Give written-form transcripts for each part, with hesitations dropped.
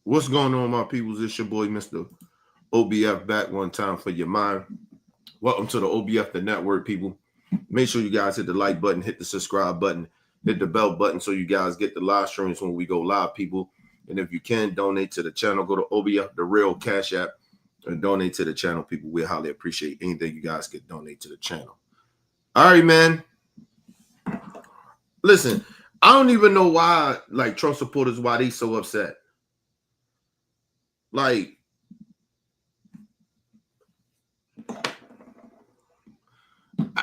What's going on, my peoples? It's your boy, Mr. OBF, back one time for your mind. Welcome to the OBF, the network, people. Make sure you guys hit the like button, hit the subscribe button, hit the bell button so you guys get the live streams when we go live, people. And if you can, donate to the channel. Go to OBF, the real Cash App, and donate to the channel, people. We highly appreciate anything you guys can donate to the channel. All right, man. Listen, I don't even know why, like, Trump supporters, why they so upset. Like,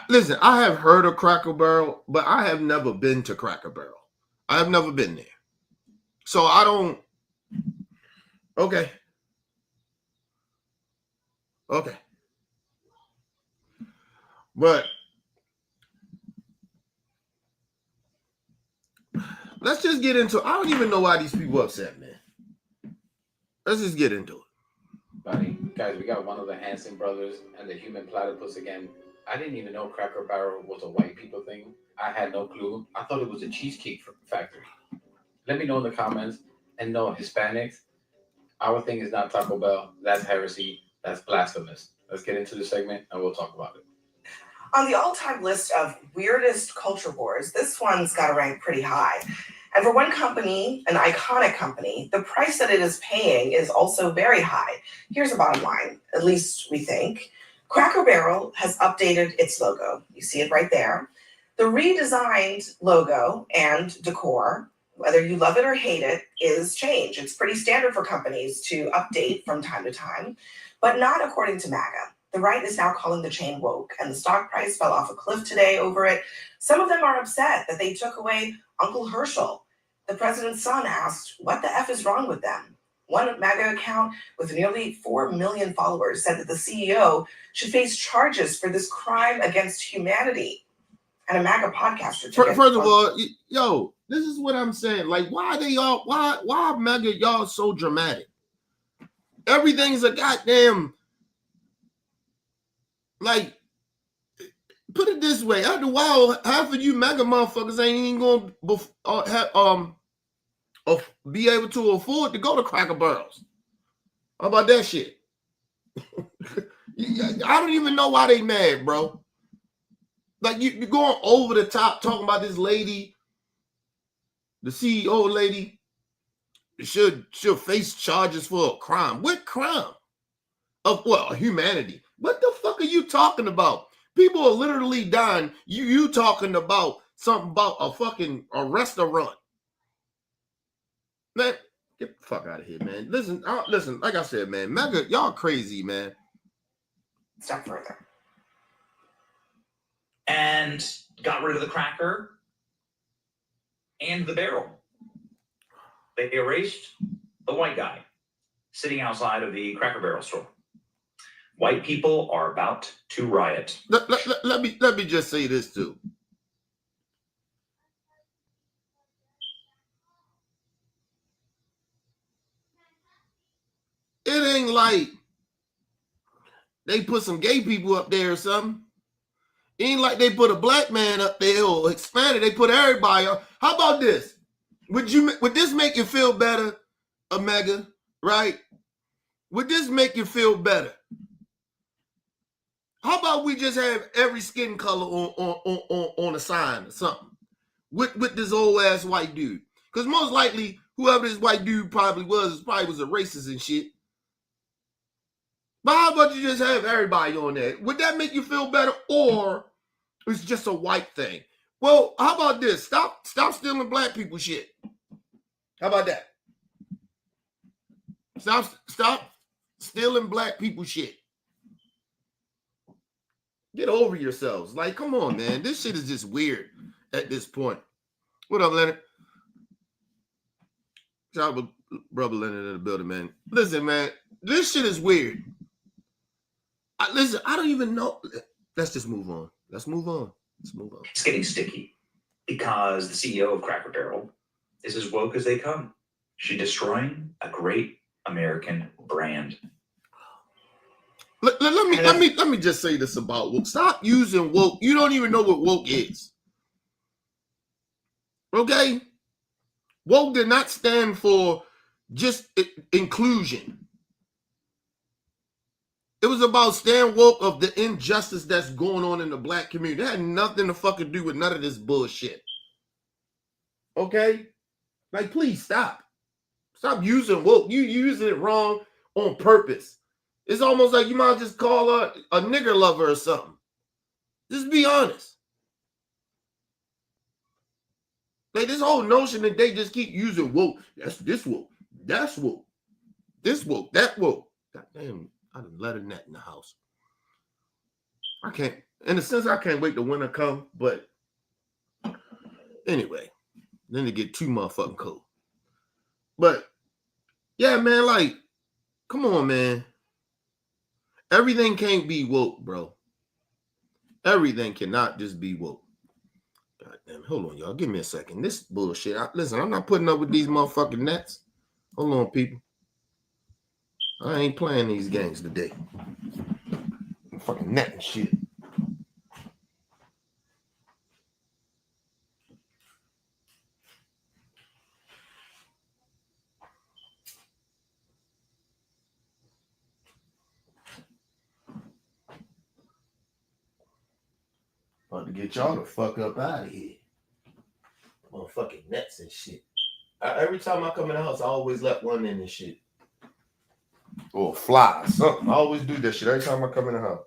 listen, I have heard of Cracker Barrel, but I have never been to Cracker Barrel. I have never been there. So I don't. Okay. Okay. But let's just get into it. I don't even know why these people are upset, man. Let's just get into it. Buddy, guys, we got one of the Hanson brothers and the human platypus again. I didn't even know Cracker Barrel was a white people thing. I had no clue. I thought it was a cheesecake factory. Let me know in the comments. And no, Hispanics, our thing is not Taco Bell. That's heresy. That's blasphemous. Let's get into the segment and we'll talk about it. On the all-time list of weirdest culture wars, this one's got to rank pretty high. And for one company, an iconic company, the price that it is paying is also very high. Here's the bottom line, at least we think. Cracker Barrel has updated its logo. You see it right there. The redesigned logo and decor, whether you love it or hate it, is change. It's pretty standard for companies to update from time to time, but not according to Maga. The right is now calling the chain woke, and the stock price fell off a cliff today over it. Some of them are upset that they took away Uncle Herschel. The president's son asked, what the F is wrong with them? One MAGA account with nearly 4 million followers said that the CEO should face charges for this crime against humanity. And a MAGA podcaster. First of all, yo, this is what I'm saying. Like, why are MAGA y'all so dramatic? Everything's a goddamn, like, put it this way. After a while, half of you MAGA motherfuckers ain't even going to be able to afford to go to Cracker Barrels. How about that shit? I don't even know why they mad, bro. Like, you're going over the top talking about this lady, the CEO lady, should face charges for a crime. What crime? Of what? Humanity. What the fuck are you talking about? People are literally dying. You talking about something about a restaurant. Man, get the fuck out of here, man. Listen, like I said, man, MAGA, y'all crazy, man. Step further. And got rid of the cracker and the barrel. They erased the white guy sitting outside of the Cracker Barrel store. White people are about to riot. Let me just say this too. It ain't like they put some gay people up there or something. It ain't like they put a black man up there or Hispanic. They put everybody up. How about this? Would this make you feel better, Omega? Right? Would this make you feel better? How about we just have every skin color on a sign or something with this old ass white dude? Because most likely, whoever this white dude probably was a racist and shit. But how about you just have everybody on there? Would that make you feel better, or it's just a white thing? Well, how about this? Stop stealing black people shit. How about that? Stop stealing black people shit. Get over yourselves. Like, come on, man. This shit is just weird at this point. What up, Leonard? Shout out to brother Leonard in the building, man. Listen, man. This shit is weird. Listen, I don't even know. Let's just move on. Let's move on. It's getting sticky because the CEO of Cracker Barrel is as woke as they come. She's destroying a great American brand. Let me just say this about woke. Stop using woke. You don't even know what woke is. Okay? Woke did not stand for just inclusion. It was about staying woke of the injustice that's going on in the black community. It had nothing to fucking do with none of this bullshit. Okay? Like, please stop. Stop using woke. You using it wrong on purpose. It's almost like you might just call her a nigger lover or something. Just be honest. Like, this whole notion that they just keep using woke. That's this woke. That's woke. This woke. That woke. God damn, I done let a net in the house. I can't, in a sense, I can't wait till winter come, but anyway, then it get too motherfucking cold. But yeah, man, like, come on, man. Everything can't be woke, bro. Everything cannot just be woke. God damn, hold on, y'all. Give me a second. This bullshit. Listen, I'm not putting up with these motherfucking nets. Hold on, people. I ain't playing these games today. Fucking net and shit. About to get y'all the fuck up out of here. Motherfucking nets and shit. Every time I come in the house, I always let one in and shit. Or fly, something. I always do that shit every time I come in the house.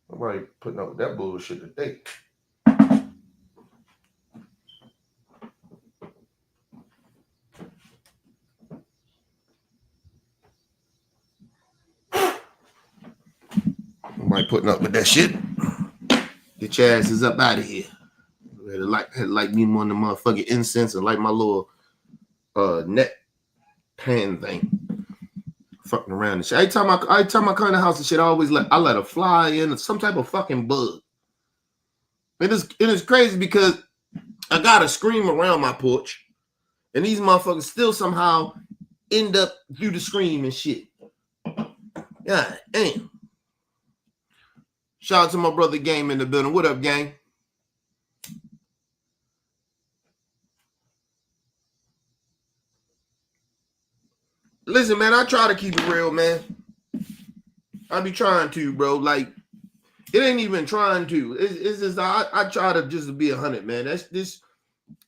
Nobody putting up with that bullshit today. Nobody putting up with that shit. Get your asses up out of here. Like me one of the motherfucking incense and like my little net pan thing. Fucking around and shit. Every time I come in the house and shit, I let a fly in, some type of fucking bug. It is crazy because I got a scream around my porch, and these motherfuckers still somehow end up through the scream and shit. God damn. Shout out to my brother Game in the building. What up, gang? Listen, man, I try to keep it real, man. I be trying to, bro. Like, it ain't even trying to. It's just I try to just be 100, man. That's this.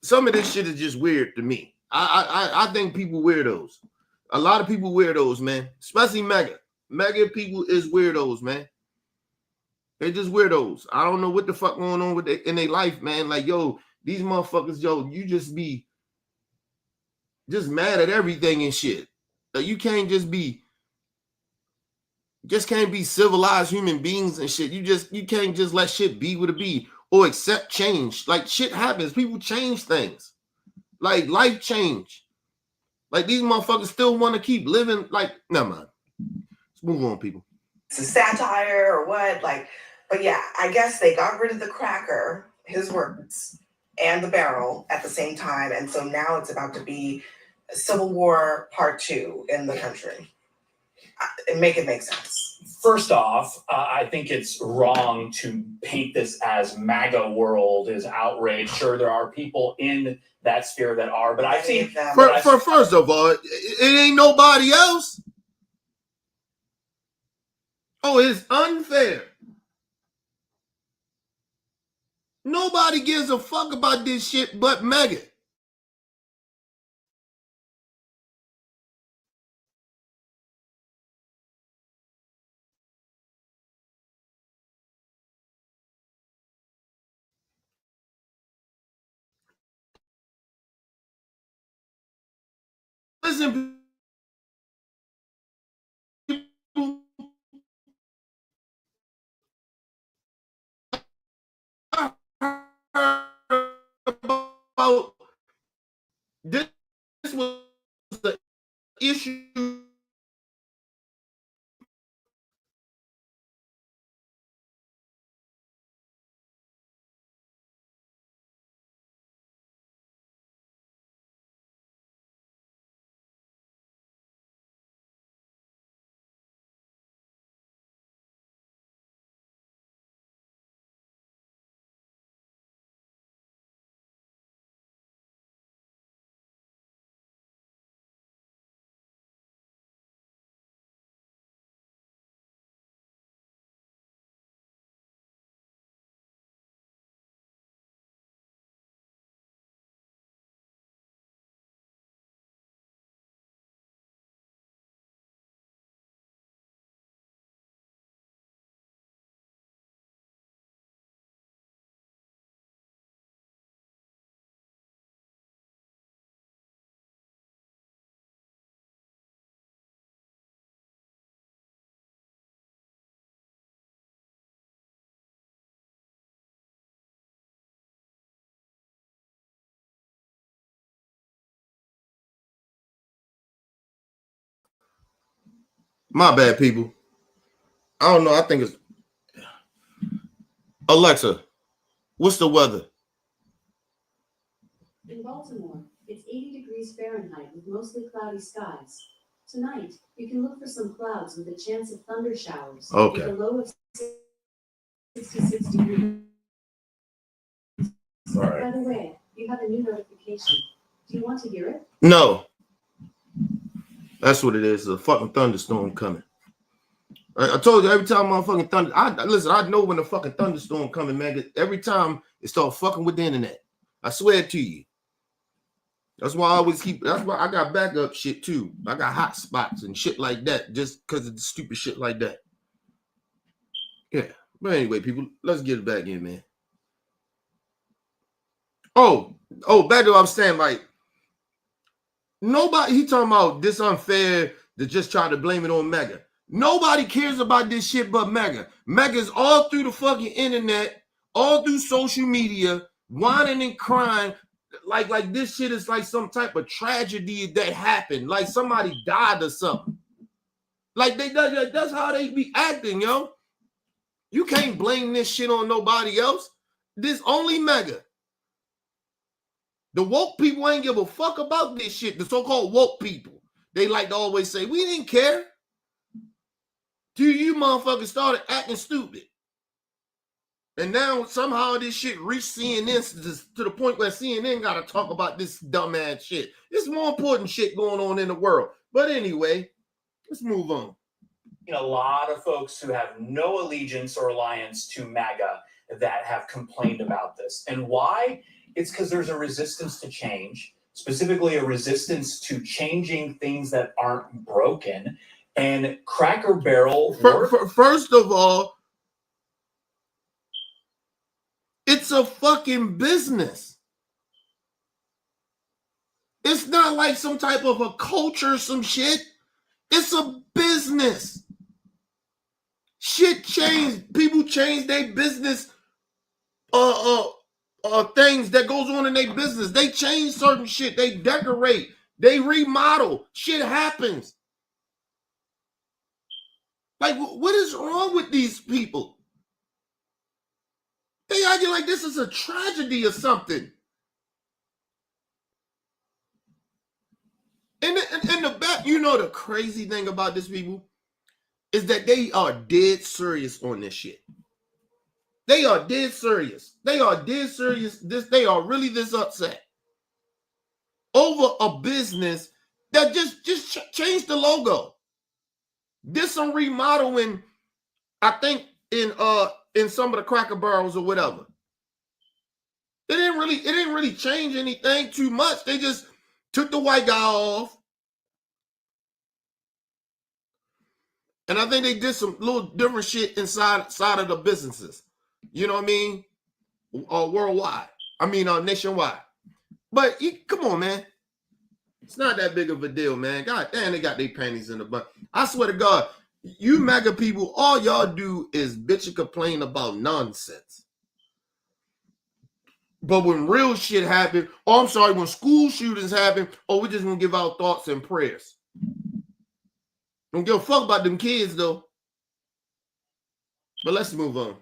Some of this shit is just weird to me. I think people weirdos. A lot of people weirdos, man. Especially Maga. Maga people is weirdos, man. They're just weirdos. I don't know what the fuck going on with in their life, man. Like, yo, these motherfuckers, yo, you just be just mad at everything and shit. Like, you can't just can't be civilized human beings and shit. You can't just let shit be what it be or accept change. Like, shit happens. People change things. Like, life change. Like, these motherfuckers still want to keep living. Like, never mind. Let's move on, people. It's a satire or what? Like, but yeah, I guess they got rid of the cracker, his words, and the barrel at the same time. And so now it's about to be Civil War Part 2 in the country. Make it make sense. First off, I think it's wrong to paint this as MAGA world is outraged. Sure, there are people in that sphere that are, but I've seen them. First of all, it ain't nobody else. Oh, it's unfair. Nobody gives a fuck about this shit but Maga. Listen, people, issue. My bad, people. I don't know. I think it's Alexa. What's the weather? In Baltimore, it's 80 degrees Fahrenheit with mostly cloudy skies. Tonight, you can look for some clouds with a chance of thunder showers. Okay. With a low of 66 degrees. All right. By the way, you have a new notification. Do you want to hear it? No. That's what it is. A fucking thunderstorm coming. I told you every time motherfucking thunder. Listen, I know when the fucking thunderstorm coming, man. Every time it start fucking with the internet. I swear to you. That's why I always keep. That's why I got backup shit too. I got hot spots and shit like that, just because of the stupid shit like that. Yeah. But anyway, people, let's get it back in, man. Oh, back to what I'm saying, like. Nobody, he talking about this unfair to just try to blame it on Maga. Nobody cares about this shit but Maga. Maga's all through the fucking internet, all through social media, whining and crying like this shit is like some type of tragedy that happened, like somebody died or something. Like that's how they be acting, yo. You can't blame this shit on nobody else. This only Maga. The woke people ain't give a fuck about this shit. The so-called woke people. They like to always say, we didn't care. Till you motherfuckers started acting stupid. And now somehow this shit reached CNN to the point where CNN got to talk about this dumbass shit. There's more important shit going on in the world. But anyway, let's move on. A lot of folks who have no allegiance or alliance to MAGA that have complained about this. And why? It's because there's a resistance to change, specifically a resistance to changing things that aren't broken. And Cracker Barrel. First of all, it's a fucking business. It's not like some type of a culture, some shit. It's a business. Shit changed. People change their business. Things that goes on in their business. They change certain shit. They decorate. They remodel. Shit happens. Like, what is wrong with these people? They acting like this is a tragedy or something. And the back, you know, the crazy thing about this people is that they are dead serious on this shit. They are dead serious. They are dead serious. They are really this upset over a business that just changed the logo. Did some remodeling, I think, in some of the Cracker Barrels or whatever. It didn't really change anything too much. They just took the white guy off. And I think they did some little different shit inside of the businesses. You know what I mean? Worldwide. I mean, nationwide. But come on, man. It's not that big of a deal, man. God damn, they got their panties in the butt. I swear to God, you MAGA people, all y'all do is bitch and complain about nonsense. But when real shit happen, when school shootings happen, we're just gonna give out thoughts and prayers. Don't give a fuck about them kids though. But let's move on.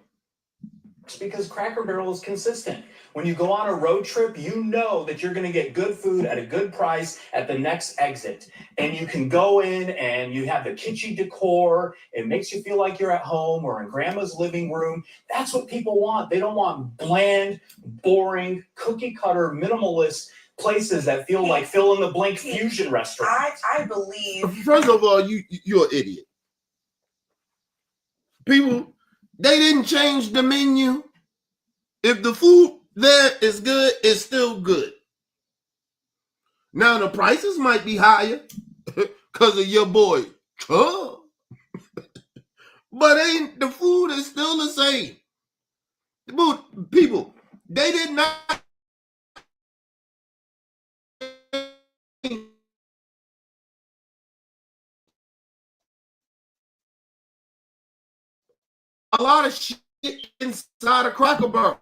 It's because Cracker Barrel is consistent. When you go on a road trip, you know that you're going to get good food at a good price at the next exit. And you can go in and you have the kitschy decor. It makes you feel like you're at home or in grandma's living room. That's what people want. They don't want bland, boring, cookie cutter, minimalist places that feel like fill in the blank fusion restaurants. I believe. First of all, you're an idiot. People, they didn't change the menu. If the food there is good, it's still good. Now the prices might be higher because of your boy. Huh? But ain't the food is still the same. People, they did not. A lot of shit inside a Cracker Barrel.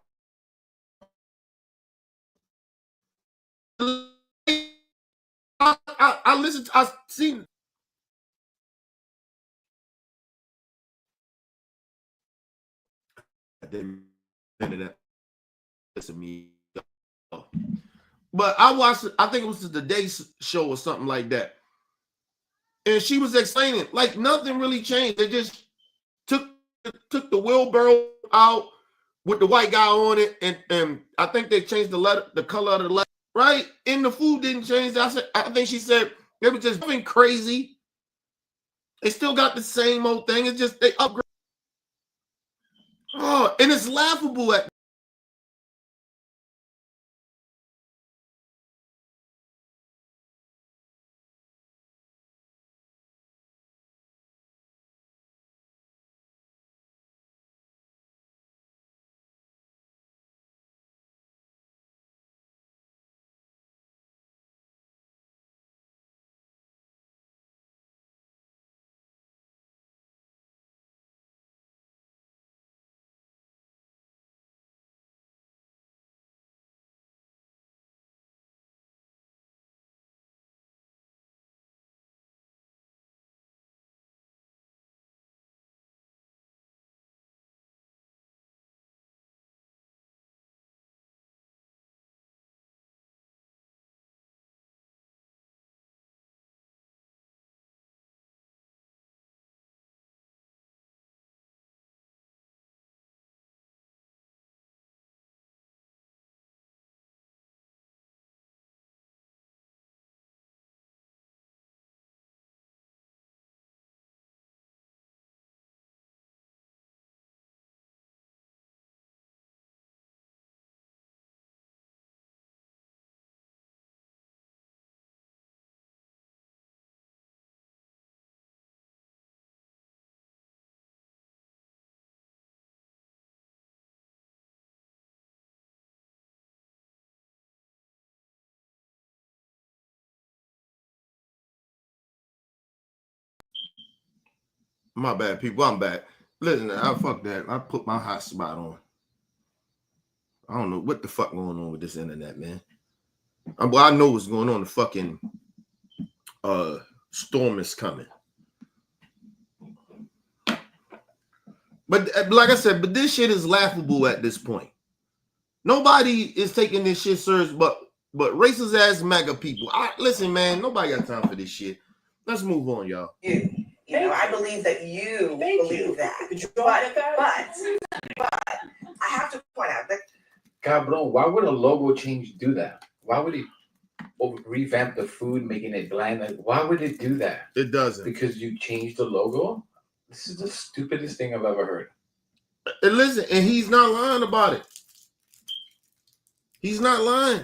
I listened. I seen. Internet. Me. But I watched. I think it was the Today Show or something like that, and she was explaining like nothing really changed. They just took the wheelbarrow out with the white guy on it, and I think they changed the color of the letter. Right, and the food didn't change. I think she said it was just nothing crazy. They still got the same old thing. It's just they upgrade. Oh, and it's laughable at. My bad, people. I'm back. Listen, I fuck that. I put my hot spot on. I don't know what the fuck going on with this internet, man. Well, I know what's going on. The fucking storm is coming. But like I said, but this shit is laughable at this point. Nobody is taking this shit serious, but racist ass MAGA people. Listen, man. Nobody got time for this shit. Let's move on, y'all. You know, I believe that you believe that. Did you get that? But I have to point out that. Cabron, why would a logo change do that? Why would it revamp the food, making it bland? Like, why would it do that? It doesn't. Because you changed the logo? This is the stupidest thing I've ever heard. And listen, and he's not lying about it. He's not lying.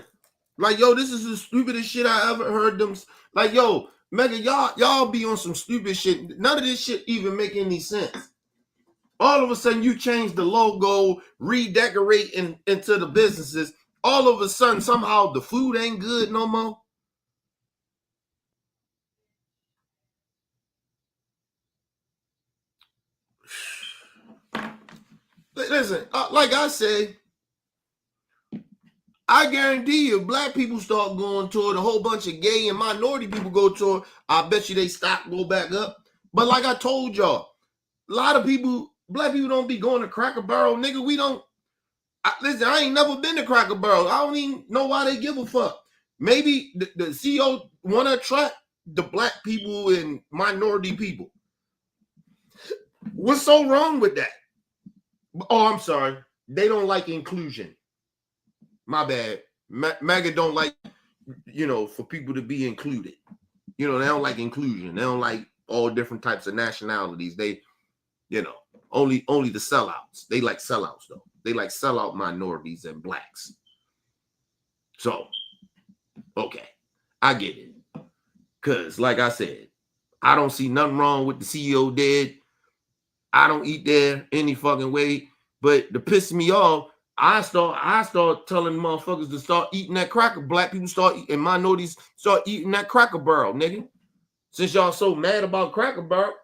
Like, yo, this is the stupidest shit I ever heard them. Like, yo, Mega, y'all be on some stupid shit. None of this shit even make any sense. All of a sudden, you change the logo, redecorate into the businesses. All of a sudden, somehow the food ain't good no more. Listen, like I say, I guarantee you, if black people start going toward a whole bunch of gay and minority people go toward, I bet you they stop, go back up. But like I told y'all, a lot of people, black people don't be going to Cracker Barrel, nigga. We don't. Listen, I ain't never been to Cracker Barrel. I don't even know why they give a fuck. Maybe the CEO want to attract the black people and minority people. What's so wrong with that? Oh, I'm sorry. They don't like inclusion. My bad. Maga don't like, for people to be included. They don't like inclusion. They don't like all different types of nationalities. They, only the sellouts. They like sellouts, though. They like sellout minorities and blacks. So, okay. I get it. Because, like I said, I don't see nothing wrong with the CEO dead. I don't eat there any fucking way. But to piss me off, I start telling motherfuckers to start eating that cracker. Black people start eating, and minorities start eating that Cracker Barrel, nigga. Since y'all so mad about Cracker Barrel.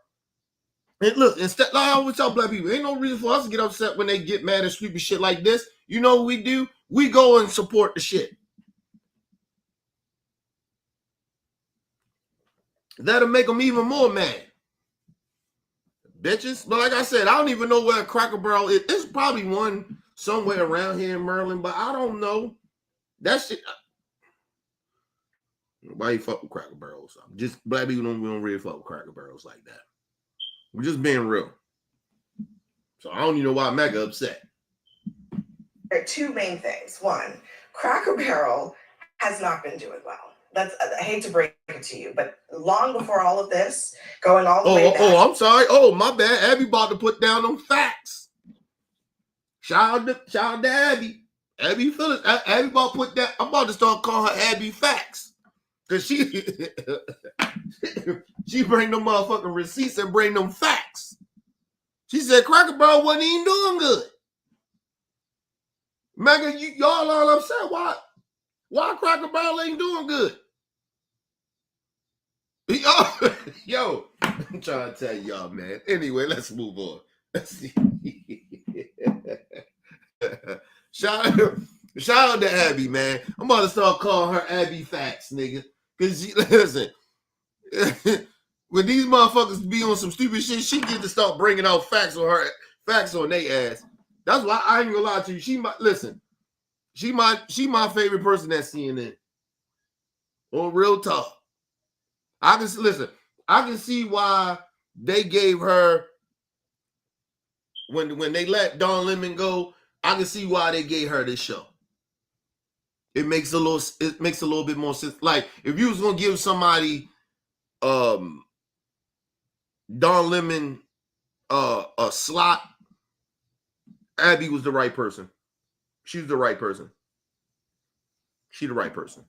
And look, instead, like I always tell black people, ain't no reason for us to get upset when they get mad at stupid shit like this. You know what we do? We go and support the shit. That'll make them even more mad. Bitches. But like I said, I don't even know where a Cracker Barrel is. It's probably one somewhere around here in Maryland, but I don't know. That shit. Why you fuck with Cracker Barrels? Just black people don't really fuck with Cracker Barrels like that. We're just being real. So I don't even know why Maga upset. There are two main things. One, Cracker Barrel has not been doing well. I hate to break it to you, but long before all of this, going all the way back. Oh, I'm sorry. Oh, my bad. Abby about to put down them facts. Shout out to Abby. Abby Phillips. Abby about to put that. I'm about to start calling her Abby Facts. Because she bring them motherfucking receipts and bring them facts. She said Cracker Barrel wasn't even doing good. Maga, y'all all upset. Why Cracker Barrel ain't doing good? Yo, I'm trying to tell y'all, man. Anyway, let's move on. Let's see. Shout out to Abby, man. I'm about to start calling her Abby Facts, nigga. Because listen, when these motherfuckers be on some stupid shit, she get to start bringing out facts on their ass. That's why I ain't gonna lie to you. She my favorite person at CNN. On real talk. I can see why they gave her when they let Don Lemon go. I can see why they gave her this show. It makes a little bit more sense. Like if you was gonna give somebody Don Lemon a slot, Abby was the right person. She's the right person. She the right person.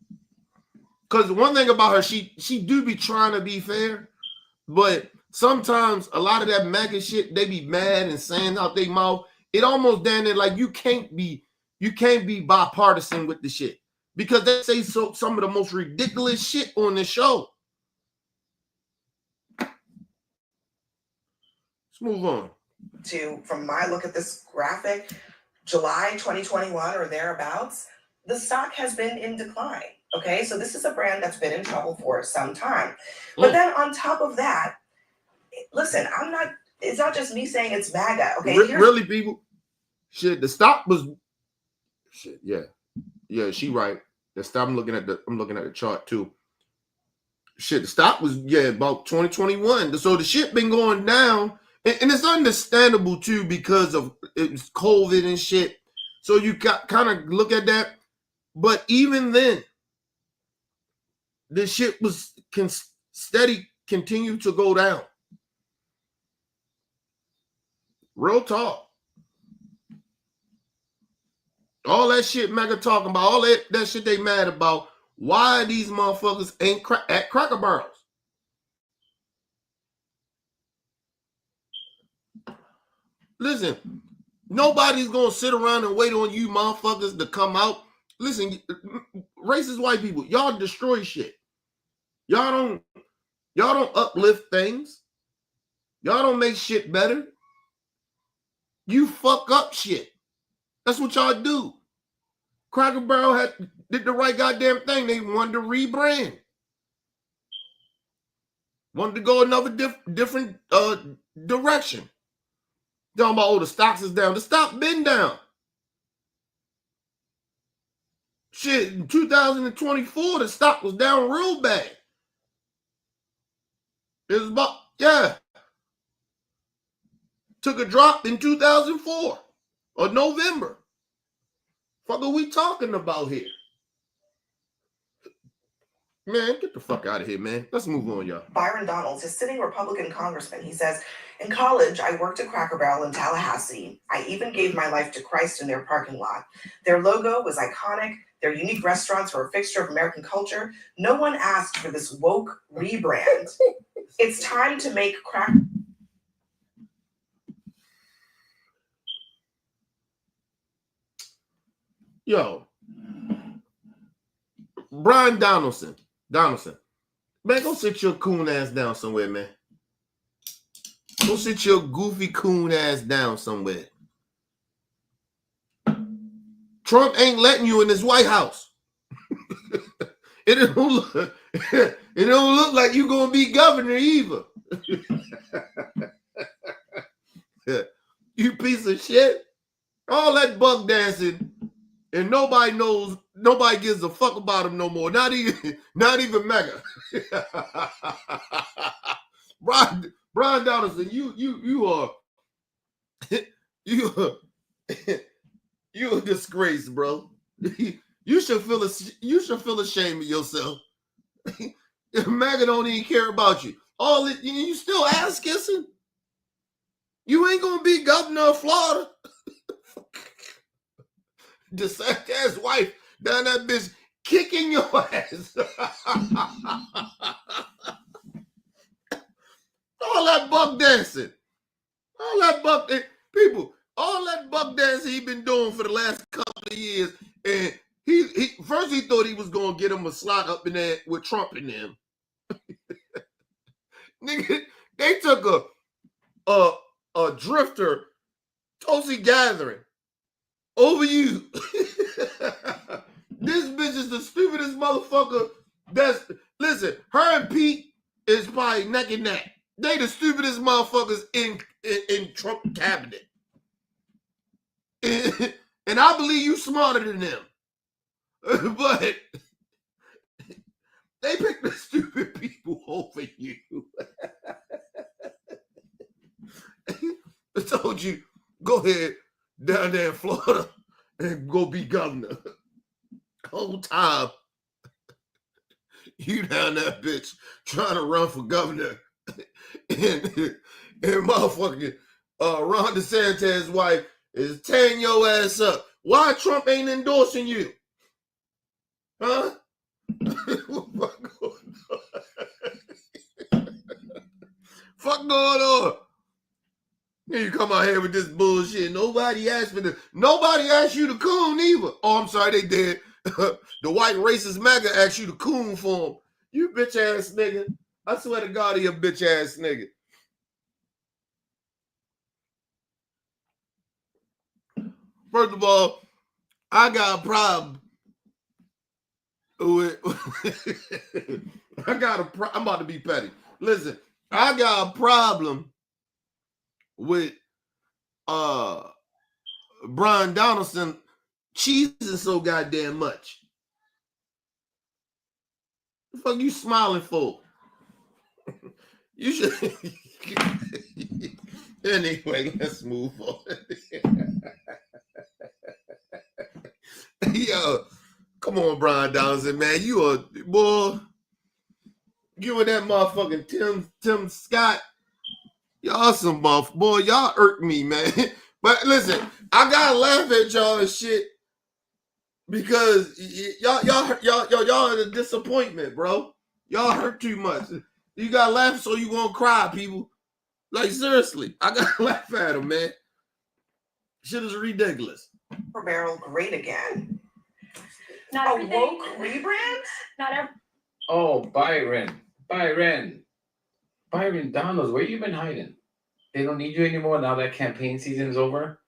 Because one thing about her, she do be trying to be fair, but sometimes a lot of that MAGA shit, they be mad and saying out their mouth. It almost damn near like you can't be bipartisan with the shit because they say some of the most ridiculous shit on the show. Let's move on. From my look at this graphic, July 2021 or thereabouts, the stock has been in decline. Okay, so this is a brand that's been in trouble for some time. But then on top of that, listen, it's not just me saying it's MAGA. Okay, really, people, shit, the stock was, shit, yeah, she right. The stock, I'm looking at the chart too. Shit, the stock was about 2021. So the shit been going down, and it's understandable too because of it's COVID and shit. So you got kind of look at that, but even then. This shit was steady, continue to go down. Real talk. All that shit Maga talking about, all that shit they mad about, why these motherfuckers ain't at Cracker Barrels? Listen, nobody's gonna sit around and wait on you motherfuckers to come out. Listen, racist white people, y'all destroy shit. Y'all don't uplift things. Y'all don't make shit better. You fuck up shit. That's what y'all do. Cracker Barrel did the right goddamn thing. They wanted to rebrand. Wanted to go another different direction. Talking about, oh, the stocks is down. The stock been down. Shit, in 2024, the stock was down real bad. It was about, yeah. Took a drop in 2004 or November. Fuck are we talking about here? Man, get the fuck out of here, man. Let's move on, y'all. Byron Donalds is sitting Republican congressman. He says, in college, I worked at Cracker Barrel in Tallahassee. I even gave my life to Christ in their parking lot. Their logo was iconic. Their unique restaurants were a fixture of American culture. No one asked for this woke rebrand. It's time to make Cracker. Yo, Brian Donaldson, man, go sit your coon ass down somewhere, man. Go sit your goofy coon ass down somewhere. Trump ain't letting you in his White House. It don't look like you gonna be governor either. You piece of shit. All that buck dancing, and nobody gives a fuck about him no more. Not even Maga. Brian Donaldson, you are you a disgrace, bro. You should feel ashamed of yourself. Maga don't even care about you. You still ass kissing. You ain't gonna be governor of Florida. DeSantis' wife down that bitch kicking your ass. All that buck dancing. All that buck dancing he been doing for the last couple of years. And he first he thought he was gonna get him a slot up in there with Trump in them. Nigga, they took a drifter Tulsi gathering over you. This bitch is the stupidest motherfucker. Listen, her and Pete is probably neck and neck. They the stupidest motherfuckers in Trump cabinet. And I believe you smarter than them. But they pick the stupid people over you. I told you, go ahead down there in Florida and go be governor. Whole time you down there, bitch, trying to run for governor. and motherfucking Ron DeSantis' wife is tearing your ass up. Why Trump ain't endorsing you? Huh? Fuck going on? You come out here with this bullshit. Nobody asked you to coon either. Oh, I'm sorry, they did. The white racist MAGA asked you to coon for him. You bitch ass nigga. I swear to God, he a bitch ass nigga. First of all, I got a problem with I'm about to be petty. Listen, I got a problem with Brian Donaldson cheesing so goddamn much. The fuck you smiling for? You should. Anyway, let's move on. Yo, come on, Brian Donaldson, man. You and that motherfucking Tim Scott. Y'all some boy, y'all irk me, man. But listen, I gotta laugh at y'all and shit because y'all are a disappointment, bro. Y'all hurt too much. You gotta laugh so you won't cry, people. Like seriously, I gotta laugh at them, man. Shit is ridiculous. Barrel great again. Not A everything. woke rebrand? Not every. Oh, Byron Donalds, where you been hiding? They don't need you anymore now that campaign season is over.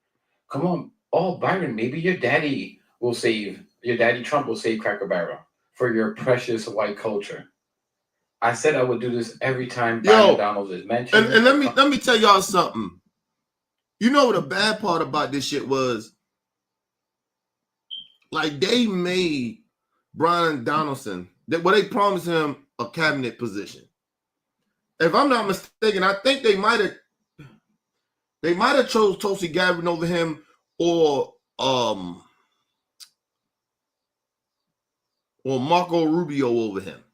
Come on. Oh, Byron, maybe your daddy Trump will save Cracker Barrel for your precious white culture. I said I would do this every time Yo, Brian Donalds is mentioned. And let me tell y'all something. You know what the bad part about this shit was? Like they made Brian Donaldson they promised him a cabinet position. If I'm not mistaken, I think they might have chose Tulsi Gabbard over him or Marco Rubio over him.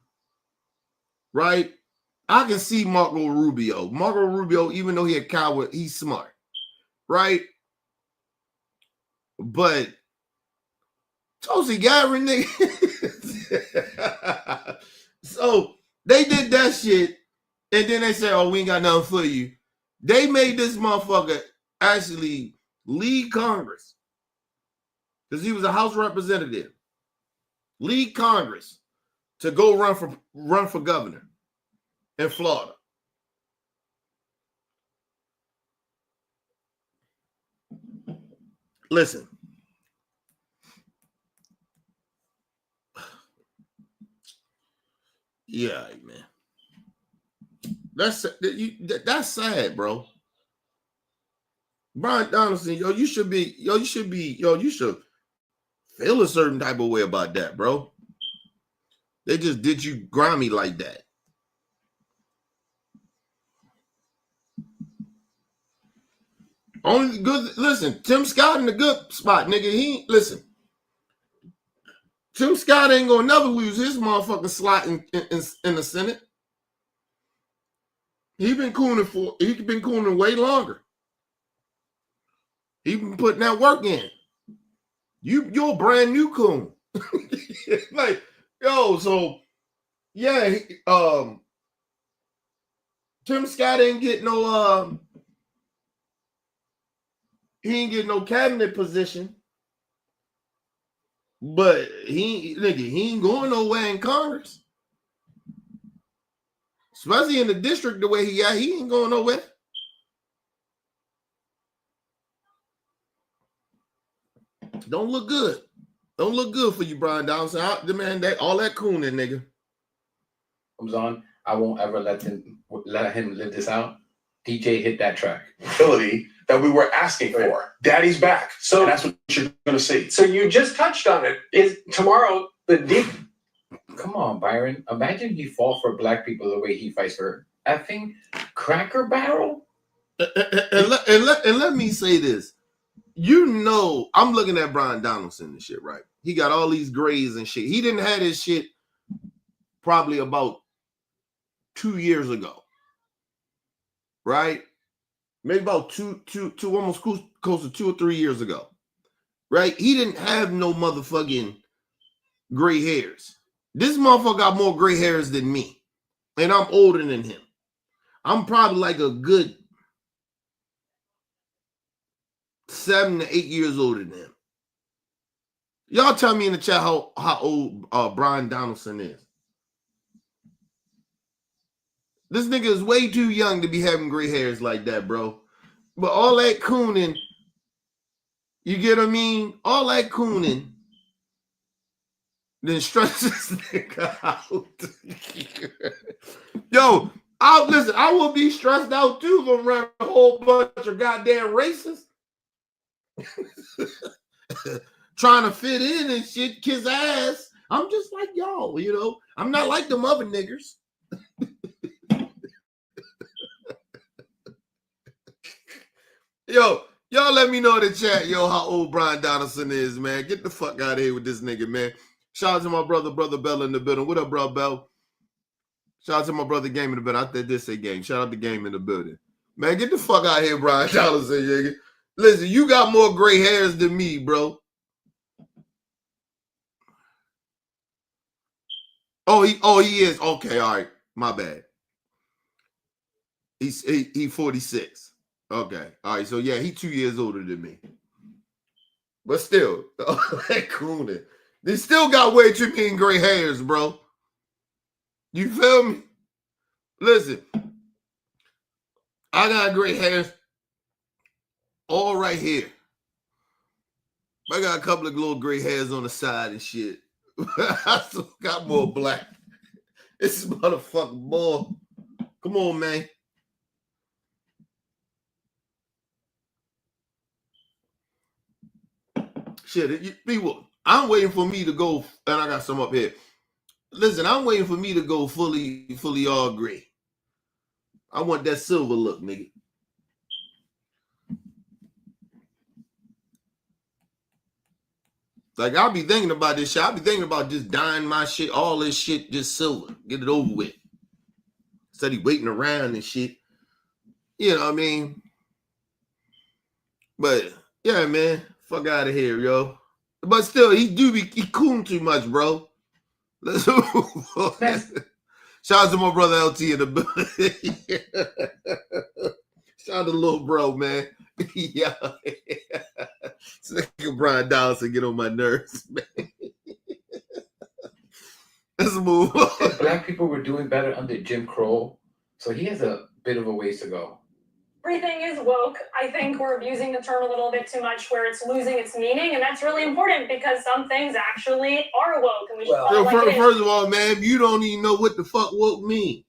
Right? I can see Marco Rubio. Marco Rubio, even though he a coward, he's smart. Right? But Tulsi Gabbard, nigga. So they did that shit, and then they said, "Oh, we ain't got nothing for you." They made this motherfucker actually lead Congress because he was a House representative. Lead Congress to go run for governor in Florida. Listen. Yeah, man. That's sad, bro. Brian Donaldson, you should feel a certain type of way about that, bro. They just did you grimy like that. Only good, listen, Tim Scott in the good spot, nigga. Tim Scott ain't gonna never lose his motherfucking slot in the Senate. He's been cooning way longer. He been putting that work in. You're a brand new coon. Like, yo, so yeah, Tim Scott ain't get no he ain't get no cabinet position. But he ain't going nowhere in Congress. Especially in the district the way he ain't going nowhere. Don't look good. Don't look good for you, Brian Donaldson. All that cooning, nigga. Comes on. I won't ever let him live this out. DJ hit that track. Ability that we were asking for. Daddy's back. So and that's what you're going to see. So you just touched on it. Is tomorrow the deep? Come on, Byron. Imagine he fought for black people the way he fights for effing Cracker Barrel. And let me say this. You know, I'm looking at Brian Donaldson and shit, right? He got all these grays and shit. He didn't have this shit probably about 2 years ago. Right? Maybe about two almost close to 2 or 3 years ago. Right? He didn't have no motherfucking gray hairs. This motherfucker got more gray hairs than me. And I'm older than him. I'm probably like a good 7 to 8 years older than him. Y'all tell me in the chat how old Brian Donaldson is. This nigga is way too young to be having gray hairs like that, bro. But all that cooning, you get what I mean? All that cooning then stresses this nigga out. Yo, I will be stressed out too from around a whole bunch of goddamn racists. Trying to fit in and shit, kiss ass. I'm just like y'all, you know. I'm not like them other niggers. Yo, y'all let me know in the chat, how old Brian Donaldson is, man. Get the fuck out of here with this nigga, man. Shout out to my brother Bell in the building. What up, bro, Bell? Shout out to my brother Game in the building. I did say Game. Shout out to Game in the building. Man, get the fuck out of here, Brian Donaldson, nigga. Listen, you got more gray hairs than me, bro. Oh, he is. Okay, all right. My bad. He's 46. Okay. All right. So yeah, he 2 years older than me. But still, that crooning. They still got way too many gray hairs, bro. You feel me? Listen, I got gray hairs all right here. I got a couple of little gray hairs on the side and shit. I still got more black. This motherfucking boy. Come on, man. Shit, people, I'm waiting for me to go, and I got some up here. Listen, I'm waiting for me to go fully all gray. I want that silver look, nigga. Like, I'll be thinking about this shit. I'll be thinking about just dyeing my shit, all this shit, just silver. Get it over with. Instead of waiting around and shit. You know what I mean? But, yeah, man. Fuck out of here, yo. But still, he cool too much, bro. Let's move. Shout out to my brother LT in the building. Shout out to little bro, man. Yeah. This nigga Brian Dawson get on my nerves, man. Let's move on. Black people were doing better under Jim Crow, so he has a bit of a ways to go. Everything is woke. I think we're abusing the term a little bit too much where it's losing its meaning, and that's really important because some things actually are woke. And we should call it like it is. First of all, man, you don't even know what the fuck woke mean.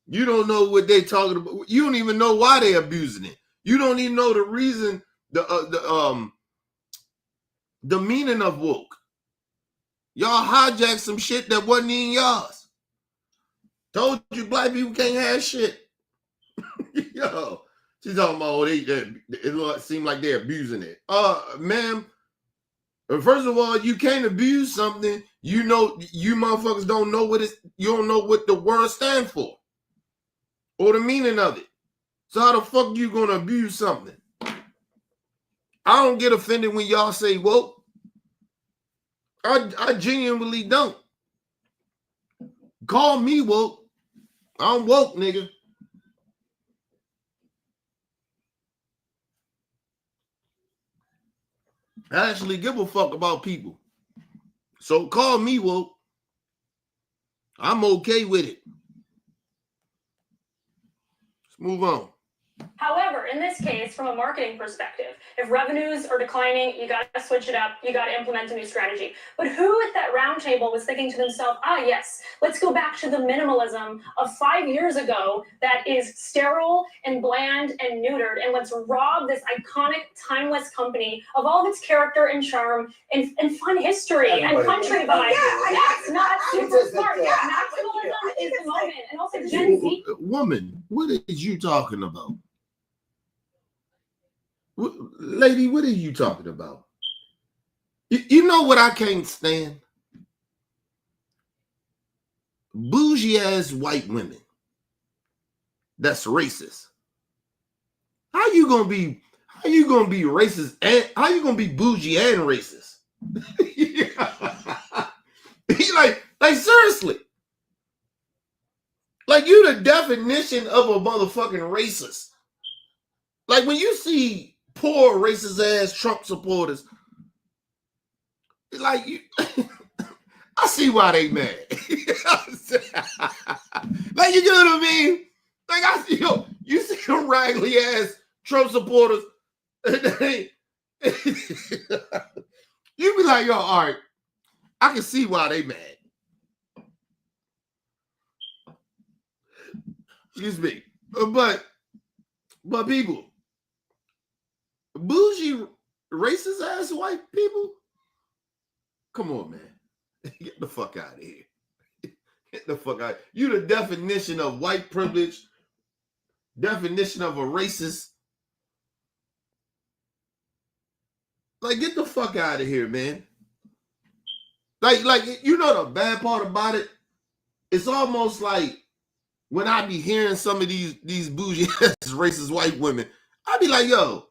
You don't know what they talking about. You don't even know why they abusing it. You don't even know the reason, the meaning of woke. Y'all hijacked some shit that wasn't even yours. Told you black people can't have shit. Yo, she's talking about it seems like they're abusing it. Ma'am, first of all, you can't abuse something. You know, you motherfuckers don't know you don't know what the word stands for or the meaning of it. So how the fuck you gonna abuse something? I don't get offended when y'all say woke. I genuinely don't. Call me woke. I'm woke, nigga. I actually give a fuck about people. So call me woke. I'm okay with it. Let's move on. However, in this case, from a marketing perspective, if revenues are declining, you got to switch it up. You got to implement a new strategy. But who at that round table was thinking to themselves, yes, let's go back to the minimalism of 5 years ago that is sterile and bland and neutered, and let's rob this iconic, timeless company of all of its character and charm and fun history and country vibes. That's not super smart. Yeah, maximalism is the moment. And also Gen Z. Woman, what is you talking about? Lady, what are you talking about? You know what I can't stand? Bougie ass white women. That's racist. How you gonna be racist and how you gonna be bougie and racist? like seriously. Like you the definition of a motherfucking racist. Like when you see poor racist ass Trump supporters, like you, I see why they mad. Like you know what I mean? Like I see you see them raggedy ass Trump supporters. You be like, all right, I can see why they mad. Excuse me, but people. Bougie, racist ass white people? Come on, man. Get the fuck out of here. Get the fuck out. You the definition of white privilege, definition of a racist. Like, get the fuck out of here, man. Like you know the bad part about it? It's almost like when I be hearing some of these bougie ass racist white women, I be like, yo,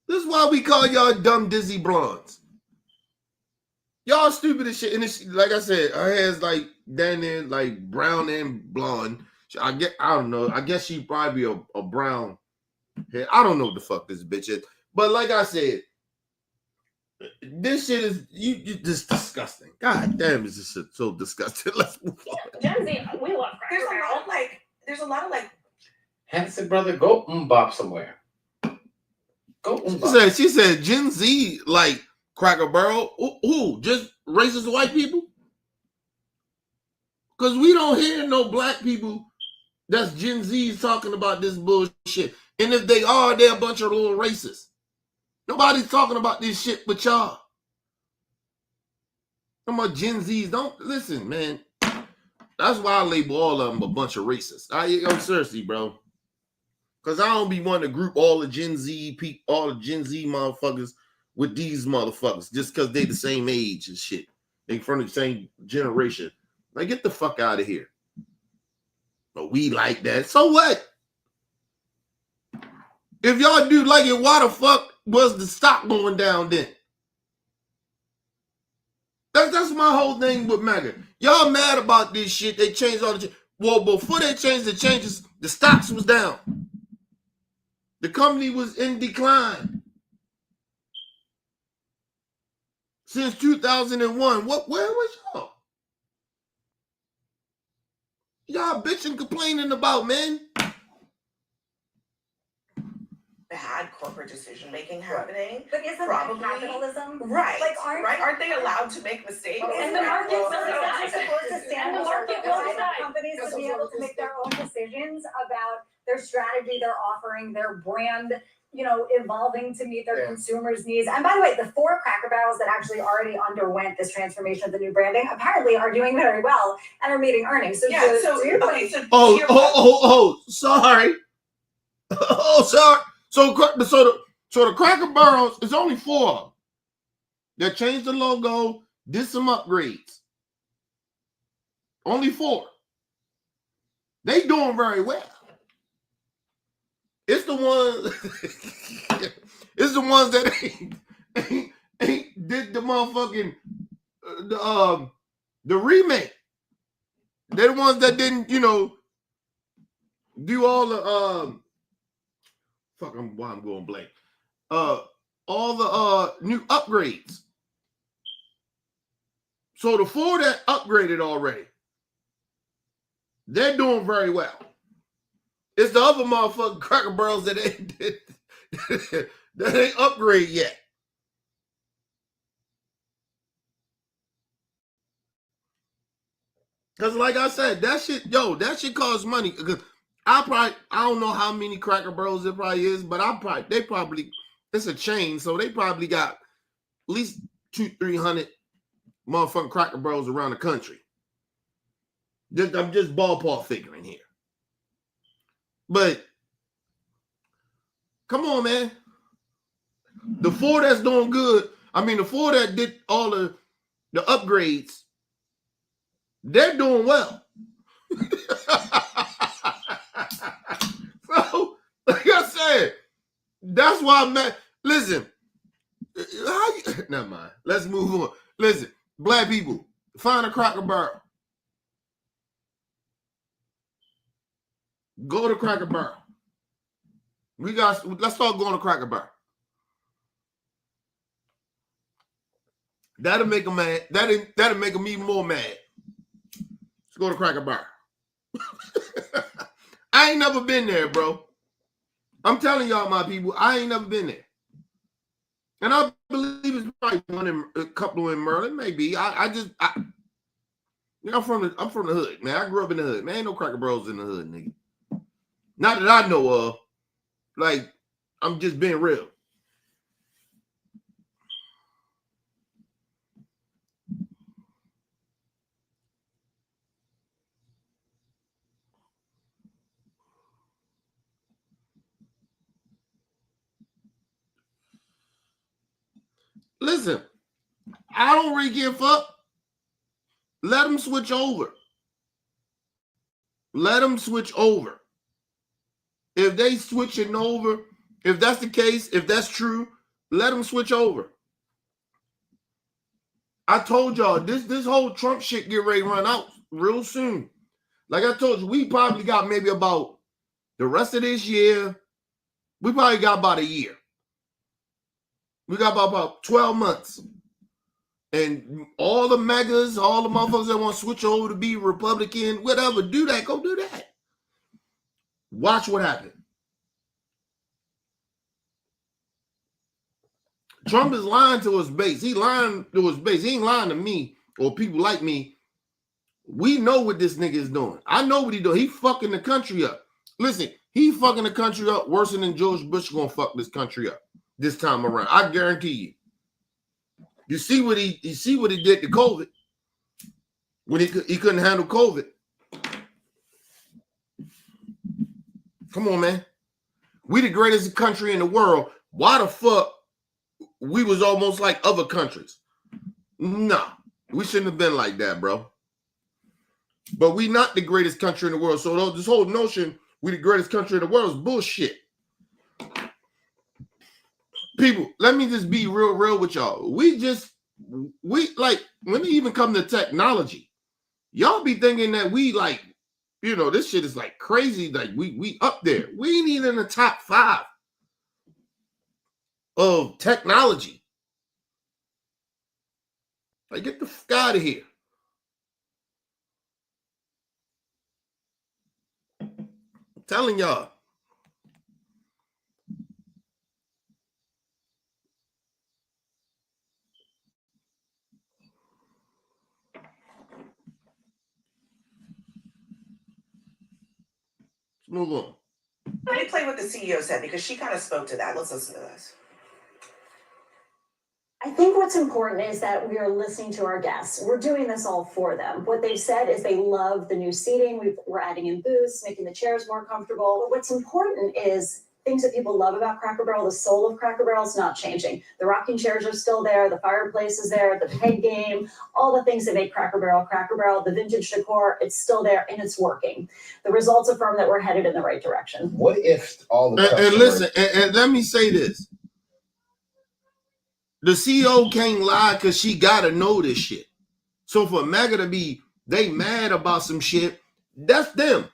this is why we call y'all dumb dizzy blondes. Y'all stupid as shit. And it's, like I said, her hair's like down there, like brown and blonde. I don't know. I guess she probably a brown hair. I don't know what the fuck this bitch is. But like I said, this shit is you just disgusting. God damn, is this shit so disgusting. Let's move on. Gen Z, we love Cracker Barrel. There's a lot of Hanson brother, go bop somewhere. She said Gen Z like Cracker Barrel. Who? Just racist white people? Because we don't hear no black people that's Gen Z's talking about this bullshit. And if they are, they're a bunch of little racists. Nobody's talking about this shit but y'all. Talking about Gen Z's. Don't listen, man. That's why I label all of them a bunch of racists. I'm seriously, bro. Because I don't be wanting to group all the Gen Z people, all the Gen Z motherfuckers with these motherfuckers just because they the same age and shit. They from the same generation. Like, get the fuck out of here. But we like that. So what? If y'all do like it, why the fuck was the stock going down then? That's my whole thing with Maga. Y'all mad about this shit. They changed all the well, before they changed the changes, the stocks was down. The company was in decline. Since 2001. Where was y'all? Y'all bitching, complaining about, man. Bad corporate decision making happening. But isn't Probably. that capitalism? Right. Like, aren't they allowed to make mistakes? And the market will decide. supposed to stand And the market will decide. companies to be able to make their own decisions about their strategy, their offering, their brand, evolving to meet their consumers' needs. And by the way, the 4 Cracker Barrels that actually already underwent this transformation of the new branding apparently are doing very well and are meeting earnings. So Yeah, to your point, Sorry. Oh, sorry. So the Cracker Barrels, it's only 4 of them. They changed the logo, did some upgrades. Only 4. They doing very well. It's the ones. It's the ones that ain't did the motherfucking the remake. They're the ones that didn't, do all the why I'm going blank. All the new upgrades. So the 4 that upgraded already, they're doing very well. It's the other motherfucking Cracker Barrels that ain't upgrade yet. Because like I said, that shit costs money. I don't know how many Cracker Barrels it probably is, but it's a chain, so they probably got at least 200-300 motherfucking Cracker Barrels around the country. I'm just ballpark figuring here. But come on, man. The 4 that's doing good, the 4 that did all the upgrades, they're doing well. So, like I said, that's why I'm mad. Listen, never mind. Let's move on. Listen, black people, find a Cracker Barrel. Go to Cracker Barrel. Let's start going to Cracker Barrel. That'll make them mad. That'll make them even more mad. Let's go to Cracker Barrel. I ain't never been there, bro. I'm telling y'all, my people, I ain't never been there. And I believe it's probably a couple in Maryland, maybe. I'm from the hood, man. I grew up in the hood. Man, ain't no Cracker Barrels in the hood, nigga. Not that I know of. Like, I'm just being real. Listen, I don't really give a fuck. Let them switch over. Let them switch over. If they switching over, if that's the case, if that's true, let them switch over. I told y'all, this whole Trump shit get ready to run out real soon. Like I told you, we probably got maybe about the rest of this year. We probably got about a year. We got about 12 months. And all the megas, all the motherfuckers that want to switch over to be Republican, whatever, do that. Go do that. Watch what happens. Trump is lying to his base. He lying to his base. He ain't lying to me or people like me We know what this nigga is doing. I know what he doing. He fucking the country up. Listen, he fucking the country up worse than George Bush gonna fuck this country up this time around. I guarantee you. You see what he did to COVID when he couldn't handle COVID. Come on, man. We the greatest country in the world. Why the fuck we was almost like other countries? No, we shouldn't have been like that, bro. But we not the greatest country in the world. So this whole notion we the greatest country in the world is bullshit. People, let me just be real with y'all. We like, when it even come to technology, y'all be thinking that we like, you know, this shit is like crazy. Like we up there. We ain't even in the top 5 of technology. Like, get the fuck out of here. I'm telling y'all. Let's move on. Let me play what the CEO said because she kind of spoke to that. Let's listen to this. I think what's important is that we are listening to our guests. We're doing this all for them. What they've said is they love the new seating. We're adding in booths, making the chairs more comfortable. But what's important is things that people love about Cracker Barrel. The soul of Cracker Barrel is not changing. The rocking chairs are still there. The fireplace is there. The peg game, all the things that make Cracker Barrel, the vintage decor, it's still there and it's working. The results affirm that we're headed in the right direction. What if all the and listen, and let me say this. The CEO can't lie because she gotta know this shit. So for Maga to be they mad about some shit, that's them.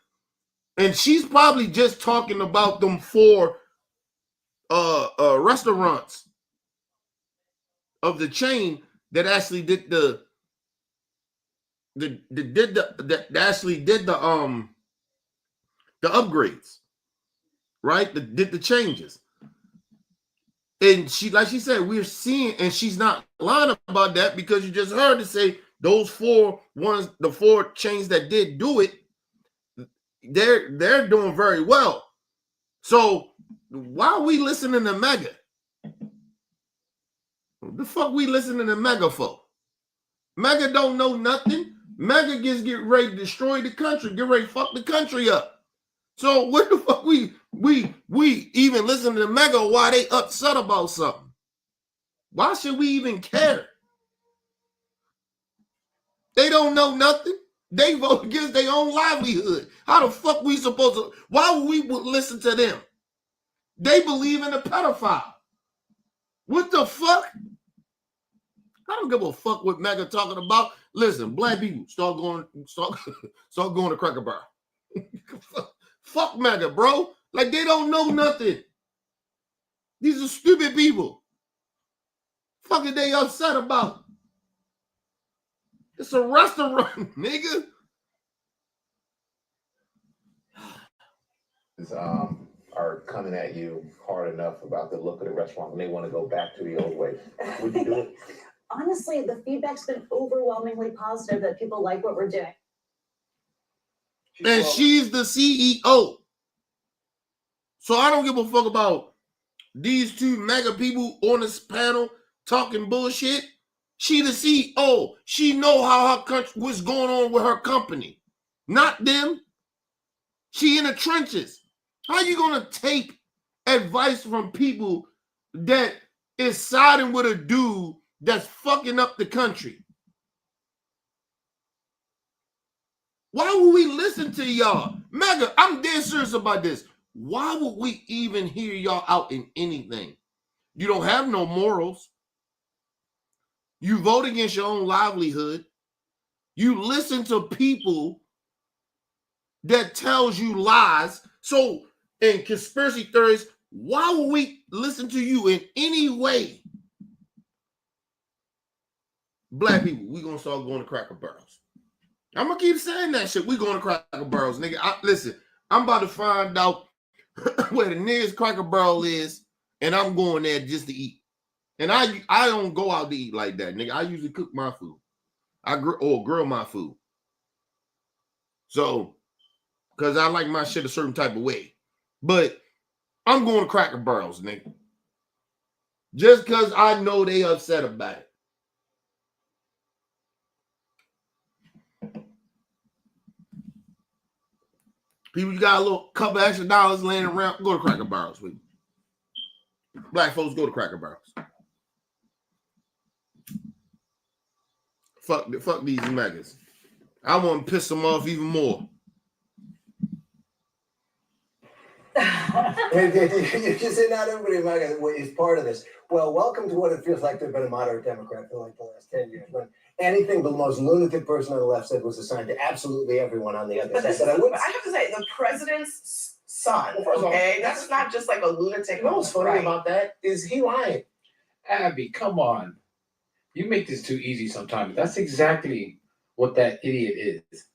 And she's probably just talking about them 4 restaurants of the chain that actually did the upgrades, right? Did the changes. And she, like she said, we're seeing, and she's not lying about that because you just heard her say those 4 ones, the 4 chains that did do it, they're doing very well. So why are we listening to Maga? What the fuck we listening to Maga for? Maga don't know nothing. Maga get ready to destroy the country, get ready to fuck the country up. So what the fuck we even listen to Maga why they upset about something? Why should we even care? They don't know nothing. They vote against their own livelihood. How the fuck we supposed to? Why would we listen to them? They believe in a pedophile. What the fuck? I don't give a fuck what Maga talking about. Listen, black people start going to Cracker Barrel. Fuck Maga, bro. Like they don't know nothing. These are stupid people. Fuck are they upset about? It's a restaurant, nigga. Are coming at you hard enough about the look of the restaurant when they want to go back to the old ways. Would you do it? Honestly, the feedback's been overwhelmingly positive that people like what we're doing. And she's the CEO. So I don't give a fuck about these 2 mega people on this panel talking bullshit. She the CEO. She know how her country, what's going on with her company. Not them. She in the trenches. How you gonna take advice from people that is siding with a dude that's fucking up the country? Why would we listen to y'all? Maga, I'm dead serious about this. Why would we even hear y'all out in anything? You don't have no morals. You vote against your own livelihood. You listen to people that tells you lies. So, in conspiracy theories, why would we listen to you in any way? Black people, we gonna start going to Cracker Barrels. I'm gonna keep saying that shit. We going to Cracker Barrels, nigga. Listen, I'm about to find out where the nearest Cracker Barrel is, and I'm going there just to eat. And I don't go out to eat like that, nigga. I usually cook my food. I grill my food. So, because I like my shit a certain type of way. But I'm going to Cracker Barrels, nigga. Just because I know they upset about it. People, you got a little couple extra dollars laying around, go to Cracker Barrels with you. Black folks, go to Cracker Barrels. Fuck these Megas. I want to piss them off even more. You just say not everybody in Maga is part of this. Well, welcome to what it feels like to have been a moderate Democrat for like the last 10 years. When anything the most lunatic person on the left said was assigned to absolutely everyone on the other But side. this is, I have to say, the president's son, okay? That's not just like a lunatic. You know what's funny right? about that is he lying. Abby, come on. You make this too easy sometimes. That's exactly what that idiot is.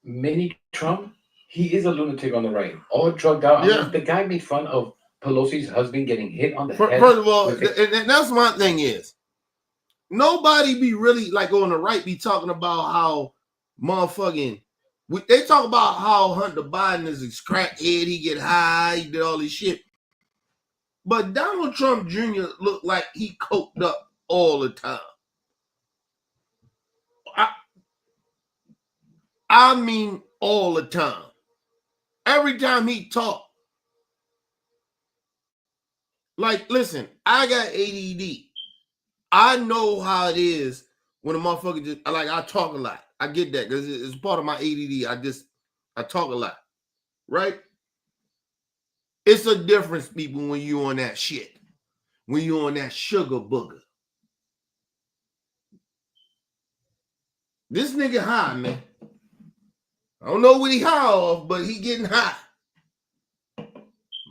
Mini Trump, he is a lunatic on the right. All drugged out. Yeah. I mean, the guy made fun of Pelosi's husband getting hit on the head. First of all, and that's my thing is, nobody be really like on the right be talking about how motherfucking, they talk about how Hunter Biden is a crackhead, he get high, he did all this shit. But Donald Trump Jr. looked like he coked up all the time. I mean all the time. Every time he talked. Like, listen, I got ADD. I know how it is when a motherfucker just, like, I talk a lot. I get that because it's part of my ADD. I talk a lot, right? It's a difference, people, when you on that shit. When you on that sugar booger. This nigga high, man. I don't know what he high off, but he getting high.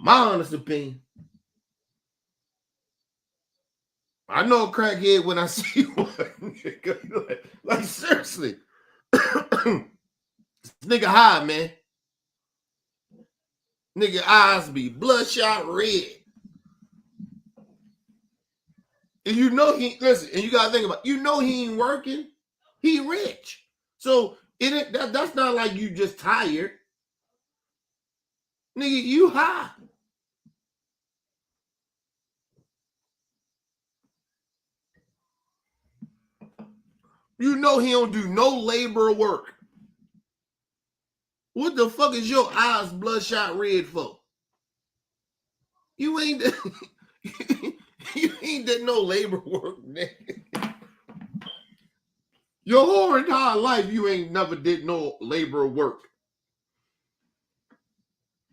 My honest opinion. I know a crackhead when I see one. Like seriously. This nigga high, man. Nigga eyes be bloodshot red. And you know he, listen, and you gotta think about it, you know he ain't working. He rich. So that's not like you just tired. Nigga, you high. You know he don't do no labor work. What the fuck is your eyes bloodshot red for? You ain't you ain't did no labor work, nigga. Your whole entire life, you ain't never did no labor work.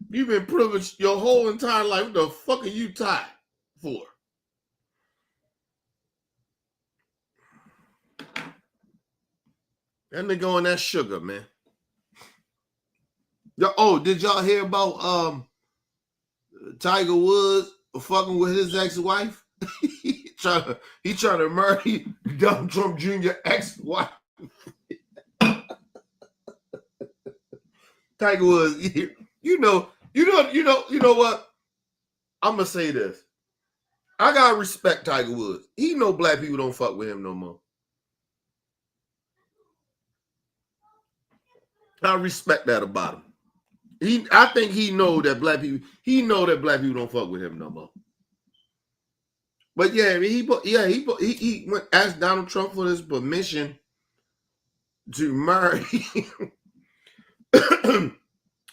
You've been privileged your whole entire life. What the fuck are you tired for? That nigga on that sugar, man. Oh, did y'all hear about Tiger Woods fucking with his ex-wife? he trying to marry Donald Trump Jr. ex-wife. Tiger Woods, you know what? I'm gonna say this. I gotta respect Tiger Woods. He know black people don't fuck with him no more. I respect that about him. I think he know that black people don't fuck with him no more. But yeah, I mean, he went asked Donald Trump for his permission to marry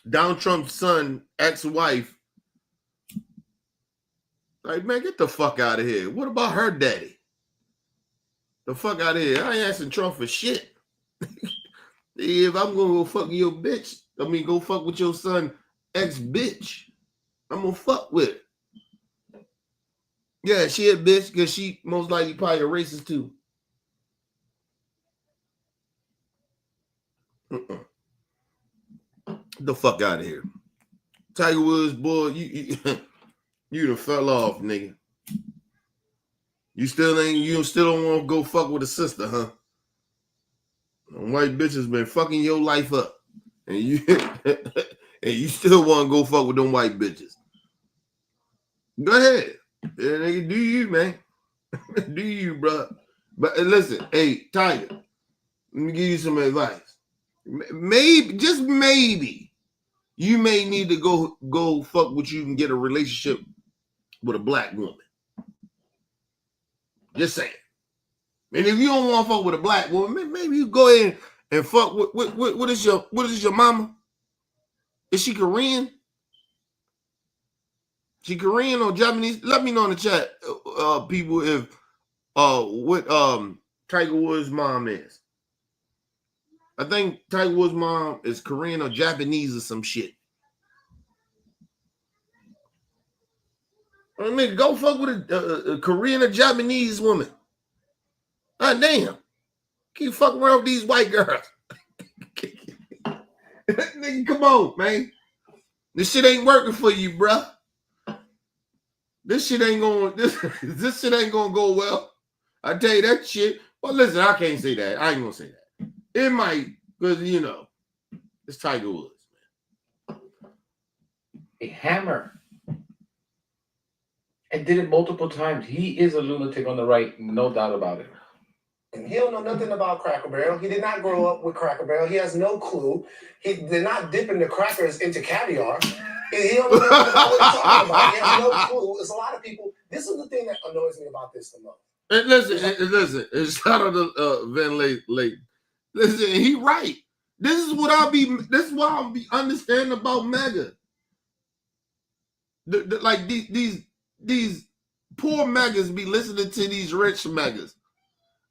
Donald Trump's son, ex-wife. Like, man, get the fuck out of here. What about her daddy? The fuck out of here. I ain't asking Trump for shit. If I'm gonna go fuck your bitch, go fuck with your son, ex-bitch, I'm gonna fuck with it. Yeah, she a bitch because she most likely probably a racist too. The fuck out of here. Tiger Woods, boy, you done fell off, nigga. You still don't want to go fuck with a sister, huh? White bitches been fucking your life up. And you and you still want to go fuck with them white bitches. Go ahead. Yeah, nigga, do you, man. Do you, bro. But listen, hey, Tiger, let me give you some advice. Maybe, just maybe, you may need to go fuck with you and get a relationship with a black woman. Just saying. And if you don't want to fuck with a black woman, maybe you go ahead and fuck with what is your mama? Is she Korean? She Korean or Japanese? Let me know in the chat, people, if what Tiger Woods' mom is. I think Tiger Woods' mom is Korean or Japanese or some shit. I mean, go fuck with a Korean or Japanese woman. God damn. Keep fucking around with these white girls. Nigga, come on, man. This shit ain't working for you, bruh. This shit ain't going. This shit ain't gonna go well. I tell you that shit. Well, listen, I can't say that. I ain't gonna say that. It might, because it's Tiger Woods, man. A hammer. And did it multiple times. He is a lunatic on the right, no doubt about it. And he don't know nothing about Cracker Barrel. He did not grow up with Cracker Barrel. He has no clue. They're not dipping the crackers into caviar. He don't know nothing about what he's talking about. He has no clue. There's a lot of people. This is the thing that annoys me about this the most. And listen. And shout out to Van Lake. Listen, he right. This is why I'll be understanding about Maga. Like these poor Magas be listening to these rich Magas.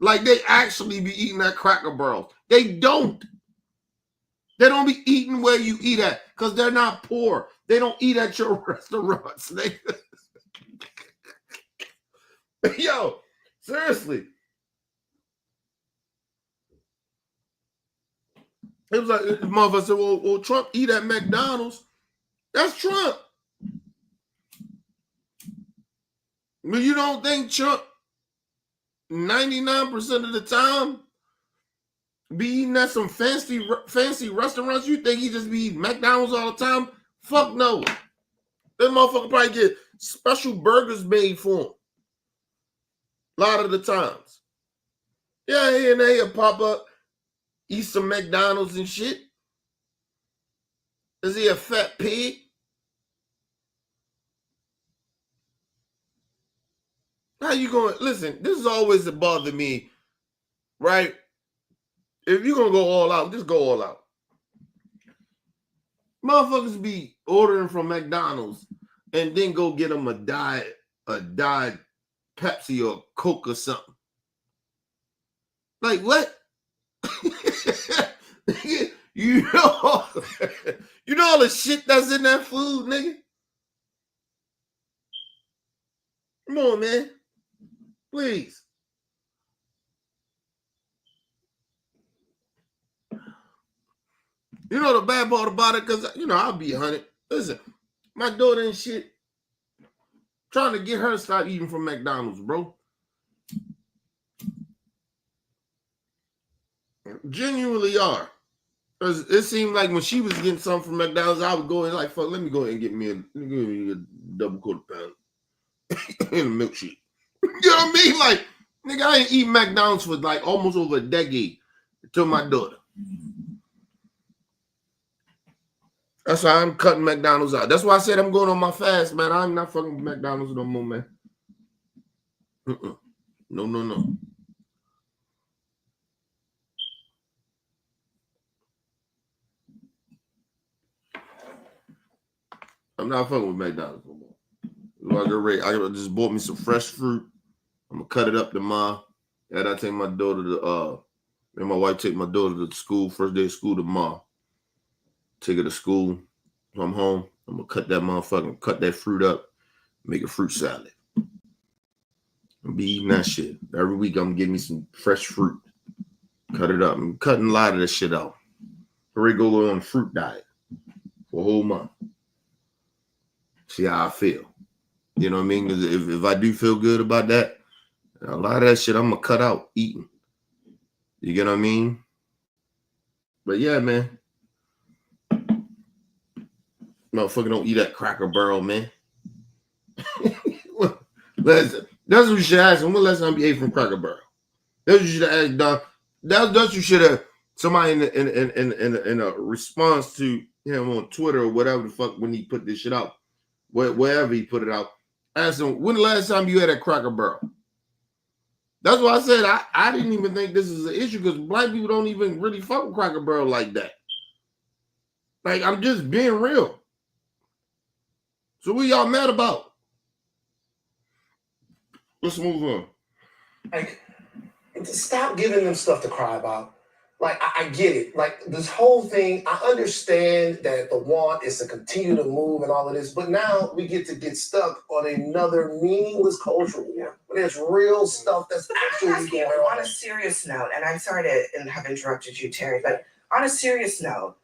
Like they actually be eating that Cracker Barrel. They don't. They don't be eating where you eat at because they're not poor. They don't eat at your restaurants. Yo, seriously. It was like, motherfucker said, well, Trump eat at McDonald's. That's Trump. But you don't think Trump 99% of the time be eating at some fancy restaurants? You think he just be eating McDonald's all the time? Fuck no. That motherfucker probably get special burgers made for him. A lot of the times. Yeah, here and there he'll pop up, eat some McDonald's and shit. Is he a fat pig? How you going? Listen, this is always bothered me, right? If you're going to go all out, just go all out. Motherfuckers be ordering from McDonald's and then go get them a diet Pepsi or Coke or something. Like what? you know all the shit that's in that food, nigga? Come on, man. Please. You know the bad part about it, because, I'll be 100. Listen, my daughter and shit, trying to get her to stop eating from McDonald's, bro. Genuinely are. Because it seemed like when she was getting something from McDonald's, I would go in like, fuck, let me go ahead and get me a double quarter pound and a milkshake. You know what I mean? Like, nigga, I ain't eating McDonald's for like almost over a decade to my daughter. That's why I'm cutting McDonald's out. That's why I said I'm going on my fast, man. I'm not fucking with McDonald's no more, man. No. I'm not fucking with McDonald's no more. I just bought me some fresh fruit. I'm gonna cut it up tomorrow. And I take my daughter to and my wife take my daughter to school, first day of school tomorrow. Take her to school. Come home. I'm gonna cut that fruit up, make a fruit salad. I'll be eating that shit. Every week I'm getting me some fresh fruit. Cut it up. I'm cutting a lot of this shit out. Already go on a fruit diet for a whole month. See how I feel. You know what I mean? Because if I do feel good about that, a lot of that shit I'm gonna cut out eating. You get what I mean? But yeah, man. Motherfucker don't eat that Cracker Barrel, man. Listen, that's what you should ask him. When last time you ate from Cracker Barrel? That's what you should ask Don. That's what you should have somebody in a response to him on Twitter or whatever the fuck when he put this shit out, wherever he put it out, asked him, when the last time you had a Cracker Barrel? That's why I said I didn't even think this is an issue because black people don't even really fuck with Cracker Barrel like that. Like, I'm just being real. So what y'all mad about? Let's move on. Like, stop giving them stuff to cry about. Like, I get it. Like, this whole thing, I understand that the want is to continue to move and all of this, but now we get stuck on another meaningless cultural war. But there's real stuff that's actually I'm asking you going on a serious note, and I'm sorry to have interrupted you, Terry, but on a serious note,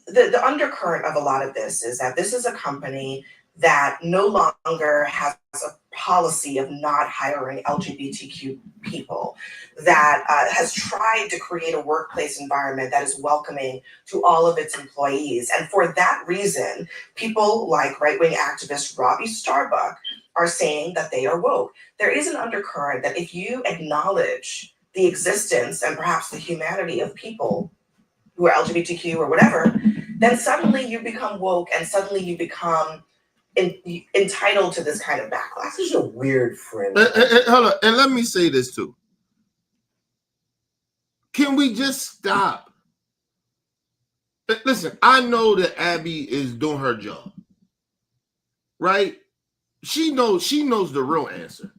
the undercurrent of a lot of this is that this is a company that no longer has a policy of not hiring LGBTQ people, that has tried to create a workplace environment that is welcoming to all of its employees. And for that reason, people like right-wing activist Robbie Starbuck are saying that they are woke. There is an undercurrent that if you acknowledge the existence and perhaps the humanity of people who are LGBTQ or whatever, then suddenly you become woke and suddenly you become entitled to this kind of backlash. This is a weird friend. Hold on, and let me say this too. Can we just stop? Listen, I know that Abby is doing her job, right? She knows the real answer.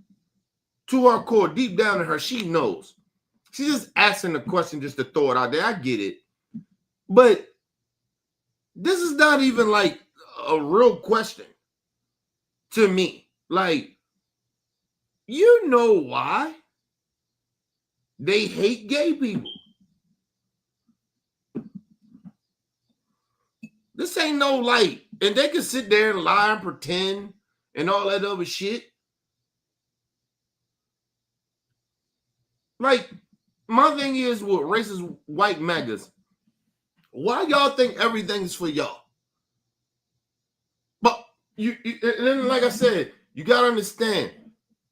To her core, deep down in her, she knows. She's just asking the question just to throw it out there. I get it. But this is not even like a real question to me. Like, you know why they hate gay people. This ain't no like, and they can sit there and lie and pretend and all that other shit. Like, my thing is with racist white Magas, why y'all think everything's for y'all? But you and then like I said, you gotta understand,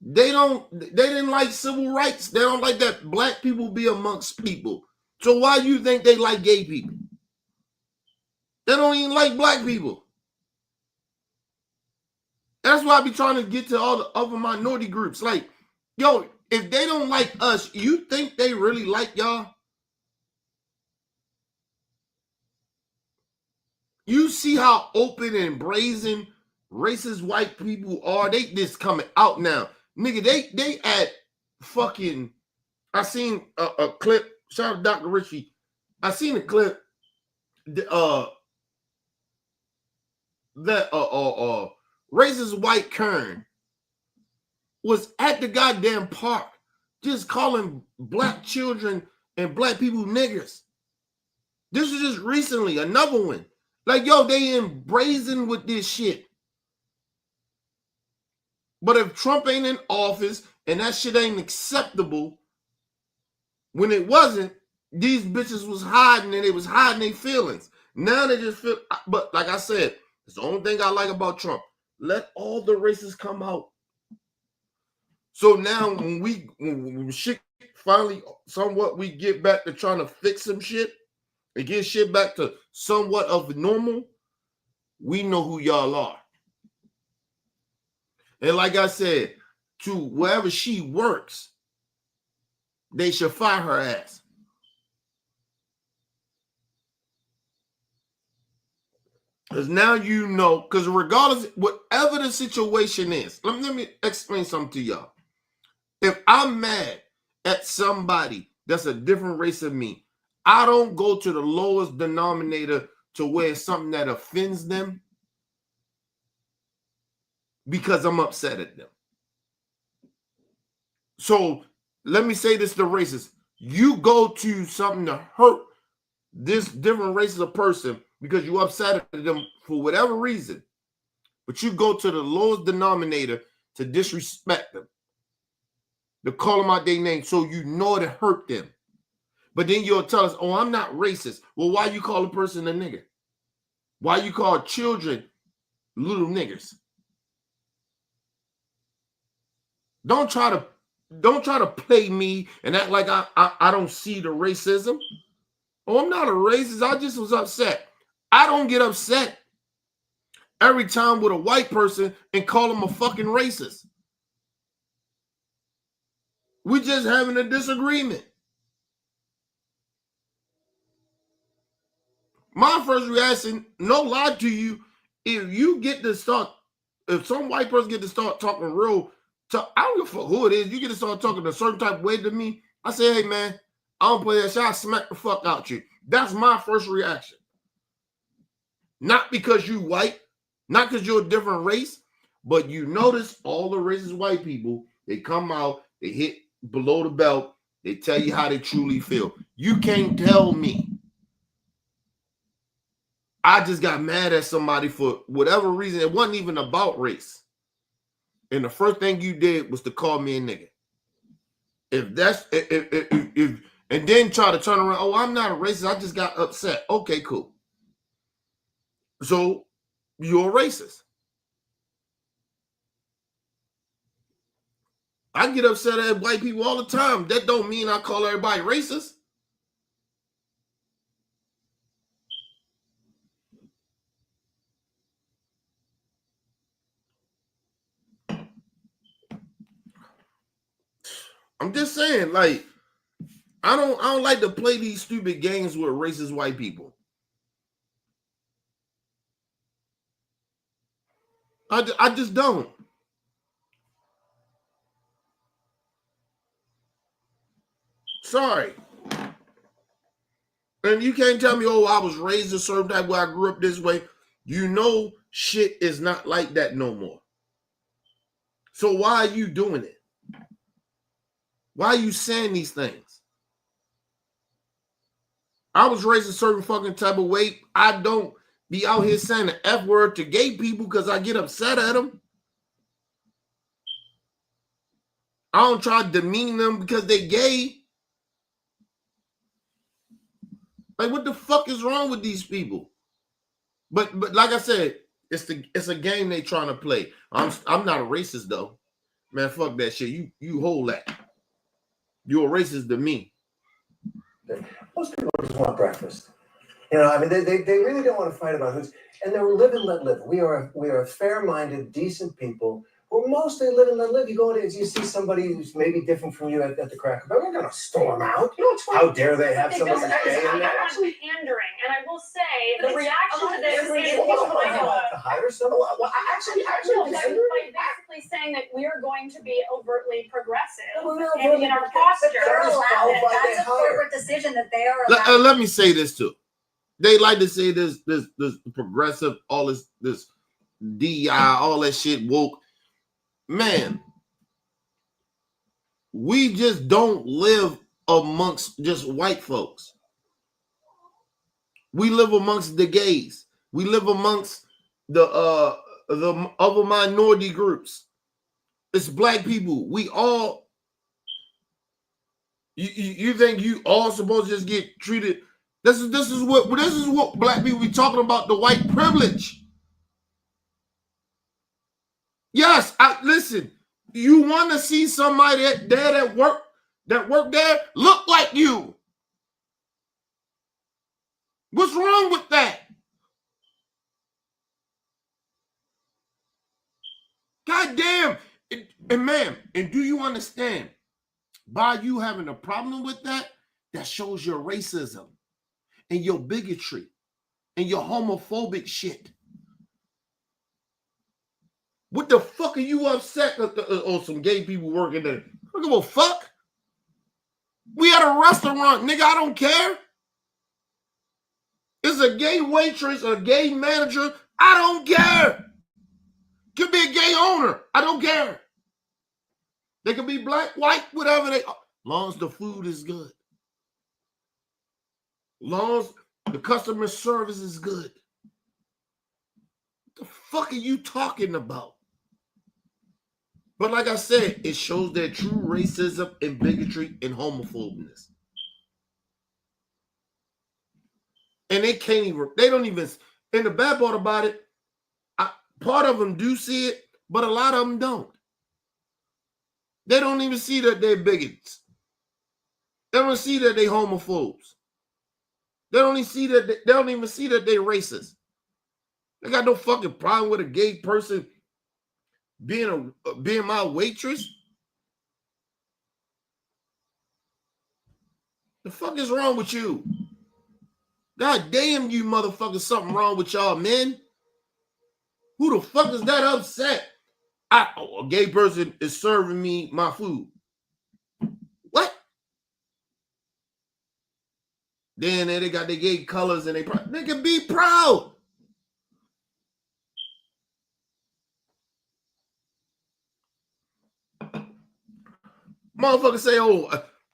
they didn't like civil rights. They don't like that black people be amongst people. So why do you think they like gay people? They don't even like black people. That's why I be trying to get to all the other minority groups. Like, yo, if they don't like us, you think they really like y'all? You see how open and brazen racist white people are? They just coming out now. Nigga, they at fucking, I seen a clip, shout out to Dr. Richie. I seen a clip that racist white Kern was at the goddamn park just calling black children and black people niggers. This was just recently, another one. Like, yo, they brazen with this shit. But if Trump ain't in office and that shit ain't acceptable, when it wasn't, these bitches was hiding and they was hiding their feelings. Now they just feel, but like I said, it's the only thing I like about Trump. Let all the races come out. So now when shit finally somewhat we get back to trying to fix some shit and get shit back to somewhat of normal, we know who y'all are. And like I said, to wherever she works, they should fire her ass. Because now you know, because regardless, whatever the situation is, let me explain something to y'all. If I'm mad at somebody that's a different race of me, I don't go to the lowest denominator to where it's something that offends them because I'm upset at them. So let me say this to racists. You go to something to hurt this different race of person because you upset at them for whatever reason, but you go to the lowest denominator to disrespect them, to call them out their name so you know to hurt them. But then you'll tell us, oh, I'm not racist. Well, why you call a person a nigger? Why you call children little niggers? Don't try to don't try to play me and act like I don't see the racism. Oh, I'm not a racist. I just was upset. I don't get upset every time with a white person and call them a fucking racist. We're just having a disagreement. My first reaction, no lie to you, if some white person get to start talking I don't give a fuck who it is, you get to start talking a certain type of way to me, I say, hey man, I don't play that shit, I smack the fuck out you. That's my first reaction. Not because you white, not because you're a different race, but you notice all the racist white people, they come out, they hit below the belt, they tell you how they truly feel. You can't tell me. I just got mad at somebody for whatever reason. It wasn't even about race. And the first thing you did was to call me a nigga. If and then try to turn around, oh, I'm not a racist, I just got upset. Okay, cool. So you're a racist. I get upset at white people all the time. That don't mean I call everybody racist. I'm just saying, like, I don't like to play these stupid games with racist white people. I just don't. Sorry. And you can't tell me, oh, I was raised a certain type way, I grew up this way. You know shit is not like that no more. So why are you doing it? Why are you saying these things? I was raised a certain fucking type of way. I don't be out here saying the F word to gay people because I get upset at them. I don't try to demean them because they gay. Like, what the fuck is wrong with these people? But like I said, it's a game they trying to play. I'm not a racist though. Man, fuck that shit. You hold that. You're a racist to me. Most people just want breakfast. You know, I mean, they really don't want to fight about who's, and they're live and let live. We are fair-minded, decent people. We're mostly live and let live. You go in, you see somebody who's maybe different from you at the Cracker Barrel, we're gonna storm out. You know, it's fine. How dare they have somebody stay in there? Actually pandering, and I will say the reaction to this is to hire someone. Well, actually, by basically saying that we are going to be overtly progressive in our posture. They're allowed. That's a corporate decision that they are allowed. Let me say this too. They like to say this progressive, all this DI, all that shit woke. Man, we just don't live amongst just white folks. We live amongst the gays. We live amongst the other minority groups. It's black people. We all. You think you all supposed to just get treated? This is what black people be talking about, the white privilege. Yes, listen. You want to see somebody that work there look like you. What's wrong with that? God damn. And ma'am, and do you understand? By you having a problem with that, that shows your racism and your bigotry and your homophobic shit. What the fuck are you upset or some gay people working there? I don't give a fuck. We at a restaurant, nigga, I don't care. It's a gay waitress or a gay manager, I don't care. Could be a gay owner, I don't care. They could be black, white, whatever they are. Long as the food is good. Long as the customer service is good. What the fuck are you talking about? But like I said, it shows their true racism and bigotry and homophobia. And they don't even, and the bad part about it, part of them do see it, but a lot of them don't. They don't even see that they're bigots. They don't see that they homophobes. They don't even see that they racist. They got no fucking problem with a gay person being my waitress. The fuck is wrong with you? God damn you motherfuckers, something wrong with y'all, men. Who the fuck is that upset? A gay person is serving me my food. What? Then they got their gay colors and they can be proud. Motherfuckers say,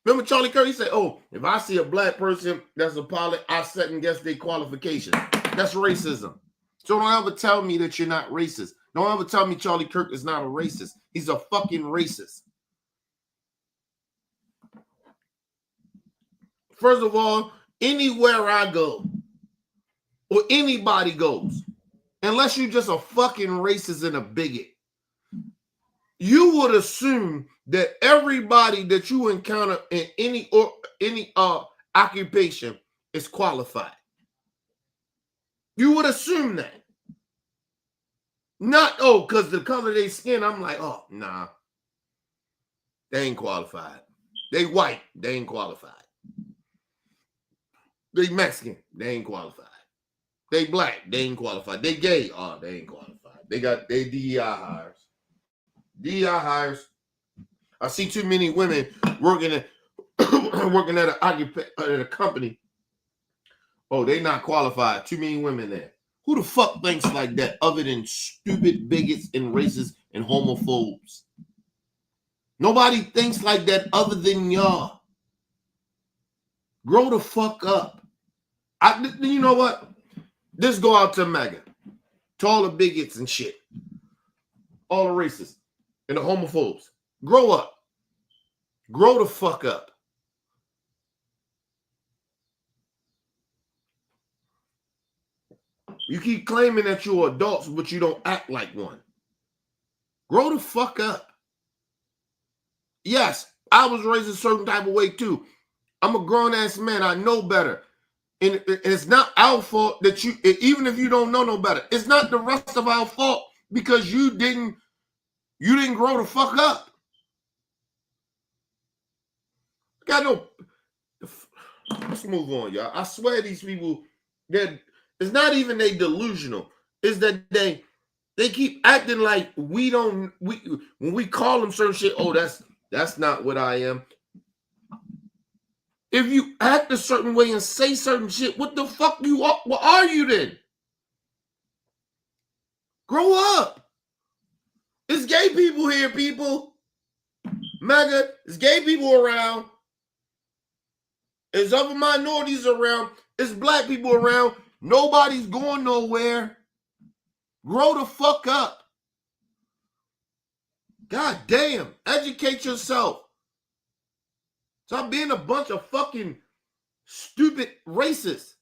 remember Charlie Kirk? He said, if I see a black person that's a pilot, I second guess their qualification. That's racism. So don't ever tell me that you're not racist. Don't ever tell me Charlie Kirk is not a racist. He's a fucking racist. First of all, anywhere I go, or anybody goes, unless you're just a fucking racist and a bigot, you would assume that everybody that you encounter in any occupation is qualified. You would assume that. Not, because the color of their skin, I'm like, nah. They ain't qualified. They white, they ain't qualified. They Mexican, they ain't qualified. They black, they ain't qualified. They gay, they ain't qualified. They DEI hires. DEI hires. I see too many women working at a company. They not qualified. Too many women there. Who the fuck thinks like that other than stupid bigots and racists and homophobes? Nobody thinks like that other than y'all. Grow the fuck up. You know what? This go out to Maga. To all the bigots and shit. All the racists and the homophobes. Grow up. Grow the fuck up. You keep claiming that you're adults, but you don't act like one. Grow the fuck up. Yes, I was raised a certain type of way too. I'm a grown-ass man. I know better. And it's not our fault that you, even if you don't know no better, it's not the rest of our fault because you didn't grow the fuck up. Let's move on, y'all. I swear these people, it's not even they delusional. It's that they keep acting like when we call them certain shit, that's not what I am. If you act a certain way and say certain shit, what the fuck what are you then? Grow up. It's gay people here, people. Maga, it's gay people around. There's other minorities around. It's black people around. Nobody's going nowhere. Grow the fuck up. God damn. Educate yourself. Stop being a bunch of fucking stupid racists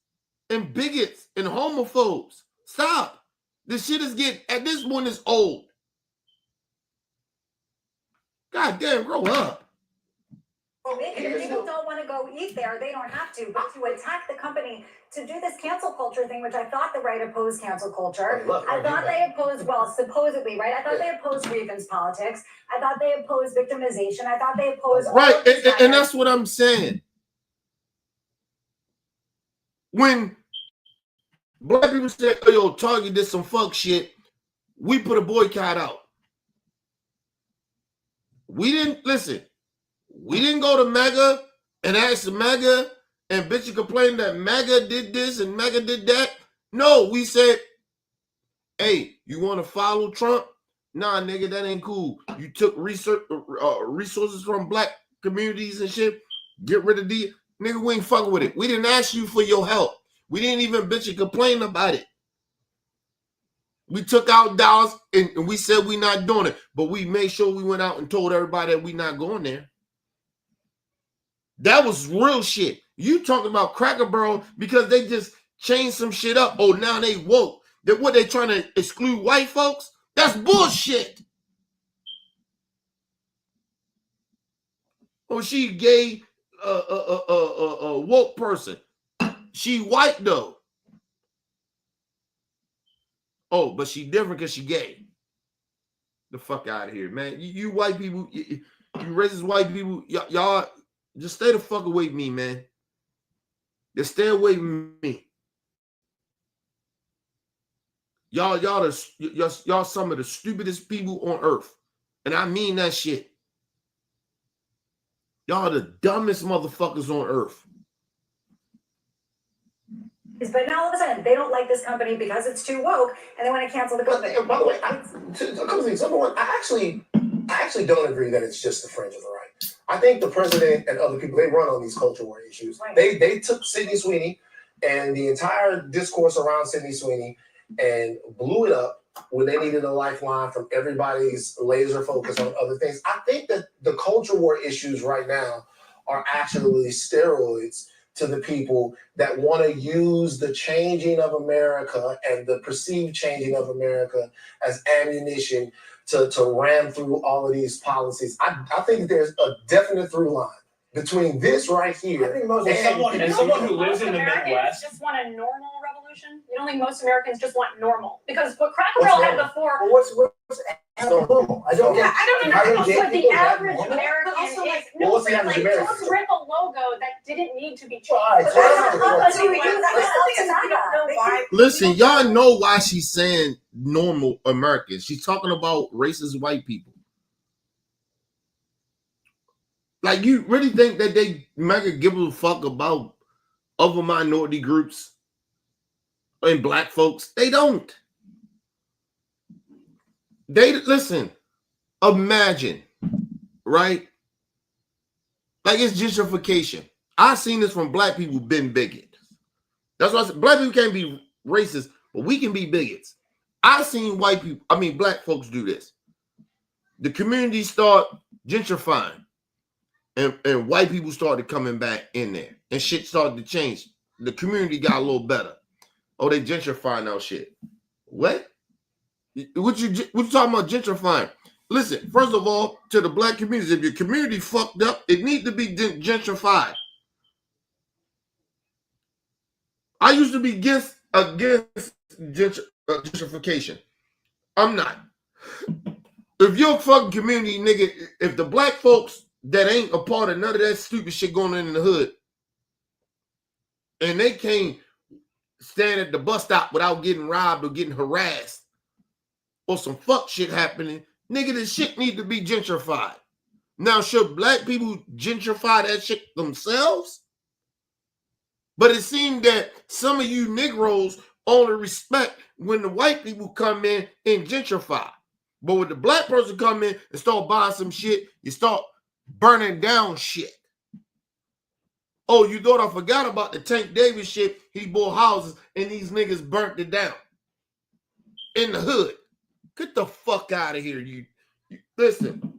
and bigots and homophobes. Stop. This shit is at this point is old. God damn, grow up. Well, if people don't want to go eat there, they don't have to. But to attack the company, to do this cancel culture thing, which I thought the right opposed cancel culture. I thought they opposed, supposedly, right? I thought they opposed grievance politics. I thought they opposed victimization. I thought they opposed right, and that's what I'm saying. When black people say, Target did some fuck shit, we put a boycott out. We didn't go to Maga and ask Maga and bitch complain that Maga did this and Maga did that. No, we said, hey, you want to follow Trump? Nah, nigga, that ain't cool. You took resources from black communities and shit. Get rid of the nigga. We ain't fucking with it. We didn't ask you for your help. We didn't even bitch and complain about it. We took out dollars and we said we not doing it, but we made sure we went out and told everybody that we not going there. That was real shit. You talking about Cracker Barrel because they just changed some shit up. Now they woke. What they trying to exclude white folks? That's bullshit. Oh, she gay, woke person. She white though. Oh, but she different because she gay. The fuck out of here, man. You white people, you racist white people, y'all just stay the fuck away from me, man. Just stay away from me. Y'all some of the stupidest people on earth. And I mean that shit. Y'all the dumbest motherfuckers on earth. But now all of a sudden they don't like this company because it's too woke, and they want to cancel the company. But by the way, a couple things. Number one, I actually don't agree that it's just the fringe of the right. I think the president and other people, they run on these culture war issues. Right. They took Sydney Sweeney and the entire discourse around Sydney Sweeney and blew it up when they needed a lifeline from everybody's laser focus on other things. I think that the culture war issues right now are actually steroids to the people that want to use the changing of America and the perceived changing of America as ammunition to ram through all of these policies. I think there's a definite through line between this right here. I think most As someone who lives Most in the Americans Midwest, just want a normal revolution. You don't think most Americans just want normal? Because what Cracker What's Barrel had normal? before. Well, what's normal? I don't Yeah, get. I don't How understand do what people the have average normal? American But also, is. like, well, what's the but, average like, American? just rip a logo that didn't need to be changed. Well, all right, But so that's that's not not up what to you. That's That's the up thing to is, we don't know Maga. why. Listen, y'all know why she's saying normal Americans. She's talking about racist white people. Like, you really think that they Maga give a fuck about other minority groups and black folks? They don't. They listen. Imagine, right? Like, it's gentrification. I've seen this from black people being bigots. That's why I said black people can't be racist, but we can be bigots. I've seen black folks do this. The community start gentrifying, and white people started coming back in there, and shit started to change. The community got a little better. Oh, they gentrifying our shit. What? What you talking about gentrifying? Listen, first of all, to the black communities, if your community fucked up, it needs to be gentrified. I used to be against gentrification. I'm not. If your fucking community, nigga, if the black folks that ain't a part of none of that stupid shit going on in the hood, and they can't stand at the bus stop without getting robbed or getting harassed or some fuck shit happening, nigga, this shit need to be gentrified. Now, should black people gentrify that shit themselves? But it seemed that some of you Negroes only respect when the white people come in and gentrify. But when the black person come in and start buying some shit, you start burning down shit. Oh, you thought I forgot about the Tank Davis shit? He bought houses and these niggas burnt it down in the hood. Get the fuck out of here, you listen.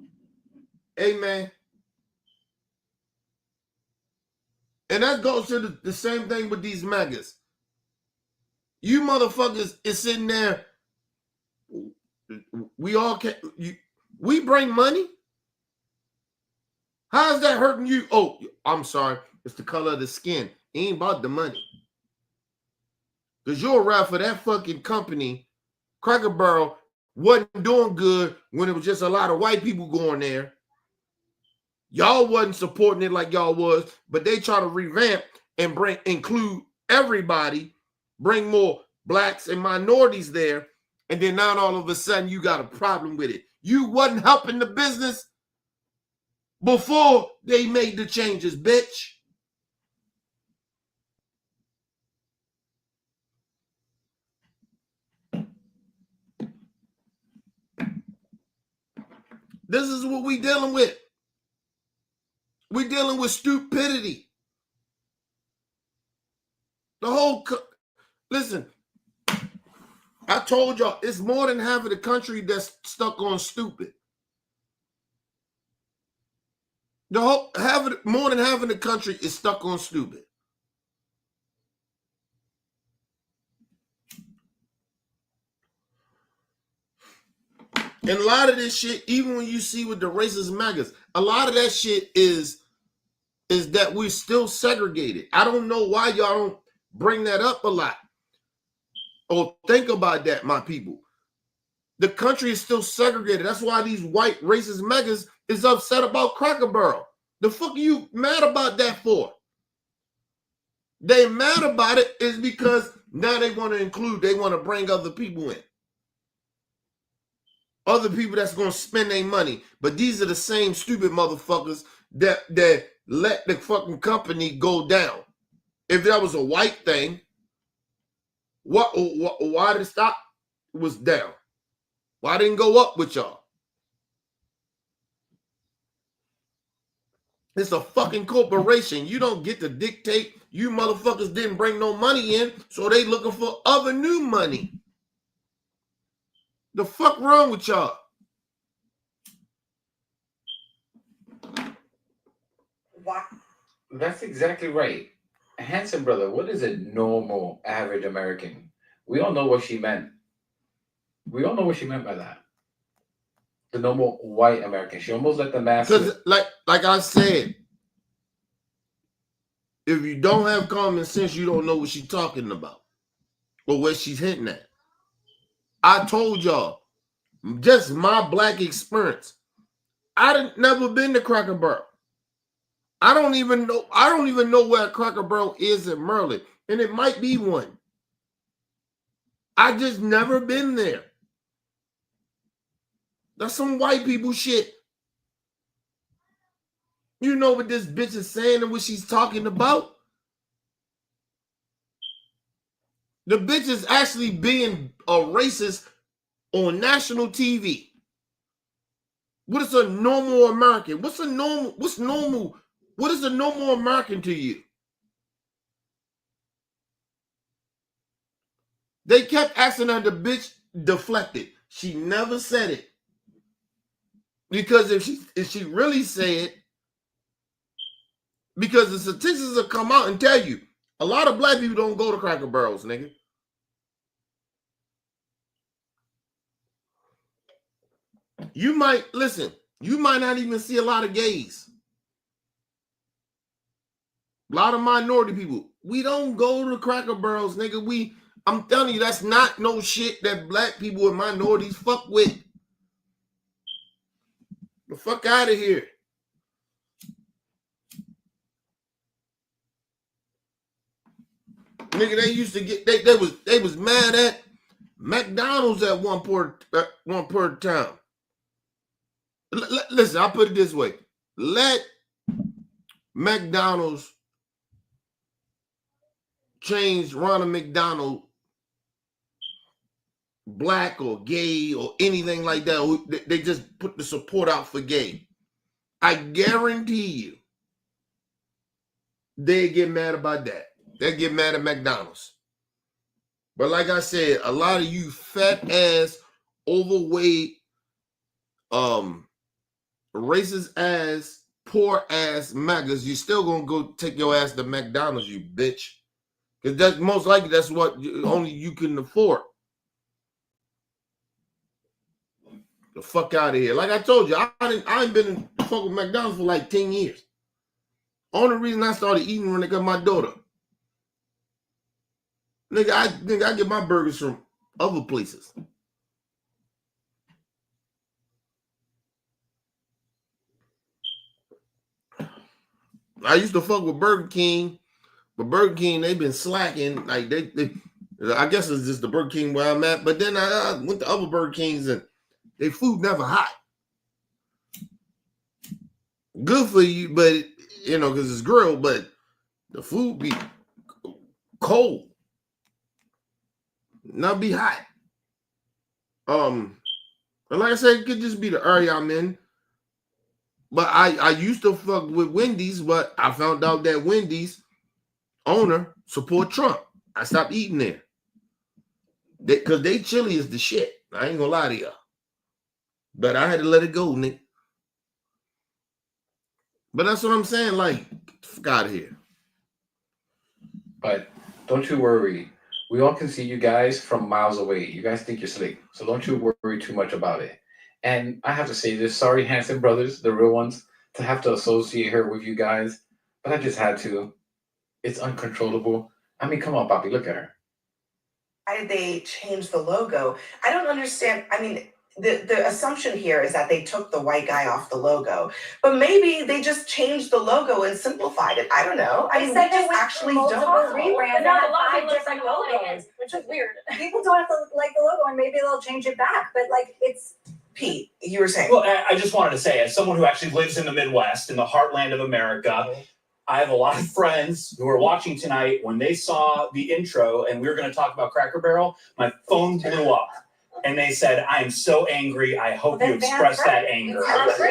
Hey, man. And that goes to the same thing with these Magas. You motherfuckers is sitting there. We all can. We bring money. How's that hurting you? Oh, I'm sorry. It's the color of the skin. It ain't about the money. Because you're right for that fucking company. Cracker Barrel wasn't doing good when it was just a lot of white people going there. Y'all wasn't supporting it like y'all was, but they try to revamp and include everybody, bring more blacks and minorities there, and then now all of a sudden you got a problem with it. You wasn't helping the business before they made the changes, bitch. This is what we dealing with. We dealing with stupidity. The whole listen, I told y'all it's more than half of the country that's stuck on stupid. More than half of the country is stuck on stupid. And a lot of this shit, even when you see with the racist MAGAs, a lot of that shit is that we're still segregated. I don't know why y'all don't bring that up a lot. Or think about that, my people. The country is still segregated. That's why these white racist MAGAs is upset about Cracker Barrel. The fuck are you mad about that for? They mad about it is because now they want to include, they want to bring other people in. Other people that's going to spend their money. But these are the same stupid motherfuckers that let the fucking company go down. If that was a white thing, why did it stop? It was down. Why didn't it go up with y'all? It's a fucking corporation. You don't get to dictate. You motherfuckers didn't bring no money in, so they looking for other new money. The fuck wrong with y'all? Why? That's exactly right. Handsome brother, what is a normal average American? We all know what she meant. We all know what she meant by that. The normal white American. She almost let the masses. Because like I said, if you don't have common sense, you don't know what she's talking about or what she's hinting at. I told y'all, just my black experience. I never been to Cracker Barrel. I don't even know where Cracker Barrel is in Maryland, and it might be one. I just never been there. That's some white people shit. You know what this bitch is saying and what she's talking about? The bitch is actually being a racist on national TV. What is a normal American? What's normal? What is a normal American to you? They kept asking her, the bitch deflected. She never said it. Because if she really said, because the statistics will come out and tell you, a lot of black people don't go to Cracker Barrels, nigga. You might not even see a lot of gays. A lot of minority people. We don't go to Cracker Barrels, nigga. I'm telling you, that's not no shit that black people and minorities fuck with. The fuck out of here. Nigga, they used to get they was mad at McDonald's at one point in time. Listen, I'll put it this way. Let McDonald's change Ronald McDonald black or gay or anything like that. They just put the support out for gay. I guarantee you they get mad about that. They get mad at McDonald's. But like I said, a lot of you fat ass, overweight, racist ass, poor ass MAGAs, you still gonna go take your ass to McDonald's, you bitch. Because that's most likely that's what only you can afford. The fuck out of here. Like I told you, I ain't been in fuck with McDonald's for like 10 years. Only reason I started eating when they got my daughter. Nigga, I get my burgers from other places. I used to fuck with Burger King, but Burger King, they've been slacking. Like they I guess it's just the Burger King where I'm at. But then I went to other Burger Kings and their food never hot. Good for you, but because it's grilled, but the food be cold. Not be hot. And like I said, it could just be the area I'm in. But I used to fuck with Wendy's, but I found out that Wendy's owner support Trump. I stopped eating there. Because they chili is the shit. I ain't gonna lie to y'all. But I had to let it go, Nick. But that's what I'm saying. Like, fuck out of here. But don't you worry. We all can see you guys from miles away. You guys think you're slick. So don't you worry too much about it. And I have to say this, sorry, Hanson brothers, the real ones, to have to associate her with you guys, but I just had to. It's uncontrollable. I mean, come on, Bobby, look at her. Why did they change the logo? I don't understand. I mean, the assumption here is that they took the white guy off the logo, but maybe they just changed the logo and simplified it. I don't know. I They mean, said we they just went actually through don't multiple know. rebrands. But They now had the lobby 5 looks different like Holiday Inn, logos. which is weird. People don't have to like the logo, and maybe they'll change it back. But like, it's Pete, you were saying. Well, I just wanted to say, as someone who actually lives in the Midwest, in the heartland of America, I have a lot of friends who are watching tonight. When they saw the intro and we were going to talk about Cracker Barrel, my phone blew up. And they said, I am so angry. I hope you express that anger.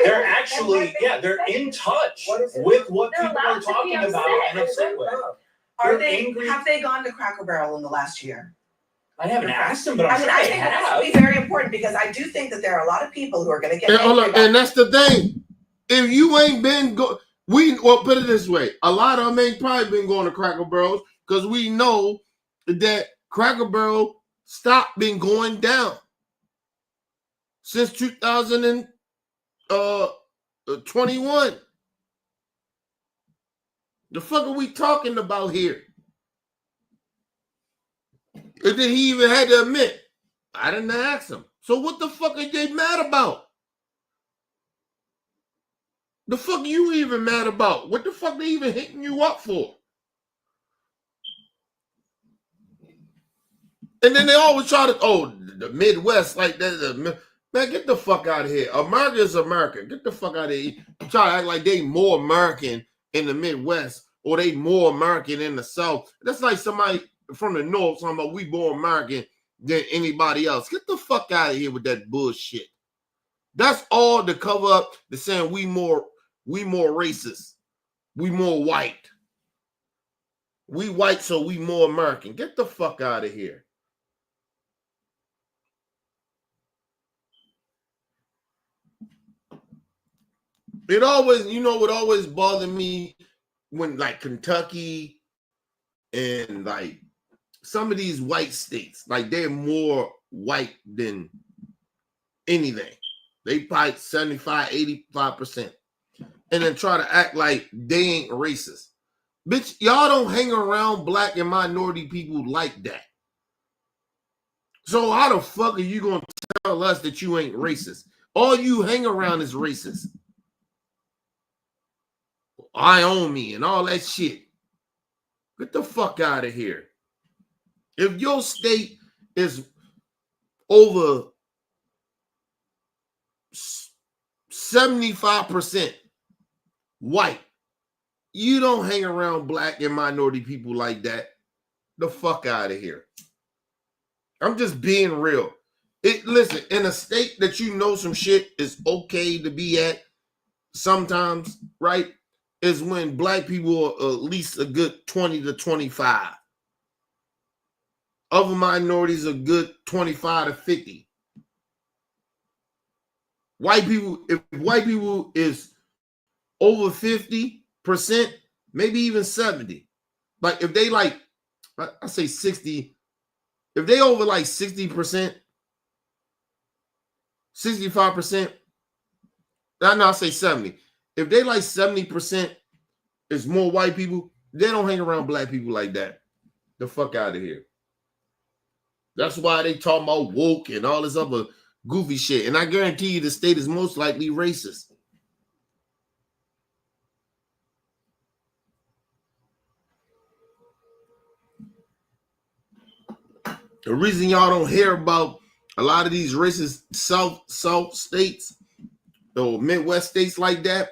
They're actually, they're in touch with what They're people allowed are to be talking about upset. and upset with. Are They're they? angry. Have they gone to Cracker Barrel in the last year? I haven't asked them, but I'm I mean, sure I they think have. that would be very important because I do think that there are a lot of people who are going to get And, angry about and that's the thing. If you ain't been well, put it this way: a lot of them ain't probably been going to Cracker Barrels because we know that Cracker Barrel stopped been going down since 2021. The fuck are we talking about here? And then he even had to admit, I didn't ask him. So what the fuck are they mad about? The fuck are you even mad about? What the fuck they even hitting you up for? And then they always try to, the Midwest, like that. Man, get the fuck out of here. America is America. Get the fuck out of here. You try to act like they more American in the Midwest or they more American in the South. That's like somebody from the North talking about we more American than anybody else. Get the fuck out of here with that bullshit. That's all to cover up the saying we more racist. We more white. We white, so we more American. Get the fuck out of here. It always, what always bothered me when like Kentucky and like some of these white states, like they're more white than anything. They probably 75, 85%. And then try to act like they ain't racist. Bitch, y'all don't hang around black and minority people like that. So how the fuck are you going to tell us that you ain't racist? All you hang around is racist. I own me and all that shit. Get the fuck out of here. If your state is over 75% white, you don't hang around black and minority people like that. The fuck out of here. I'm just being real. Listen, in a state that you know some shit is okay to be at sometimes, right, is when black people are at least a good 20 to 25. Other minorities are good 25 to 50. White people, if white people is over 50%, maybe even 70. Like if they like, I say 60, if they over like 60%, 65%, I say 70. If they like 70% is more white people, they don't hang around black people like that. The fuck out of here. That's why they talk about woke and all this other goofy shit. And I guarantee you the state is most likely racist. The reason y'all don't hear about a lot of these racist South states or Midwest states like that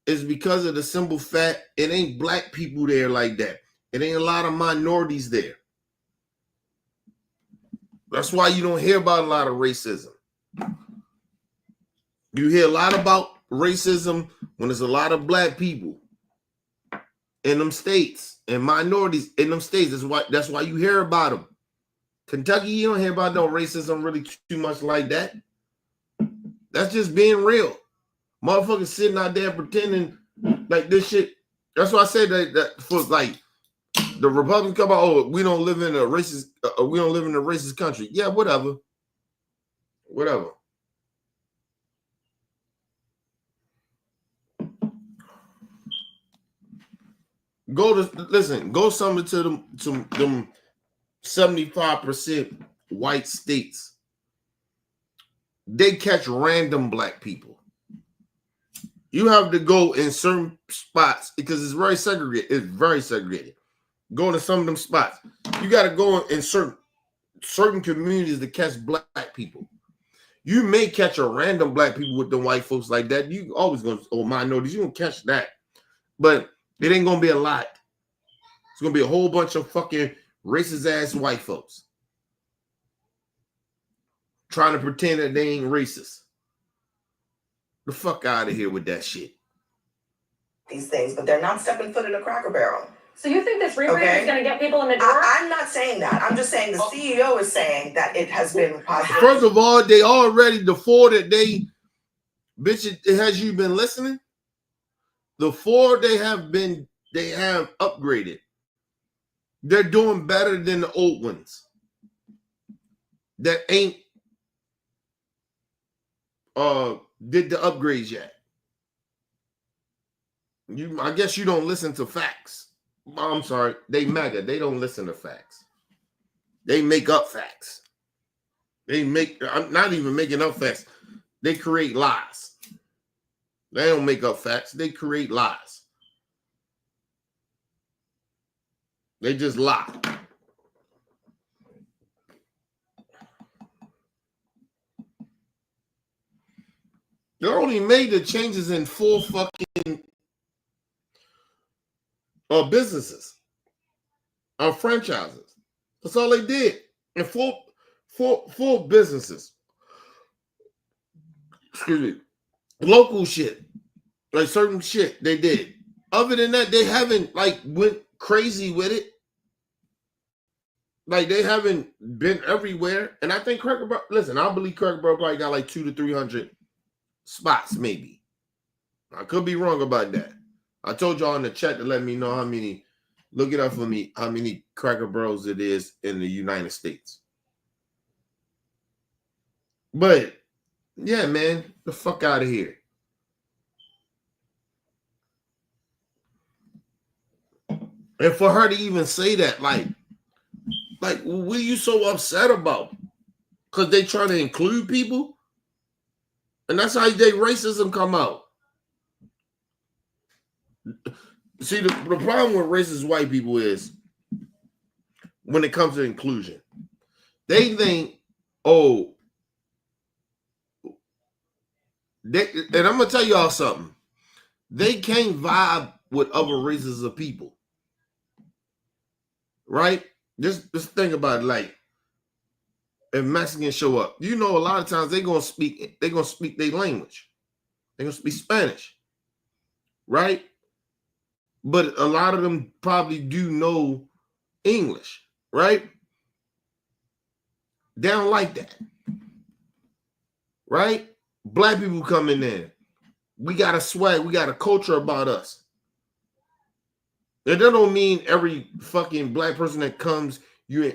is because of the simple fact it ain't black people there like that. It ain't a lot of minorities there. That's why you don't hear about a lot of racism. You hear a lot about racism when there's a lot of black people in them states and minorities in them states. That's why you hear about them. Kentucky, you don't hear about no racism really too much like that. That's just being real. Motherfuckers sitting out there pretending like this shit. That's why I said that for like the Republicans come out, we don't live in a racist country. Yeah, whatever. Go some to them 75% white states. They catch random black people. You have to go in certain spots because it's very segregated. It's very segregated. Go to some of them spots. You got to go in certain communities to catch black people. You may catch a random black people with the white folks like that. You always gonna, or minorities, you gonna catch that. But it ain't gonna be a lot. It's gonna be a whole bunch of fucking racist ass white folks trying to pretend that they ain't racist. The fuck out of here with that shit. These things, but they're not stepping foot in a Cracker Barrel. So you think this rebrand Okay. is going to get people in the door? I'm not saying that. I'm just saying the CEO is saying that it has been positive. First of all, they already, the four that they, bitch, has you been listening? The four they have upgraded. They're doing better than the old ones that ain't did the upgrades yet. I guess you don't listen to facts. I'm sorry, they Maga. They don't listen to facts. They make up facts. I'm not even making up facts. They create lies. They don't make up facts. They create lies. They just lie. They only made the changes in 4 fucking businesses, franchises. That's all they did. And four businesses. Excuse me. Local shit. Like certain shit they did. Other than that, they haven't like went crazy with it. Like they haven't been everywhere. And I think Cracker Barrel, listen, I believe Cracker Barrel probably got like 200 to 300 spots, maybe. I could be wrong about that. I told y'all in the chat to let me know how many, look it up for me, how many Cracker Barrels it is in the United States. But yeah, man, the fuck out of here. And for her to even say that, like, what are you so upset about? Because they trying to include people? And that's how their racism come out. See, the problem with racist white people is when it comes to inclusion, they think, and I'm going to tell y'all something. They can't vibe with other races of people. Right? Just think about it. Like, if Mexicans show up, you know, a lot of times they're going to speak their language. They're going to speak Spanish. Right? But a lot of them probably do know English. Right? They don't like that. Right? Black people come in there. We got a swag. We got a culture about us. And that don't mean every fucking black person that comes, you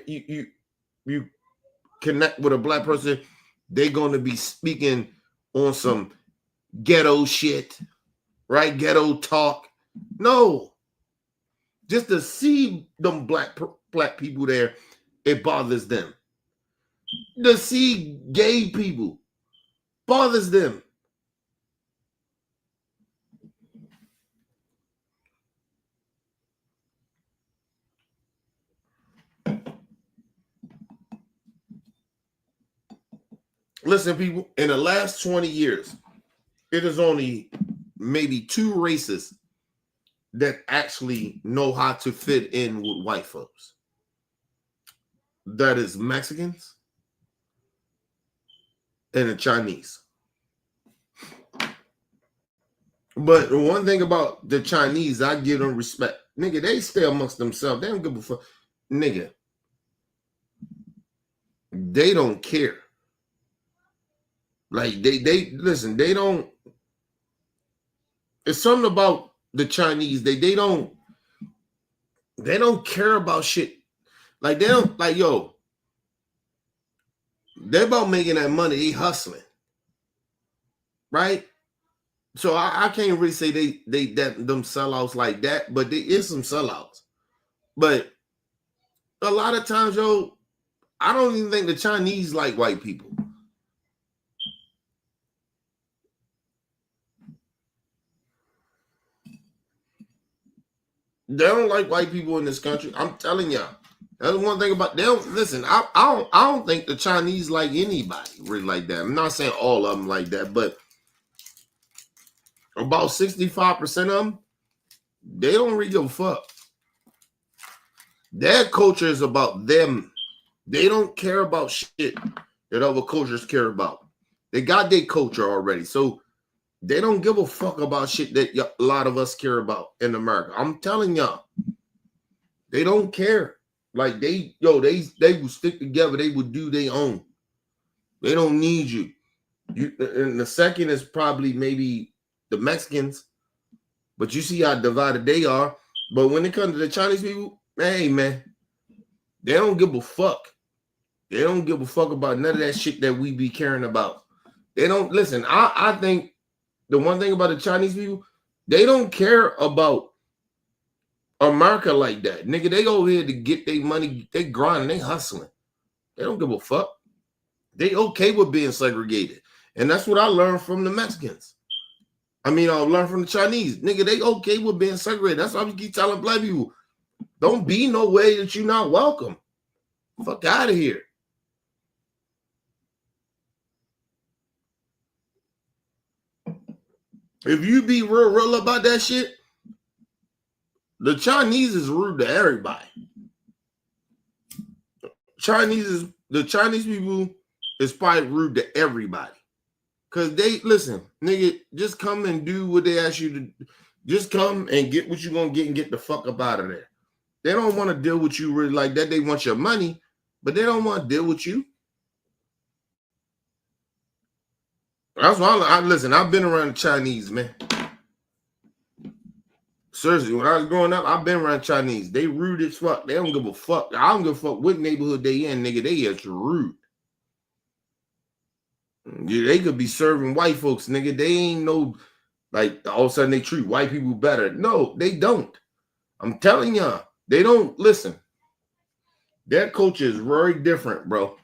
connect with a black person, they're going to be speaking on some ghetto shit, right? Ghetto talk. No. Just to see them black people there, it bothers them. To see gay people bothers them. Listen, people, in the last 20 years, it is only maybe 2 races that actually know how to fit in with white folks. That is Mexicans and the Chinese. But the one thing about the Chinese, I give them respect. Nigga, they stay amongst themselves. They don't give a fuck. Nigga, they don't care. Like, they listen, they don't. It's something about the Chinese. They don't care about shit. Like, they don't, like, yo, they're about making that money. They hustling. Right? So I can't really say them sellouts like that, but there is some sellouts. But a lot of times, yo, I don't even think the Chinese like white people. They don't like white people in this country. I'm telling y'all. That's one thing about they don't listen. I don't think the Chinese like anybody really like that. I'm not saying all of them like that, but about 65% of them, they don't really give a fuck. Their culture is about them. They don't care about shit that other cultures care about. They got their culture already, so they don't give a fuck about shit that a lot of us care about in America. I'm telling y'all, they don't care. Like they would stick together. They would do their own. They don't need you. And the second is probably maybe the Mexicans, but you see how divided they are. But when it comes to the Chinese people, hey man, they don't give a fuck. They don't give a fuck about none of that shit that we be caring about. They don't listen. I think the one thing about the Chinese people, they don't care about America like that. Nigga, they over here to get their money. They grinding, they hustling. They don't give a fuck. They okay with being segregated. And that's what I learned from the Mexicans. I mean, I learned from the Chinese. Nigga, they okay with being segregated. That's why we keep telling black people, don't be no way that you're not welcome. Fuck out of here. If you be real about that shit, the Chinese is rude to everybody. The Chinese people is probably rude to everybody. Cause they listen, nigga, just come and do what they ask you to. Just come and get what you're gonna get and get the fuck up out of there. They don't want to deal with you really like that. They want your money, but they don't want to deal with you. That's why I listen. I've been around the Chinese, man. Seriously, when I was growing up, I've been around Chinese. They rude as fuck. They don't give a fuck. I don't give a fuck what neighborhood they in, nigga. They is rude. Yeah, they could be serving white folks, nigga. They ain't no, like, all of a sudden they treat white people better. No, they don't. I'm telling y'all, they don't. Listen, their culture is very different, bro.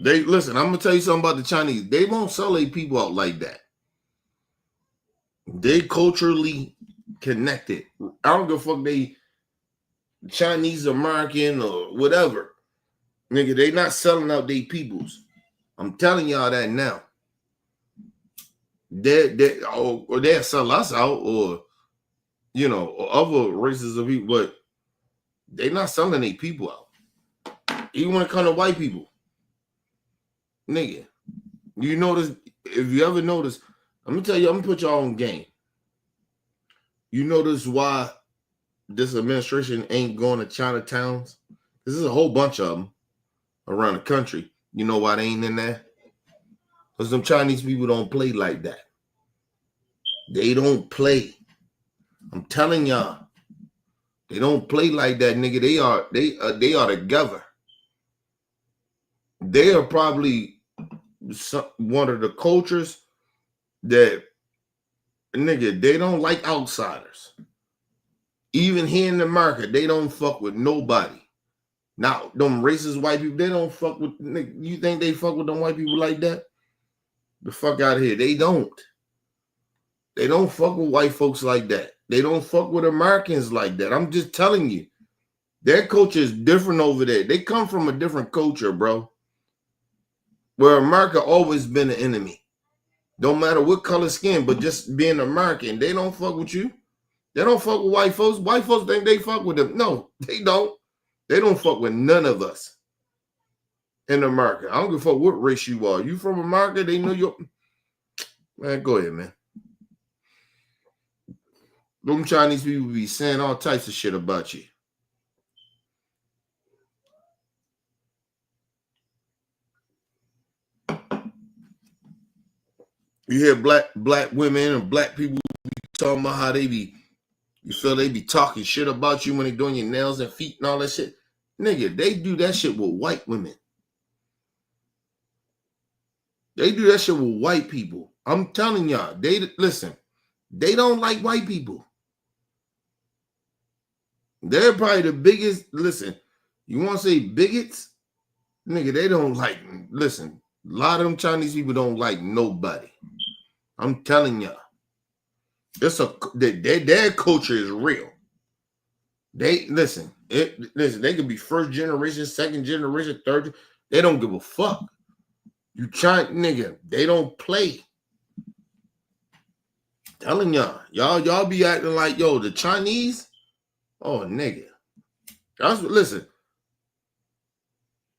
They listen, I'm gonna tell you something about the Chinese. They won't sell their people out like that. They culturally connected. I don't give a fuck they Chinese American or whatever. Nigga, they not selling out their peoples. I'm telling y'all that now. They'll sell us out or you know, or other races of people, but they not selling their people out. Even when it comes to white people. Nigga, you notice, if you ever notice, I'm gonna tell you, I'm gonna put y'all on game. You notice why this administration ain't going to Chinatowns? This is a whole bunch of them around the country. You know why they ain't in there? Because them Chinese people don't play like that. They don't play. I'm telling y'all, they don't play like that, nigga. They are together. They are probably one of the cultures that, nigga, they don't like outsiders. Even here in America, they don't fuck with nobody. Now, them racist white people, they don't fuck with, nigga, you think they fuck with them white people like that? The fuck out of here. They don't. They don't fuck with white folks like that. They don't fuck with Americans like that. I'm just telling you. Their culture is different over there. They come from a different culture, bro. Where America always been an enemy. Don't matter what color skin, but just being American, they don't fuck with you. They don't fuck with white folks. White folks think they fuck with them. No, they don't. They don't fuck with none of us in America. I don't give a fuck what race you are. You from America, they know you're. Man, go ahead, man. Them Chinese people be saying all types of shit about you. You hear black women and black people be talking about how they be, you feel they be talking shit about you when they doing your nails and feet and all that shit. Nigga, they do that shit with white women. They do that shit with white people. I'm telling y'all, they don't like white people. They're probably the biggest, you want to say bigots? Nigga, they don't like, a lot of them Chinese people don't like nobody. I'm telling y'all. Their culture is real. They they could be first generation, second generation, third. They don't give a fuck. You nigga, they don't play. Telling y'all be acting like the Chinese. Oh nigga, listen.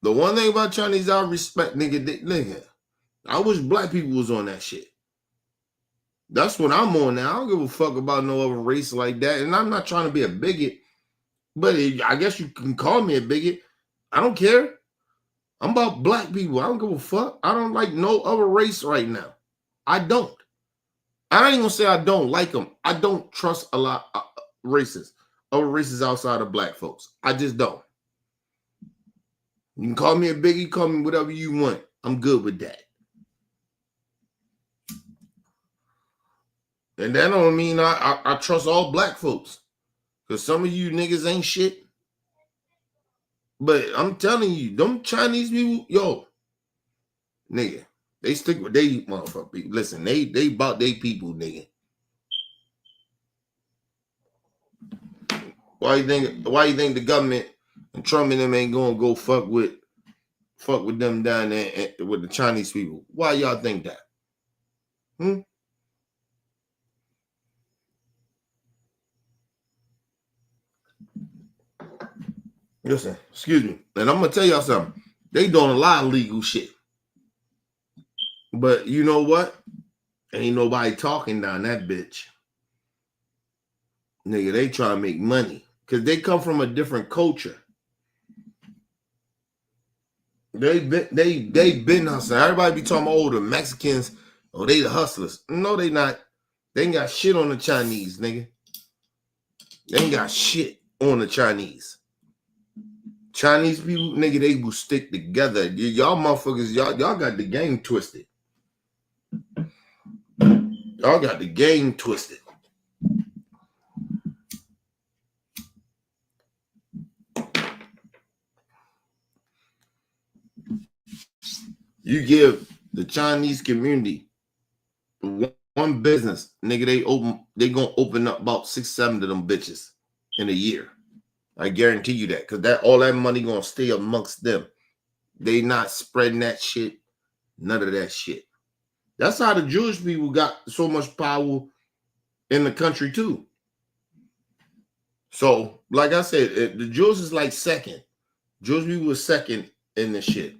The one thing about Chinese I respect, nigga. I wish black people was on that shit. That's what I'm on now. I don't give a fuck about no other race like that, and I'm not trying to be a bigot. But I guess you can call me a bigot. I don't care. I'm about black people. I don't give a fuck. I don't like no other race right now. I don't. I ain't gonna say I don't like them. I don't trust a lot of other races outside of black folks. I just don't. You can call me a bigot, call me whatever you want. I'm good with that. And that don't mean I trust all black folks. Because some of you niggas ain't shit. But I'm telling you, them Chinese people, nigga, they stick with they motherfucker people. Listen, they about they people, nigga. Why you think the government and Trump and them ain't gonna go fuck with them down there with the Chinese people? Why y'all think that? Listen, excuse me. And I'm gonna tell y'all something. They doing a lot of legal shit. But you know what? Ain't nobody talking down that bitch. Nigga, they try to make money. Because they come from a different culture. They been hustling. Everybody be talking about the Mexicans, they the hustlers. No, they not. They ain't got shit on the Chinese, nigga. They ain't got shit on the Chinese. Chinese people, nigga, they will stick together. Y'all motherfuckers, y'all got the game twisted. Y'all got the game twisted. You give the Chinese community one business, nigga, they gonna open up about 6-7 of them bitches in a year. I guarantee you that, because all that money gonna stay amongst them. They not spreading that shit. None of that shit. That's how the Jewish people got so much power in the country too. So, like I said, the Jews is like second. Jewish people was second in this shit.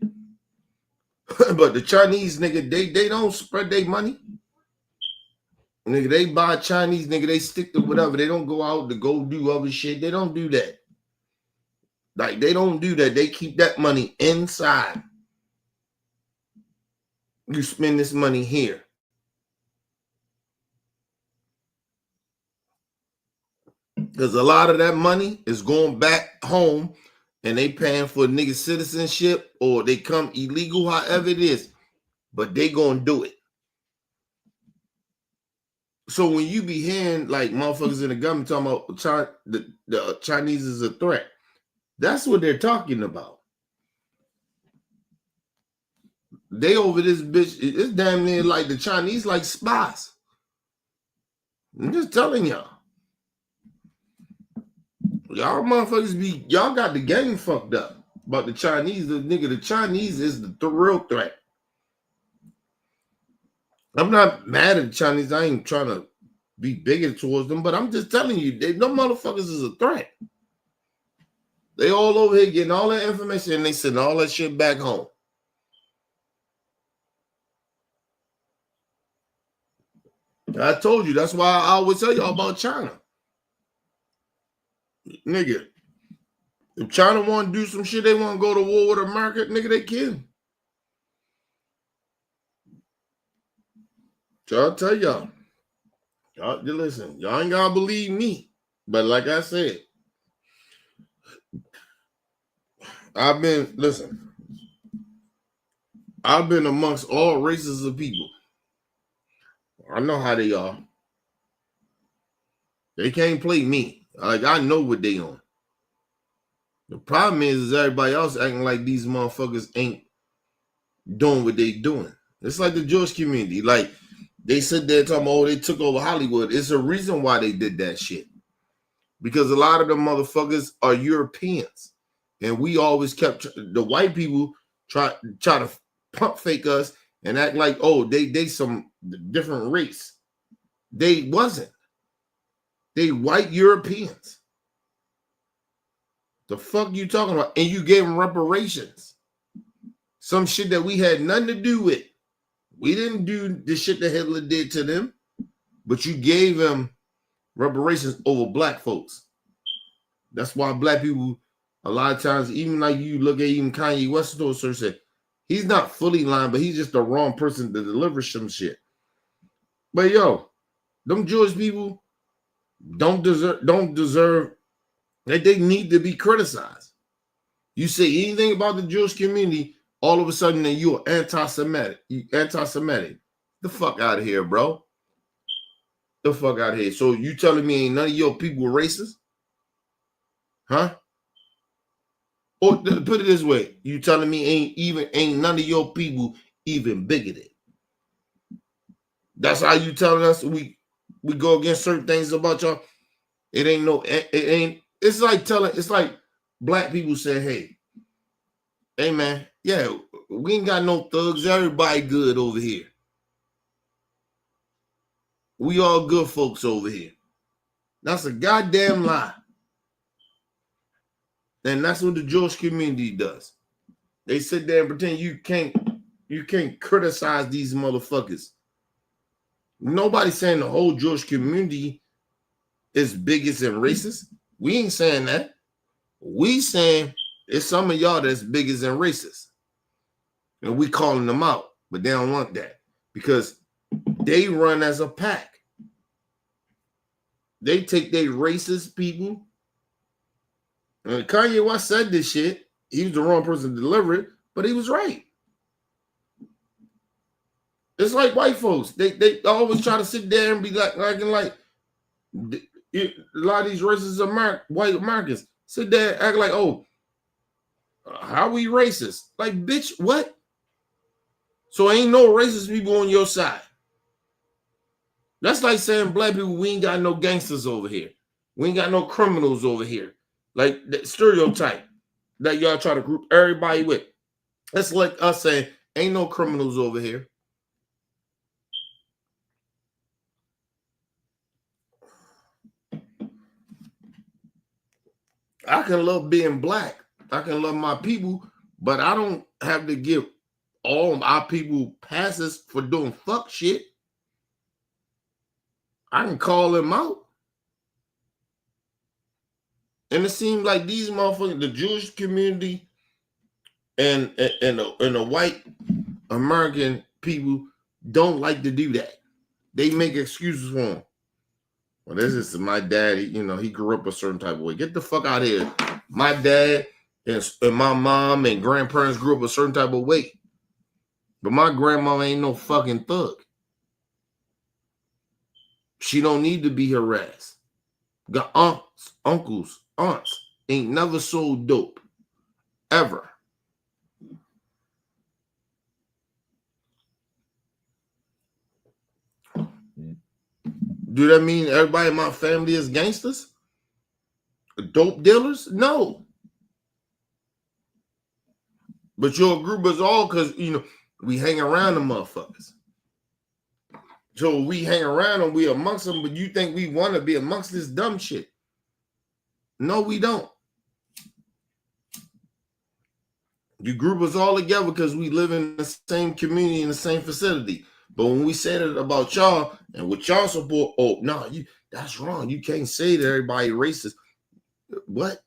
But the Chinese, nigga, they don't spread their money. Nigga, they buy Chinese, nigga, they stick to whatever. They don't go out to go do other shit. They don't do that. Like, they don't do that. They keep that money inside. You spend this money here. Because a lot of that money is going back home and they paying for nigga citizenship or they come illegal, however it is. But they gonna do it. So when you be hearing like motherfuckers in the government talking about the Chinese is a threat, that's what they're talking about. They over this bitch, it's damn near like the Chinese like spies. I'm just telling y'all. Y'all motherfuckers y'all got the game fucked up about the Chinese. The Chinese is the real threat. I'm not mad at the Chinese. I ain't trying to be bigoted towards them, but I'm just telling you, them motherfuckers is a threat. They all over here getting all that information and they send all that shit back home. I told you, that's why I always tell y'all about China. Nigga, if China want to do some shit, they want to go to war with America, nigga, they can. So I'll tell y'all, listen, y'all ain't gotta believe me. But like I said, I've been amongst all races of people. I know how they are. They can't play me. Like, I know what they on. The problem is everybody else acting like these motherfuckers ain't doing what they doing. It's like the Jewish community. Like, they sit there talking about, oh, they took over Hollywood. It's a reason why they did that shit. Because a lot of them motherfuckers are Europeans. And we always kept, the white people try to pump fake us and act like, oh, they some different race. They wasn't. They white Europeans. The fuck you talking about? And you gave them reparations. Some shit that we had nothing to do with. We didn't do the shit that Hitler did to them, but you gave them reparations over black folks. That's why black people, a lot of times, even like you look at even Kanye West, said he's not fully lying, but he's just the wrong person to deliver some shit. But yo, them Jewish people don't deserve that. They need to be criticized. You say anything about the Jewish community, all of a sudden then you're anti-Semitic. The fuck out of here, bro. The fuck out of here. So you telling me ain't none of your people racist? Huh? Or put it this way, you telling me ain't none of your people even bigoted? That's how you telling us we go against certain things about y'all? It's like black people say, hey man, yeah, we ain't got no thugs. Everybody good over here. We all good folks over here. That's a goddamn lie. And that's what the Jewish community does. They sit there and pretend you can't criticize these motherfuckers. Nobody's saying the whole Jewish community is bigots and racist. We ain't saying that. We saying it's some of y'all that's bigots and racist. And we calling them out. But they don't want that. Because they run as a pack. They take their racist people. And Kanye West said this shit. He was the wrong person to deliver it, but he was right. It's like white folks. They always try to sit there and be like a lot of these racist white Americans sit there and act like, oh, how we racist? Like, bitch, what? So ain't no racist people on your side. That's like saying black people, we ain't got no gangsters over here. We ain't got no criminals over here. Like that stereotype that y'all try to group everybody with. That's like us saying, ain't no criminals over here. I can love being black. I can love my people, but I don't have to give all our people passes for doing fuck shit. I can call them out. And it seems like these motherfuckers, the Jewish community and the white American people don't like to do that. They make excuses for them. Well, this is my dad. He grew up a certain type of way. Get the fuck out of here. My dad and my mom and grandparents grew up a certain type of way. But my grandma ain't no fucking thug. She don't need to be harassed. Got aunts, uncles, aunts. Ain't never sold dope. Ever. Do that mean everybody in my family is gangsters? Dope dealers? No. But your group is all because, we hang around the motherfuckers. So we hang around them, we amongst them, but you think we want to be amongst this dumb shit. No, we don't. You group us all together because we live in the same community, in the same facility. But when we say that about y'all and what y'all support, oh, no, that's wrong. You can't say that everybody racist. What?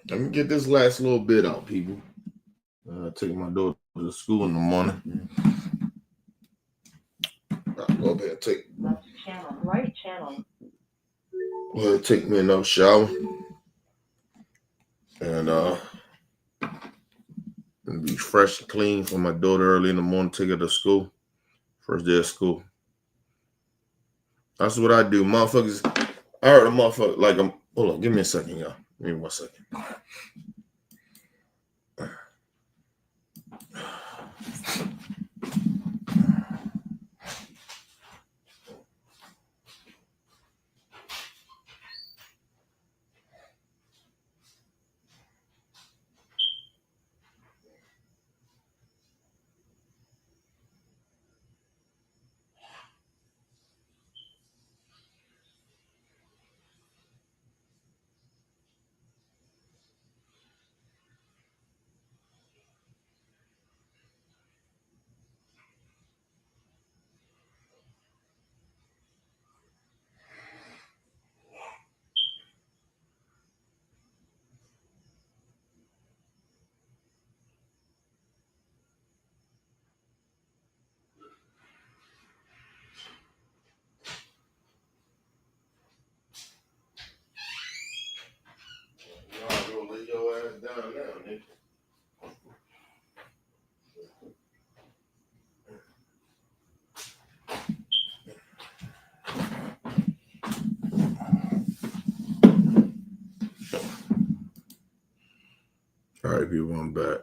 Let me get this last little bit out, people. Taking my daughter to school in the morning. up here and take. Left channel, right channel. Well, take me another shower. And be fresh and clean for my daughter early in the morning, take her to school. First day of school. That's what I do. Motherfuckers. I heard a motherfucker like I'm. Hold on, give me a second, y'all. Give me 1 second. Y'all gonna lay your ass down now, nigga. All right, people, I'm back.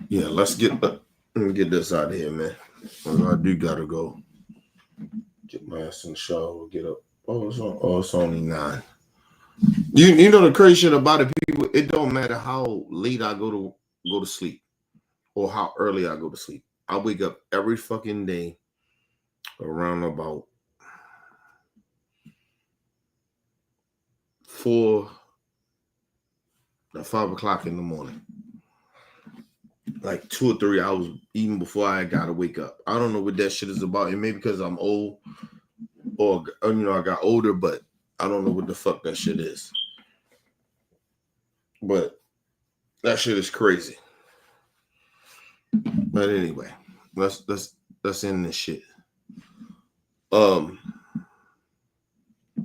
Yeah, let me get this out of here, man. I do gotta go. Get my ass in the shower, get up. It's only 9. You know the crazy shit about it, people, it don't matter how late I go to sleep or how early I go to sleep. I wake up every fucking day around about 4 to 5 o'clock in the morning. Like 2 or 3 hours even before I gotta wake up. I don't know what that shit is about. It may be because I'm old or I got older, but I don't know what the fuck that shit is. But that shit is crazy. But anyway, let's end this shit.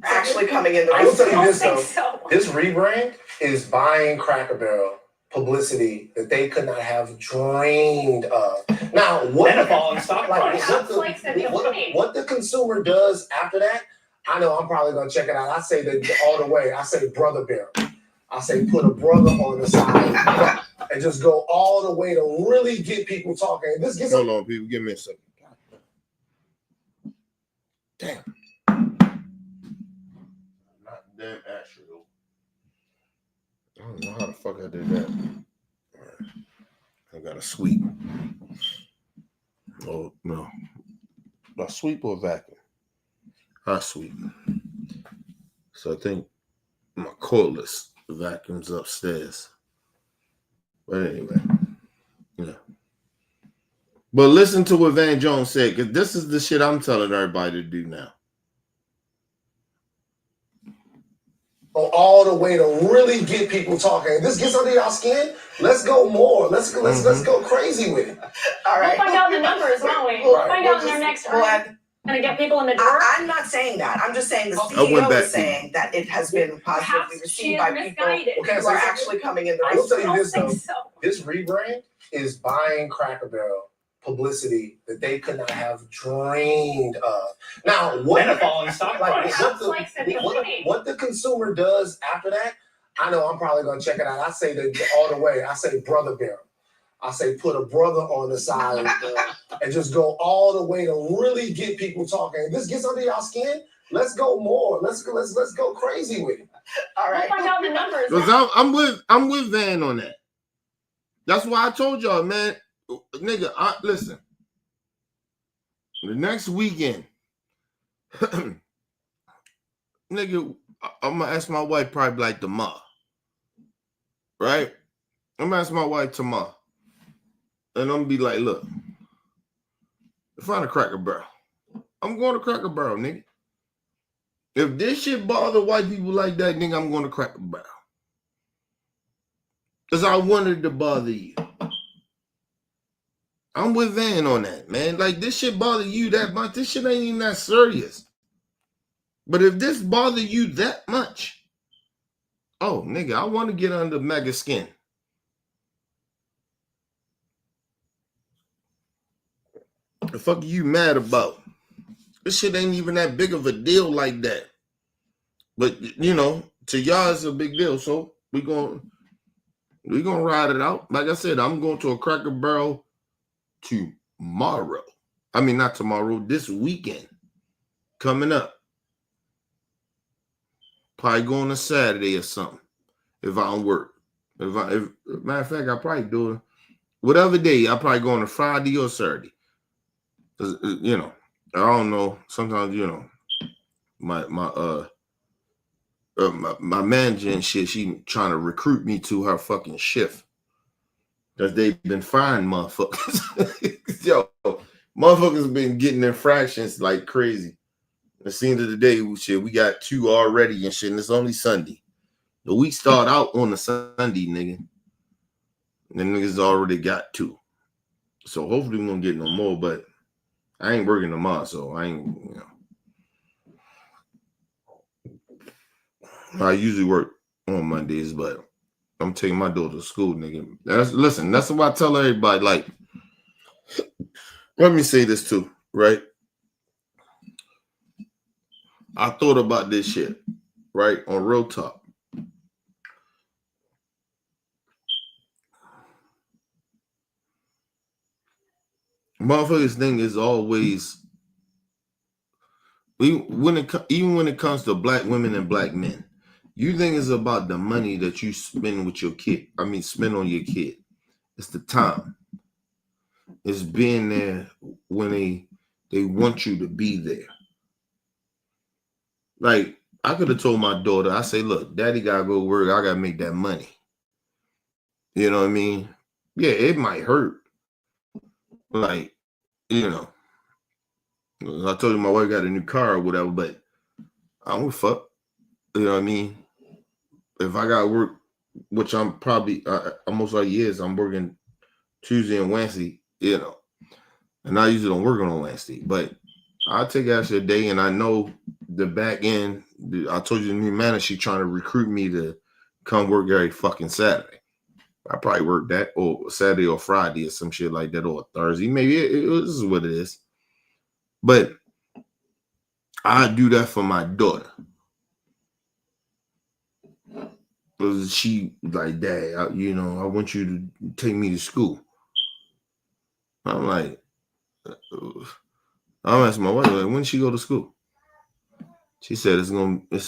Actually coming in the I will tell you this think though. so. This rebrand is buying Cracker Barrel publicity that they could not have dreamed of. Now, And a falling stock price. What the consumer does after that, I know I'm probably gonna check it out. I say that all the way. I say Brother Barrel. I say put a brother on the side and just go all the way to really get people talking. This gets Hold on, people. Give me a second. Damn. Not damn Astro. I don't know how the fuck I did that. All right. I got a sweep. Oh, no. A sweep or vacuum? I sweep. So I think my cordless vacuum's upstairs. But anyway, yeah. But listen to what Van Jones said, because this is the shit I'm telling everybody to do now. Go all the way to really get people talking. This gets under y'all skin. Let's go more. Let's go crazy with it. All right. We'll find out the numbers, won't we? We'll find out in their next earnings. Gonna get people in the door. I'm not saying that. I'm just saying the CEO is saying that it has been positively received by people who are actually coming in the I will tell you this I don't though. think so. This rebrand is buying Cracker Barrel publicity that they could not have dreamed of. Now, And a falling stock price. what the consumer does after that, I know I'm probably gonna check it out. I say that all the way. I say Brother Barrel. I say put a brother on the side and just go all the way to really get people talking. This gets under y'all skin. Let's go more. Let's go crazy with it. All right. We'll find out the numbers. Because I'm with Van on that. That's why I told y'all, man. Nigga, listen. The next weekend, nigga, I'm gonna ask my wife probably like tomorrow. Right? I'm gonna ask my wife tomorrow. And I'm gonna be like, look, find a Cracker Barrel. I'm going to Cracker Barrel, nigga. If this shit bother white people like that, nigga, I'm going to Cracker Barrel. Because I wanted to bother you. I'm with Van on that, man. Like, this shit bother you that much. This shit ain't even that serious. But if this bother you that much, oh, nigga, I want to get under Maga skin. The fuck are you mad about? This shit ain't even that big of a deal like that. But, you know, to y'all, it's a big deal. So we gonna ride it out. Like I said, I'm going to a Cracker Barrel tomorrow. I mean, not tomorrow, this weekend. Coming up. Probably go on a Saturday or something if I don't work. If matter of fact, I probably do it whatever day. I probably go on a Friday or Saturday. You know, I don't know. Sometimes, you know, my manager and shit, she trying to recruit me to her fucking shift because they've been firing motherfuckers. Yo, motherfuckers been getting infractions like crazy. At the end of the day, we got 2 already and shit, and it's only Sunday. The week start out on a Sunday, nigga. The niggas already got 2. So hopefully we won't get no more, but I ain't working tomorrow, so I ain't, you know. I usually work on Mondays, but I'm taking my daughter to school, nigga. That's what I tell everybody. Like, let me say this too, right? I thought about this shit, right? On Real Talk. Motherfuckers thing is always, even when it comes to black women and black men, you think it's about the money that you spend with your kid. I mean, spend on your kid. It's the time. It's being there when they want you to be there. Like, I could have told my daughter, I say, look, daddy gotta go work. I gotta make that money. You know what I mean? Yeah, it might hurt. Like, you know, I told you my wife got a new car or whatever, but I don't fuck. You know what I mean? If I got work, which I'm probably almost like years, I'm working Tuesday and Wednesday, you know, and I usually don't work on Wednesday, but I take extra day, and I know the back end. I told you the new manager, she trying to recruit me to come work every fucking Saturday. I probably work that or Saturday or Friday or some shit like that, or Thursday. Maybe this is what it is. But I do that for my daughter. Because she like, Dad, I want you to take me to school. I'm like, I'm asking my wife, like, when did she go to school? She said it's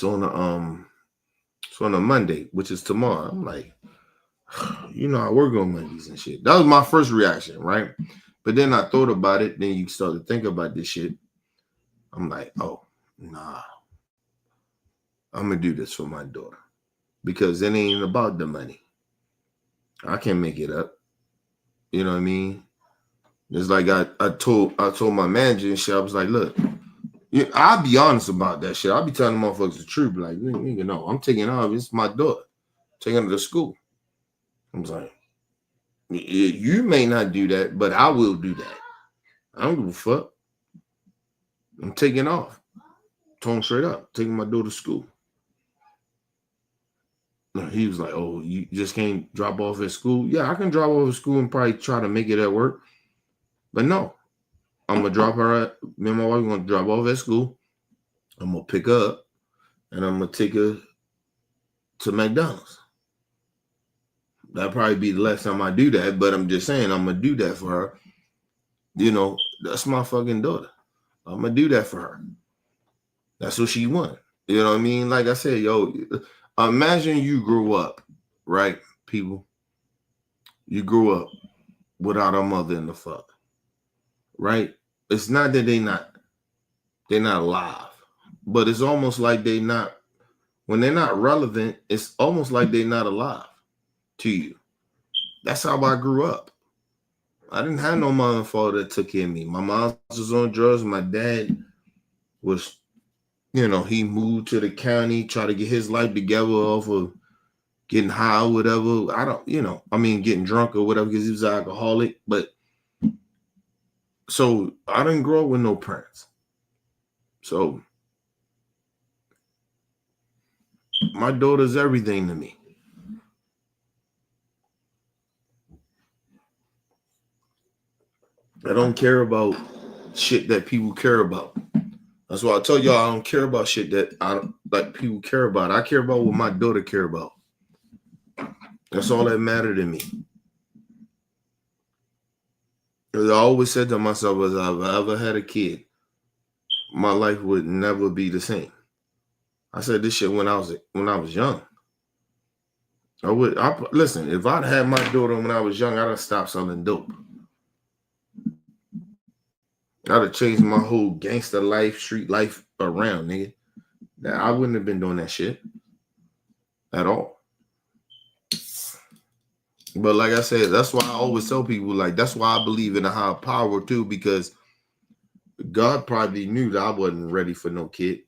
on a Monday, which is tomorrow. I'm like, I work on Mondays and shit. That was my first reaction, right? But then I thought about it. Then you start to think about this shit. I'm like, oh, nah. I'm going to do this for my daughter. Because it ain't about the money. I can't make it up. You know what I mean? It's like I told my manager and shit. I was like, look, I'll be honest about that shit. I'll be telling motherfuckers the truth. Like, nigga, no, I'm taking off. It's my daughter. Taking her to school. I was like, you may not do that, but I will do that. I don't give a fuck. I'm taking off. Told him straight up, taking my daughter to school. He was like, oh, you just can't drop off at school? Yeah, I can drop off at school and probably try to make it at work. But no, I'm going to drop her at, me and my wife are going to drop off at school. I'm going to pick her up and I'm going to take her to McDonald's. That'll probably be the last time I do that, but I'm just saying I'm going to do that for her. That's my fucking daughter. I'm going to do that for her. That's what she wants. You know what I mean? Like I said, yo, imagine you grew up, right, people? You grew up without a mother and a father, right? It's not that they're not alive, but it's almost like when they're not relevant, it's almost like they're not alive to you. That's how I grew up. I didn't have no mother and father that took care of me. My mom was on drugs. My dad was, he moved to the county, tried to get his life together off of getting high or whatever. Getting drunk or whatever because he was an alcoholic. But So I didn't grow up with no parents. So my daughter's everything to me. I don't care about shit that people care about. That's why I tell y'all I don't care about shit that I don't like people care about. I care about what my daughter care about. That's all that mattered to me. Because I always said to myself, as I've ever had a kid, my life would never be the same. I said this shit when I was young. Listen, if I'd had my daughter when I was young, I'd have stopped selling dope. I'd have changed my whole gangster life, street life around, nigga. I wouldn't have been doing that shit at all. But like I said, that's why I always tell people, like, that's why I believe in a higher power too, because God probably knew that I wasn't ready for no kid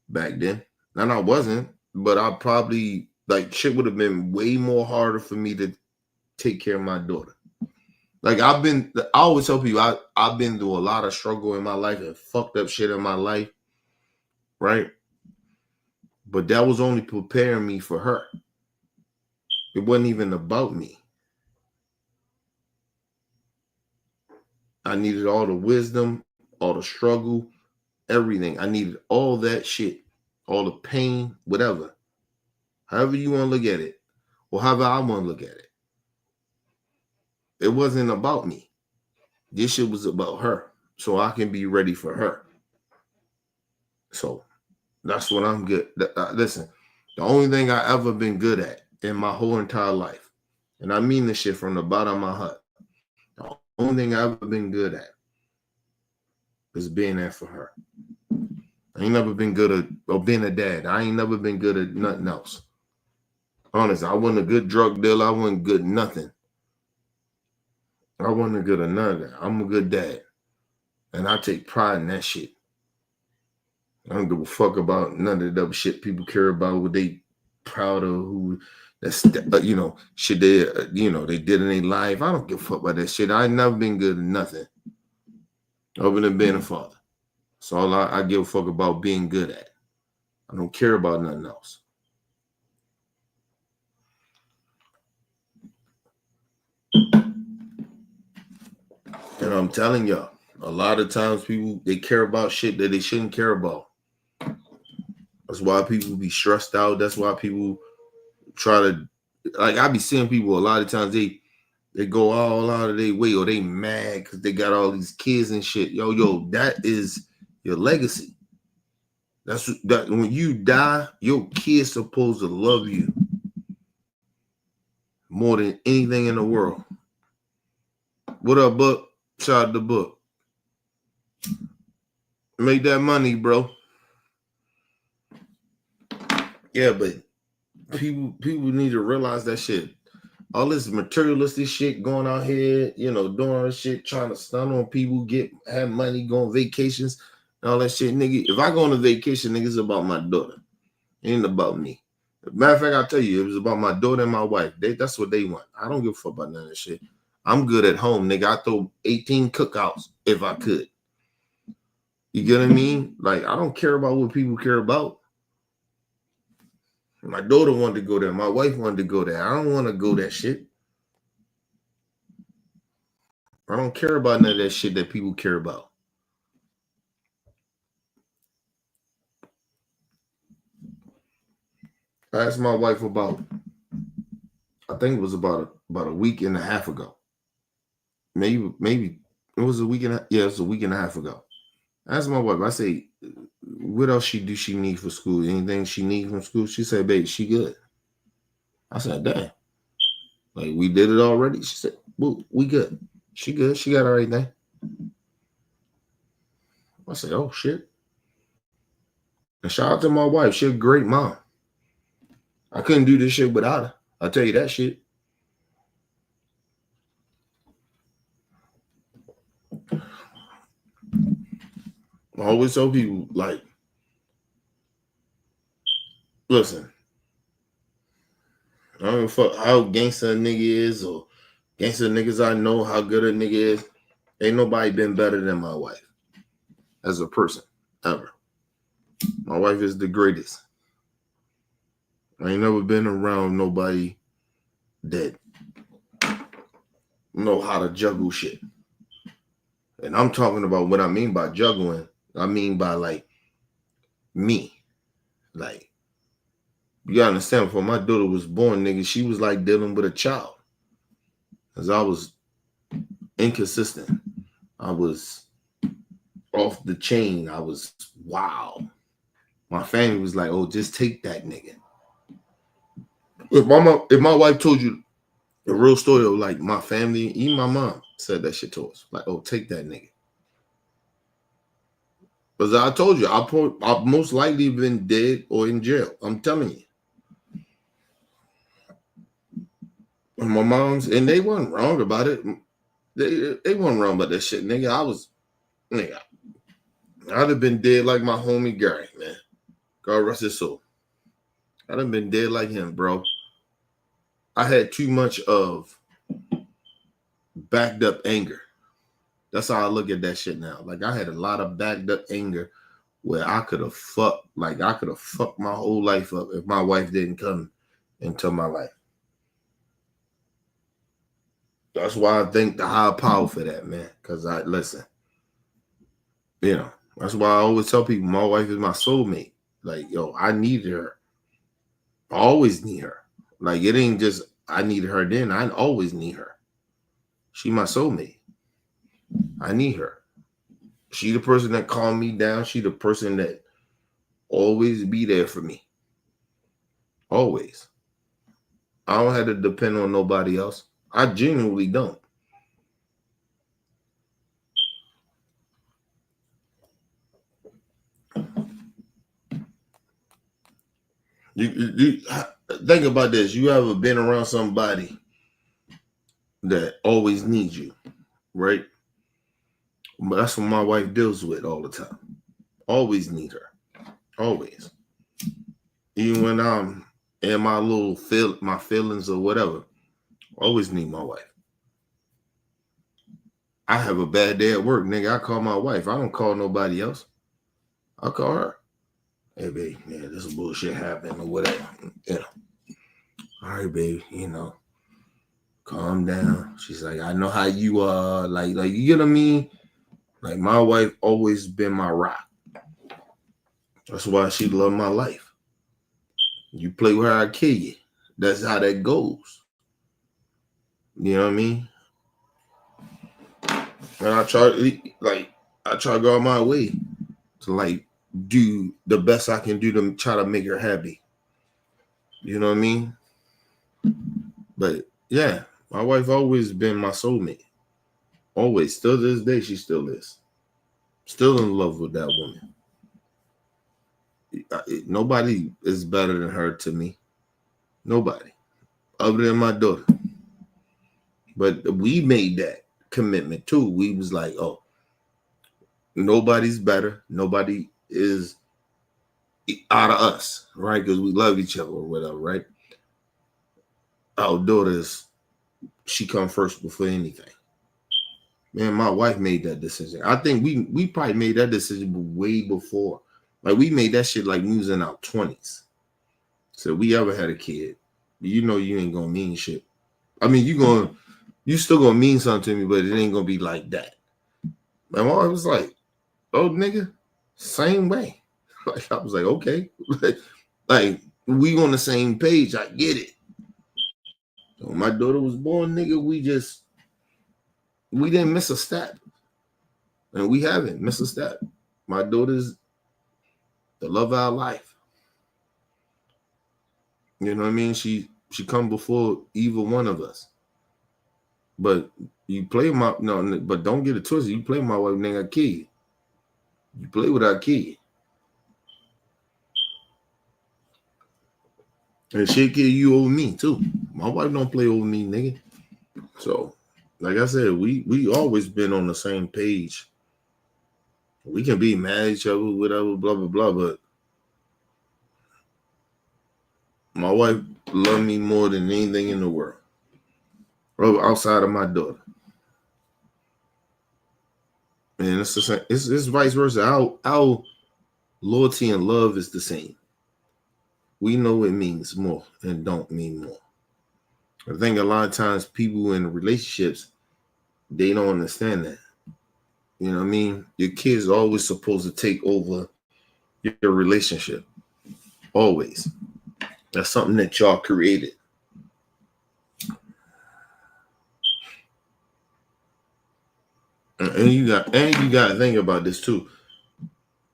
back then. And I wasn't, but I probably, like, shit would have been way more harder for me to take care of my daughter. Like, I always tell people, I've been through a lot of struggle in my life and fucked up shit in my life, right? But that was only preparing me for her. It wasn't even about me. I needed all the wisdom, all the struggle, everything. I needed all that shit, all the pain, whatever. However you want to look at it, or however I want to look at it. It wasn't about me. This shit was about her, so I can be ready for her. So that's what I'm good. Listen, the only thing I ever been good at in my whole entire life, and I mean this shit from the bottom of my heart, the only thing I ever been good at is being there for her. I ain't never been good at being a dad. I ain't never been good at nothing else. Honestly, I wasn't a good drug dealer. I wasn't good at nothing. I wasn't good at none of that. I'm a good dad. And I take pride in that shit. I don't give a fuck about none of the other shit people care about, what they proud of, who that's shit they they did in their life. I don't give a fuck about that shit. I ain't never been good at nothing other than being a father. So all I give a fuck about being good at. I don't care about nothing else. And I'm telling y'all, a lot of times people, they care about shit that they shouldn't care about. That's why people be stressed out. That's why people try to, like, I be seeing people a lot of times, they go all out of their way, or they mad because they got all these kids and shit. Yo, that is your legacy. That's that when you die, your kids supposed to love you more than anything in the world. What up, Book? Shout out to Book. Make that money, bro. Yeah, but people need to realize that shit. All this materialistic shit going out here, doing all this shit, trying to stun on people, have money, go on vacations, and all that shit, nigga. If I go on a vacation, nigga, it's about my daughter. It ain't about me. Matter of fact, I'll tell you, it was about my daughter and my wife. That's what they want. I don't give a fuck about none of that shit. I'm good at home, nigga. I throw 18 cookouts if I could. You get what I mean? Like, I don't care about what people care about. My daughter wanted to go there. My wife wanted to go there. I don't want to go that shit. I don't care about none of that shit that people care about. I asked my wife about, I think it was about a week and a half ago. Maybe it was a week and it was a week and a half ago. I asked my wife, I say, what else she need for school? Anything she need from school? She said, babe, she good. I said, damn. Like, we did it already? She said, well, we good. She good. She got everything. I said, oh, shit. And shout out to my wife. She's a great mom. I couldn't do this shit without her. I'll tell you that shit. I always tell people, like, listen, I don't give a fuck how gangster a nigga is, or gangster niggas I know, how good a nigga is. Ain't nobody been better than my wife as a person ever. My wife is the greatest. I ain't never been around nobody that know how to juggle shit. And I'm talking about what I mean by juggling. I mean by like me. Like, you gotta understand, before my daughter was born, nigga, she was like dealing with a child. Because I was inconsistent. I was off the chain. I was wild. My family was like, oh, just take that nigga. If my wife told you the real story of like my family, even my mom said that shit to us. Like, oh, take that nigga. Because I told you, I've most likely been dead or in jail. I'm telling you. And my mom's, and they weren't wrong about it. They weren't wrong about that shit, nigga. I'd have been dead like my homie Gary, man. God rest his soul. I'd have been dead like him, bro. I had too much of backed up anger. That's how I look at that shit now. Like, I had a lot of backed up anger where I could have fucked my whole life up if my wife didn't come into my life. That's why I thank the higher power for that, man. Because listen, that's why I always tell people my wife is my soulmate. Like, yo, I needed her. I always need her. Like, it ain't just I needed her then. I always need her. She my soulmate. I need her. She the person that calmed me down. She the person that always be there for me. Always. I don't have to depend on nobody else. I genuinely don't. You think about this. You ever been around somebody that always needs you, right? But that's what my wife deals with all the time. Always need her. Always. Even when I'm in my little my feelings or whatever, always need my wife. I have a bad day at work, nigga. I call my wife. I don't call nobody else. I call her. Hey, babe, man, this bullshit happened or whatever. All right, babe, calm down. She's like, I know how you are. Like, you get what I mean? Like, my wife always been my rock. That's why she loved my life. You play with her, I kill you. That's how that goes. You know what I mean? And I try to go out my way to do the best I can do to try to make her happy. You know what I mean? But yeah, my wife always been my soulmate. Always. Still to this day, she still is. Still in love with that woman. Nobody is better than her to me. Nobody. Other than my daughter. But we made that commitment too. We was like, oh, nobody's better. Nobody is out of us, right? Because we love each other or whatever, right? Our daughters, she come first before anything. Man, my wife made that decision. I think we probably made that decision way before. Like, we made that shit like we was in our 20s. So we ever had a kid, you ain't gonna mean shit. I mean, you still gonna mean something to me, but it ain't gonna be like that. My mom was like, oh, nigga, same way. Like, I was like, okay. Like, we on the same page. I get it. So when my daughter was born, nigga, we didn't miss a step. And we haven't missed a step. My daughter's the love of our life. You know what I mean? She come before either one of us. But you play but don't get it twisted. You play my wife, nigga, I kill you. You play with our kid. And she'll kill you over me too. My wife don't play over me, nigga. So, like I said, we always been on the same page. We can be mad at each other, whatever, blah, blah, blah, but my wife loved me more than anything in the world. Outside of my daughter. And it's the same. It's vice versa. Our loyalty and love is the same. We know it means more and don't mean more. I think a lot of times people in relationships, they don't understand that. You know what I mean? Your kids are always supposed to take over your relationship. Always. That's something that y'all created. And you got to think about this too.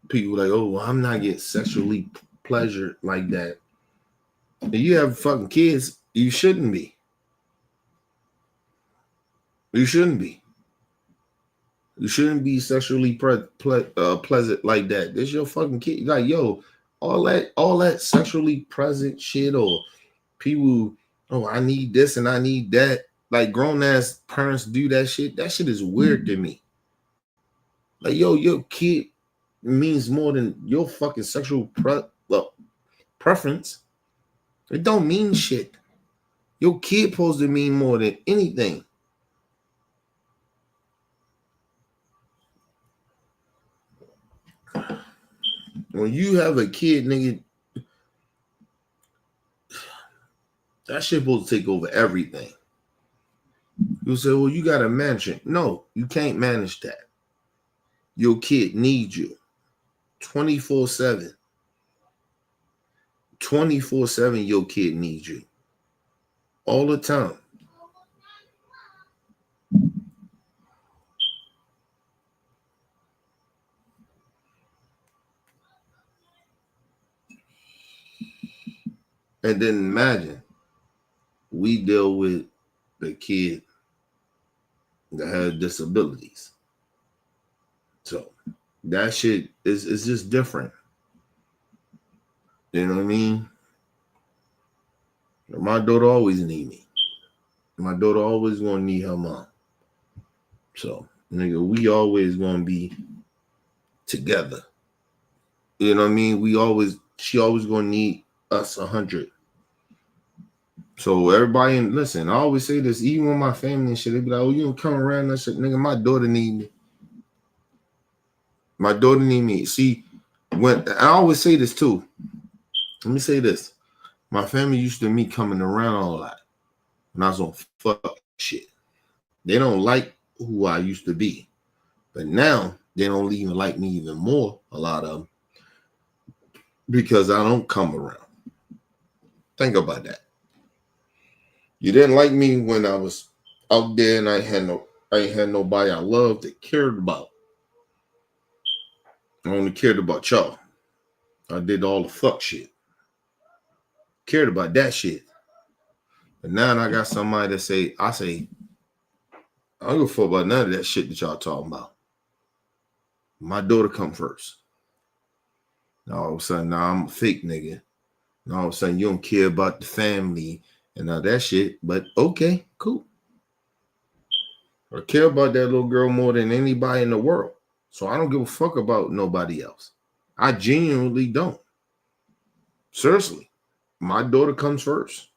People like, oh, well, I'm not getting sexually pleasured like that. If you have fucking kids, you shouldn't be. You shouldn't be. You shouldn't be sexually pleasant like that. This your fucking kid. Like, yo, all that sexually present shit, or people, oh, I need this and I need that. Like grown ass parents do that shit. That shit is weird to me. Like, yo, your kid means more than your fucking sexual preference. It don't mean shit. Your kid supposed to mean more than anything. When you have a kid, nigga, that shit supposed to take over everything. You say, well, you got to manage it. No, you can't manage that. Your kid needs you 24/7. 24/7, your kid needs you. All the time. And then imagine we deal with the kid that has disabilities. So that shit is just different. You know what I mean? My daughter always need me. My daughter always gonna need her mom. So, nigga, we always gonna be together. You know what I mean? She always gonna need us 100. So everybody, listen, I always say this, even with my family and shit, they be like, oh, you don't come around and shit, nigga, my daughter need me. My daughter need me. See, when I always say this too. Let me say this. My family used to me coming around all that when I was on fuck shit. They don't like who I used to be. But now they don't even like me even more, a lot of them, because I don't come around. Think about that. You didn't like me when I was out there and I ain't had nobody I loved that cared about. I only cared about y'all. I did all the fuck shit. Cared about that shit. But now I got somebody that I don't give a fuck about none of that shit that y'all talking about. My daughter come first. Now all of a sudden, now I'm a fake nigga. Now all of a sudden, you don't care about the family and all that shit. But okay, cool. I care about that little girl more than anybody in the world. So I don't give a fuck about nobody else. I genuinely don't. Seriously. My daughter comes first.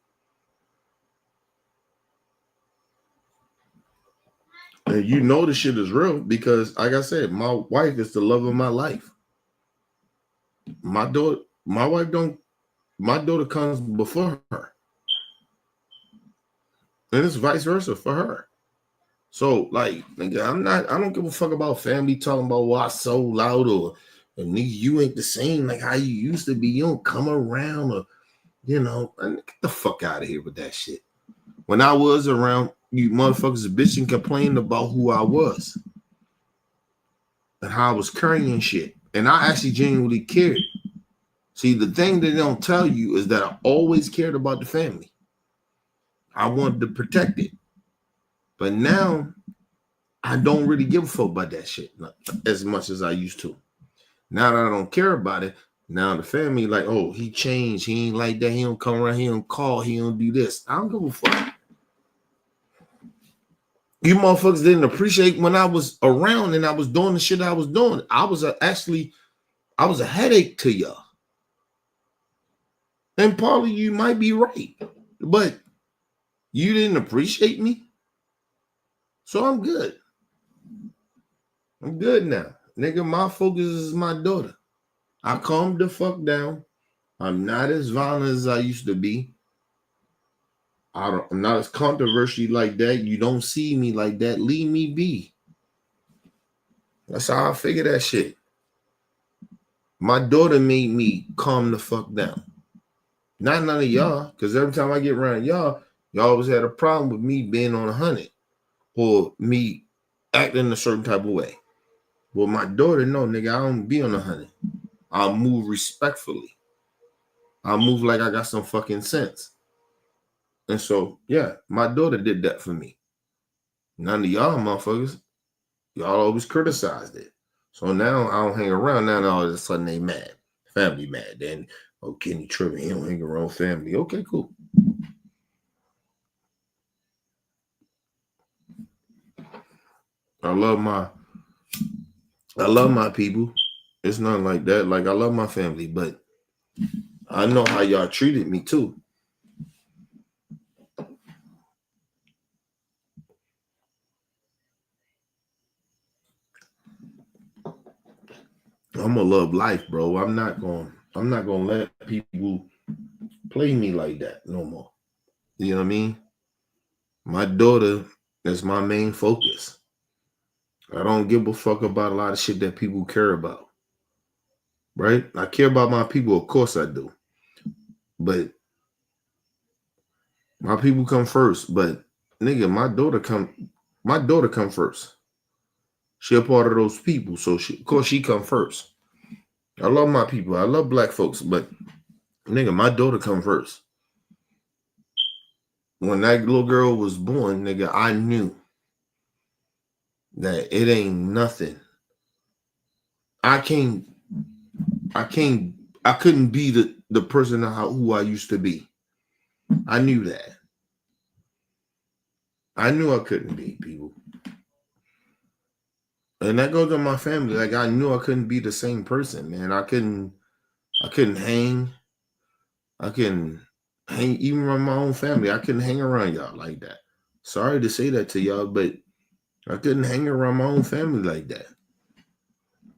And you know the shit is real because, like I said, my wife is the love of my life. My daughter comes before her. And it's vice versa for her. So, like, nigga, I don't give a fuck about family talking about why I so loud or nigga, you ain't the same like how you used to be. You don't come around or, you know, and get the fuck out of here with that shit. When I was around, you motherfuckers bitching complaining about who I was and how I was carrying shit. And I actually genuinely cared. See, the thing they don't tell you is that I always cared about the family. I wanted to protect it. But now I don't really give a fuck about that shit as much as I used to. Now that I don't care about it, now the family like, oh, he changed. He ain't like that. He don't come around. He don't call. He don't do this. I don't give a fuck. You motherfuckers didn't appreciate when I was around and I was doing the shit I was doing. I was a headache to y'all. And probably you might be right, but you didn't appreciate me. So I'm good. I'm good now. Nigga, my focus is my daughter. I calmed the fuck down. I'm not as violent as I used to be. I'm not as controversial like that. You don't see me like that. Leave me be. That's how I figure that shit. My daughter made me calm the fuck down. Not none of y'all, because every time I get around y'all always had a problem with me being on 100 or me acting a certain type of way. Well, my daughter, no, nigga, I don't be on 100. I'll move respectfully. I'll move like I got some fucking sense. And so, yeah, my daughter did that for me. None of y'all motherfuckers, y'all always criticized it. So now I don't hang around. Now all of a sudden they mad. Family mad. Then, oh, Kenny tripping. He don't hang around family. Okay, cool. I love my people. It's not like that. Like, I love my family, but I know how y'all treated me too. I'm gonna love life, bro. I'm not gonna let people play me like that no more. You know what I mean? My daughter is my main focus. I don't give a fuck about a lot of shit that people care about. Right? I care about my people, of course I do. But my people come first. But nigga, my daughter come first. She a part of those people, so of course she come first. I love my people. I love black folks, but nigga, my daughter come first. When that little girl was born, nigga, I knew that it ain't nothing. I couldn't be the person who I used to be. I knew that. I knew I couldn't be, people. And that goes to my family. Like, I knew I couldn't be the same person, man. I couldn't hang. I couldn't hang even around my own family. I couldn't hang around y'all like that. Sorry to say that to y'all, but I couldn't hang around my own family like that.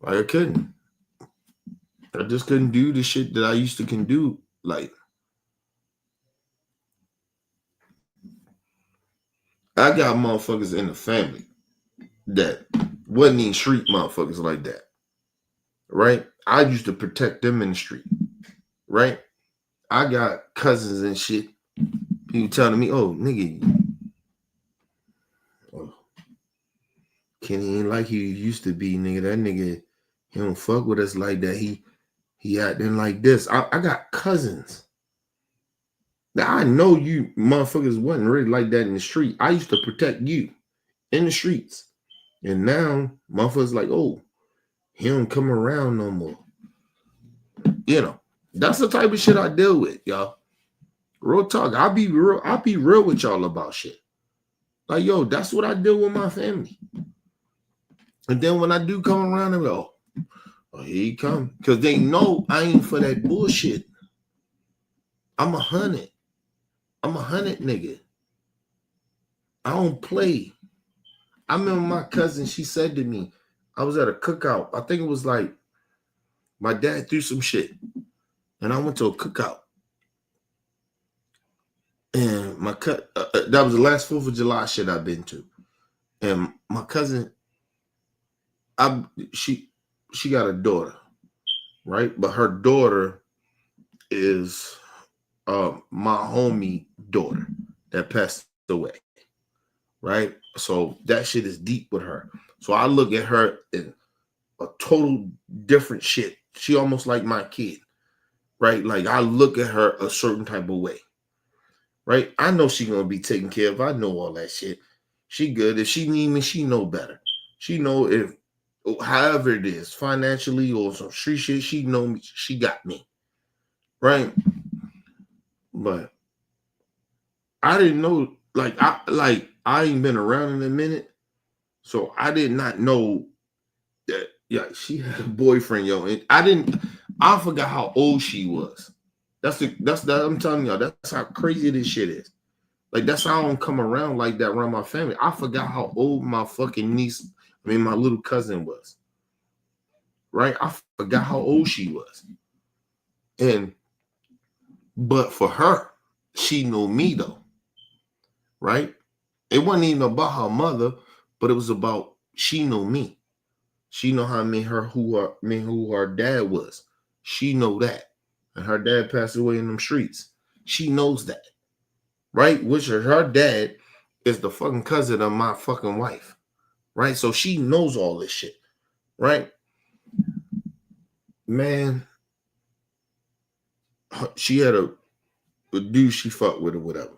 Like, I couldn't. I just couldn't do the shit that I used to can do. Like, I got motherfuckers in the family that wasn't even street motherfuckers like that. Right? I used to protect them in the street. Right? I got cousins and shit. People telling me, oh, nigga, Kenny ain't like he used to be, nigga. That nigga, he don't fuck with us like that. He acting like this. I got cousins. Now, I know you motherfuckers wasn't really like that in the street. I used to protect you in the streets. And now motherfuckers like, oh, he don't come around no more. You know, that's the type of shit I deal with, y'all. Real talk. I'll be real with y'all about shit. Like, yo, that's what I deal with my family. And then when I do come around, they're like, oh, here he come. Because they know I ain't for that bullshit. I'm 100. I'm 100, nigga. I don't play. I remember my cousin, she said to me, I was at a cookout. I think it was like my dad threw some shit. And I went to a cookout. And that was the last 4th of July shit I've been to. And my cousin, she got a daughter, right? But her daughter is my homie daughter that passed away, right? So that shit is deep with her. So I look at her in a total different shit. She almost like my kid, right? Like, I look at her a certain type of way, right? I know she gonna be taken care of. I know all that shit. She good. If she need me, she know better. She know if however it is, financially or some street shit, she know me. She got me, right? But I didn't know. I ain't been around in a minute, so I did not know that. Yeah, she had a boyfriend, yo. And I forgot how old she was. I'm telling y'all, that's how crazy this shit is. Like, that's how I don't come around like that around my family. I forgot how old my fucking niece, my little cousin was. Right? I forgot how old she was. But for her, she knew me though. Right? It wasn't even about her mother, but it was about she knew me. She know how who her dad was. She know that. And her dad passed away in them streets. She knows that. Right? Which her dad is the fucking cousin of my fucking wife. Right? So she knows all this shit. Right? Man, she had a dude she fucked with or whatever.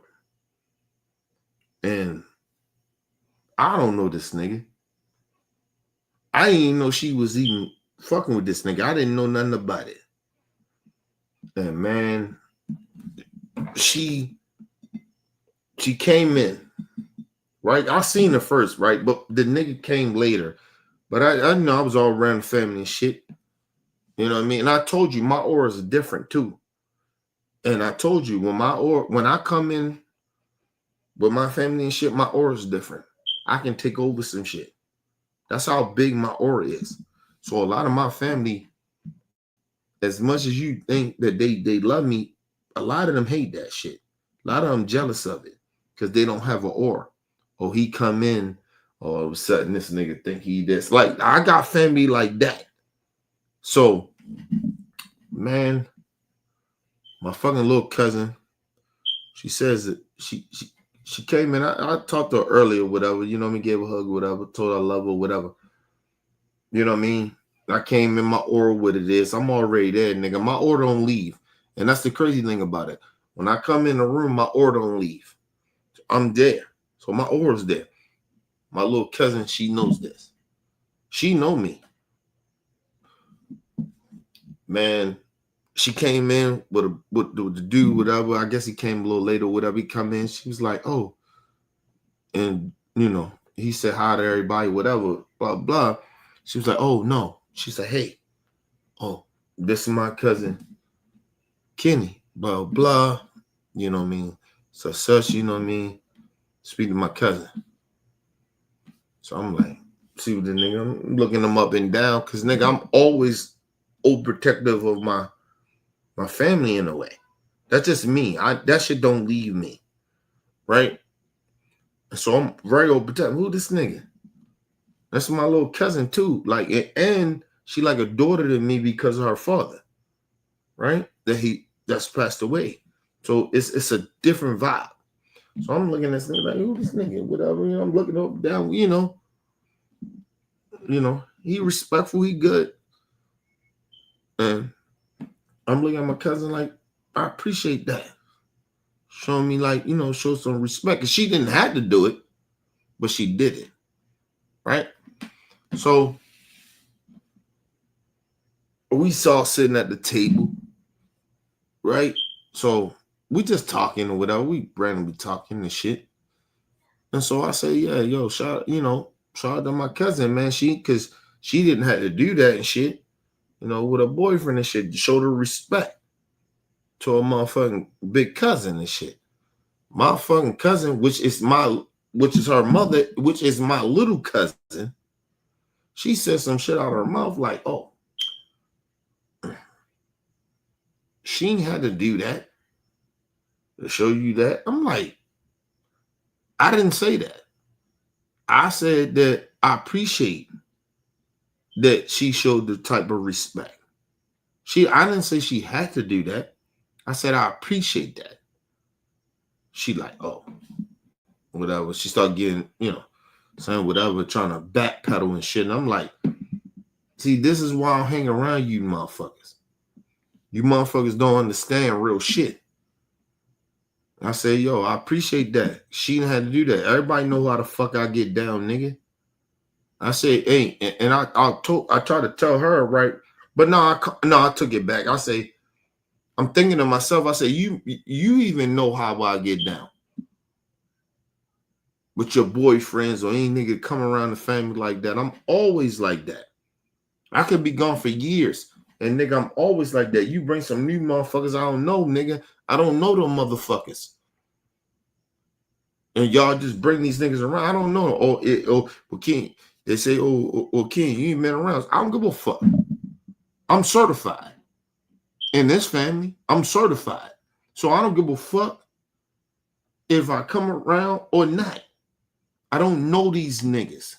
And I don't know this nigga. I didn't even know she was even fucking with this nigga. I didn't know nothing about it. And man, she came in, right? I seen her first, right? But the nigga came later. But I know I was all around the family and shit. You know what I mean? And I told you my aura is different too. And I told you when I come in with my family and shit, my aura is different. I can take over some shit. That's how big my aura is. So a lot of my family, as much as you think that they love me, a lot of them hate that shit. A lot of them jealous of it because they don't have an aura. Or he come in, all of a sudden this nigga think he this. Like, I got family like that. So, man, my fucking little cousin, she says that she came in. I talked to her earlier, whatever, you know what I mean, gave her a hug, whatever, told her I love her, whatever. You know what I mean? I came in my aura what it is. I'm already there, nigga. My aura don't leave. And that's the crazy thing about it. When I come in the room, my aura don't leave. I'm there. So my aura's there. My little cousin, she knows this. She know me. Man, she came in with the dude, whatever. I guess he came a little later, whatever. He come in. She was like, oh. And, you know, he said hi to everybody, whatever, blah, blah. She was like, oh, no. She said, hey, oh, this is my cousin, Kenny, blah, blah. You know what I mean? So, such, you know what I mean? Speak to my cousin. So I'm like, see what the nigga, I'm looking him up and down because, nigga, I'm always overprotective of my family in a way. That's just me. That shit don't leave me. Right? So I'm very overprotective. Who this nigga? That's my little cousin too. Like, and she like a daughter to me because of her father. Right? That's passed away. So it's a different vibe. So I'm looking at this nigga like, who this nigga? Whatever, you know, I'm looking up down, you know, he respectful, he good. And I'm looking at my cousin like, I appreciate that. Showing me like, show some respect. Cause she didn't have to do it, but she did it. Right? So we saw sitting at the table, right? So we just talking or whatever. We randomly talking and shit. And so I say, yeah, yo, shout out to my cousin, man. Cause she didn't have to do that and shit, with her boyfriend and shit, to show the respect to a motherfucking big cousin and shit. My fucking cousin, which is her mother, which is my little cousin, she said some shit out of her mouth like, oh, she ain't had to do that to show you that. I'm like, I didn't say that. I said that I appreciate that she showed the type of respect. I didn't say she had to do that. I said I appreciate that. She like, oh, whatever. She started getting, saying whatever, trying to backpedal and shit. And I'm like, see, this is why I hang around you motherfuckers. You motherfuckers don't understand real shit. I say, yo, I appreciate that. She didn't have to do that. Everybody know how the fuck I get down, nigga. I say, hey, and I try to tell her, right? But no, I took it back. I say, I'm thinking to myself, I say, you even know how I get down with your boyfriends or any nigga come around the family like that. I'm always like that. I could be gone for years. And nigga, I'm always like that. You bring some new motherfuckers I don't know, nigga. I don't know them motherfuckers. And y'all just bring these niggas around. I don't know. Well, King, they say, King, you ain't been around. I don't give a fuck. I'm certified. In this family, I'm certified. So I don't give a fuck if I come around or not. I don't know these niggas.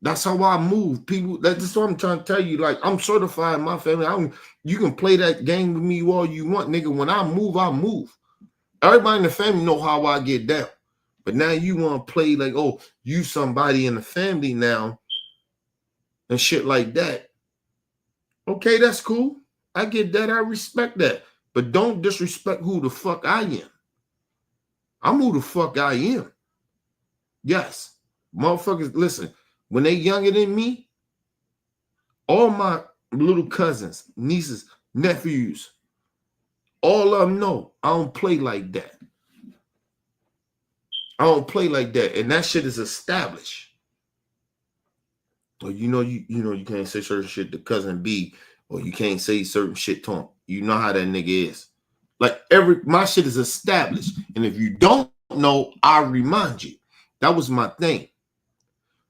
That's how I move. People, that's what I'm trying to tell you. Like, I'm certified in my family. You can play that game with me all you want, nigga. When I move, I move. Everybody in the family know how I get down. But now you want to play like, oh, you somebody in the family now and shit like that. Okay, that's cool. I get that. I respect that. But don't disrespect who the fuck I am. I'm who the fuck I am. Yes. Motherfuckers, listen, when they younger than me, all my little cousins, nieces, nephews, all of them know I don't play like that. I don't play like that. And that shit is established. Or you can't say certain shit to cousin B, or you can't say certain shit to him. You know how that nigga is. Like my shit is established. And if you don't know, I remind you. That was my thing.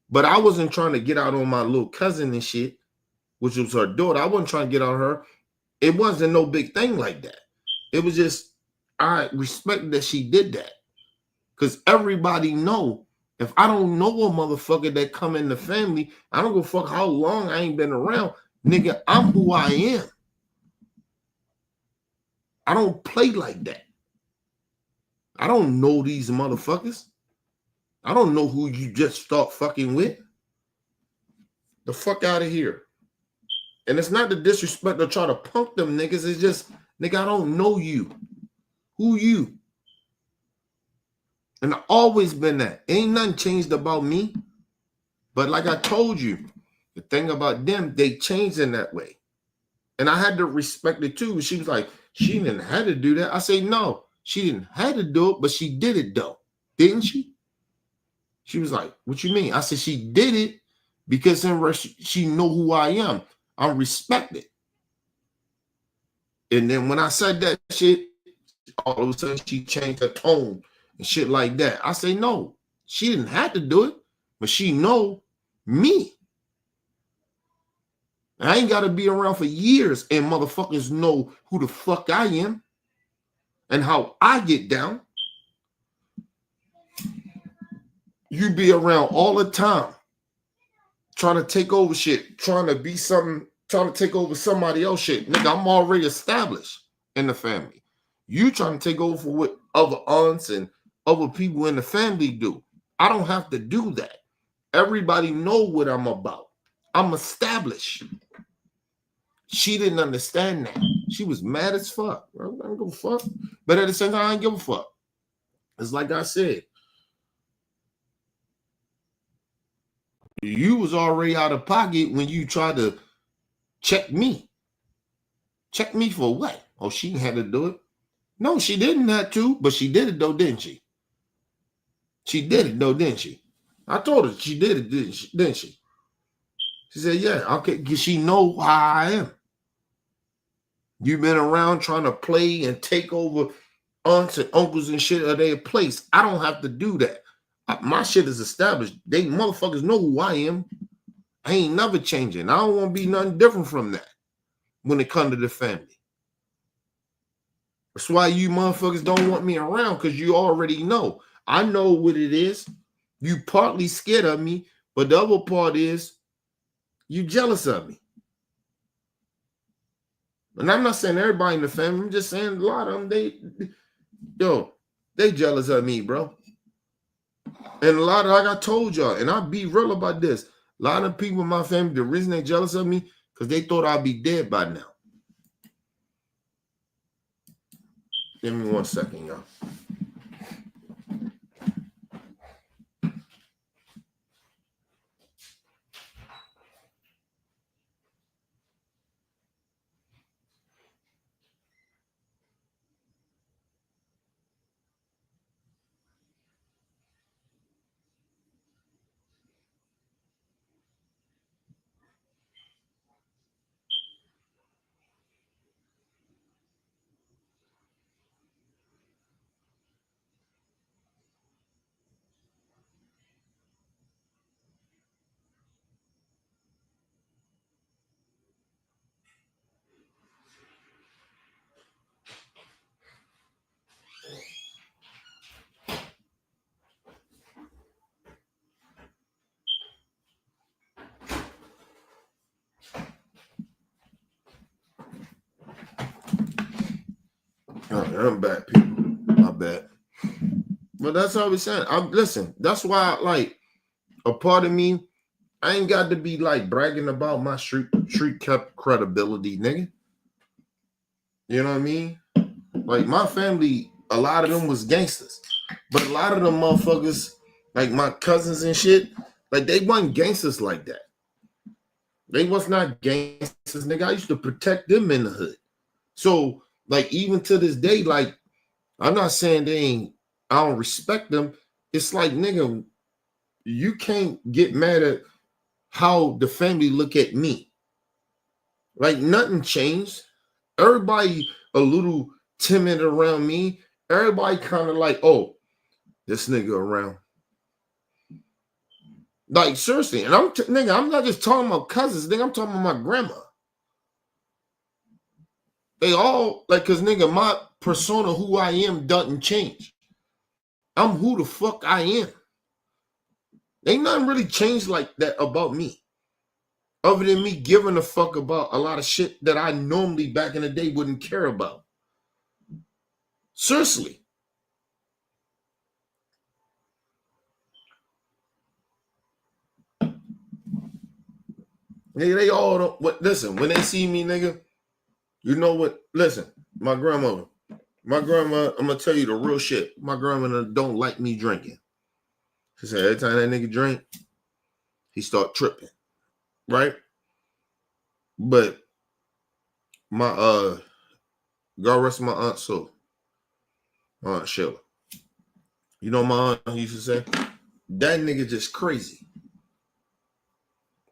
But I wasn't trying to get out on my little cousin and shit, which was her daughter. I wasn't trying to get on her. It wasn't no big thing like that. It was just, I respect that she did that. Because everybody know, if I don't know a motherfucker that come in the family, I don't give a fuck how long I ain't been around. Nigga, I'm who I am. I don't play like that. I don't know these motherfuckers. I don't know who you just start fucking with. The fuck out of here. And it's not the disrespect to try to punk them niggas. It's just, nigga, I don't know you. Who you? And I've always been that. Ain't nothing changed about me. But like I told you, the thing about them, they changed in that way. And I had to respect it too. She was like, she didn't have to do that. I say, no, she didn't have to do it, but she did it though. Didn't she? She was like, what you mean? I said, she did it because she know who I am. I'm respected. And then when I said that shit, all of a sudden she changed her tone and shit like that. I say, no, she didn't have to do it, but she know me. I ain't got to be around for years and motherfuckers know who the fuck I am and how I get down. You be around all the time trying to take over shit, trying to be something, trying to take over somebody else shit. Nigga, I'm already established in the family. You trying to take over for what other aunts and other people in the family do. I don't have to do that. Everybody know what I'm about. I'm established. She didn't understand that. She was mad as fuck. I don't give a fuck. But at the same time, I ain't give a fuck. It's like I said. You was already out of pocket when you tried to check me. Check me for what? Oh, she had to do it. No, she didn't have to, but she did it though, didn't she? She did it though, didn't she? I told her she did it, didn't she? She said, yeah, okay, because she know how I am. You've been around trying to play and take over aunts and uncles and shit at their place. I don't have to do that. My shit is established. They motherfuckers know who I am. I ain't never changing. I don't want to be nothing different from that when it comes to the family. That's why you motherfuckers don't want me around, because you already know. I know what it is. You partly scared of me, but the other part is you jealous of me. And I'm not saying everybody in the family. I'm just saying a lot of them, they jealous of me, bro. And a lot of, like I told y'all, and I'll be real about this, a lot of people in my family, the reason they jealous of me, because they thought I'd be dead by now. Give me 1 second, y'all. I'm back, people. My bad. But that's all we're saying. Listen, that's why, like, a part of me, I ain't got to be like bragging about my street credibility, nigga. You know what I mean? Like, my family, a lot of them was gangsters. But a lot of them motherfuckers, like my cousins and shit, like, they wasn't gangsters like that. They was not gangsters, nigga. I used to protect them in the hood. So, like, even to this day, like, I'm not saying I don't respect them. It's like, nigga, you can't get mad at how the family look at me. Like, nothing changed. Everybody a little timid around me. Everybody kind of like, oh, this nigga around. Like, seriously. And nigga, I'm not just talking about cousins, nigga. I'm talking about my grandma. They all, like, because, nigga, my persona, who I am, doesn't change. I'm who the fuck I am. Ain't nothing really changed like that about me. Other than me giving a fuck about a lot of shit that I normally back in the day wouldn't care about. Seriously. Nigga, they all don't, listen, when they see me, nigga, you know what? Listen, my grandma, I'm gonna tell you the real shit. My grandma don't like me drinking. She said every time that nigga drink, he start tripping. Right? But my God rest my aunt soul. My Aunt Sheila. You know my aunt used to say, that nigga just crazy.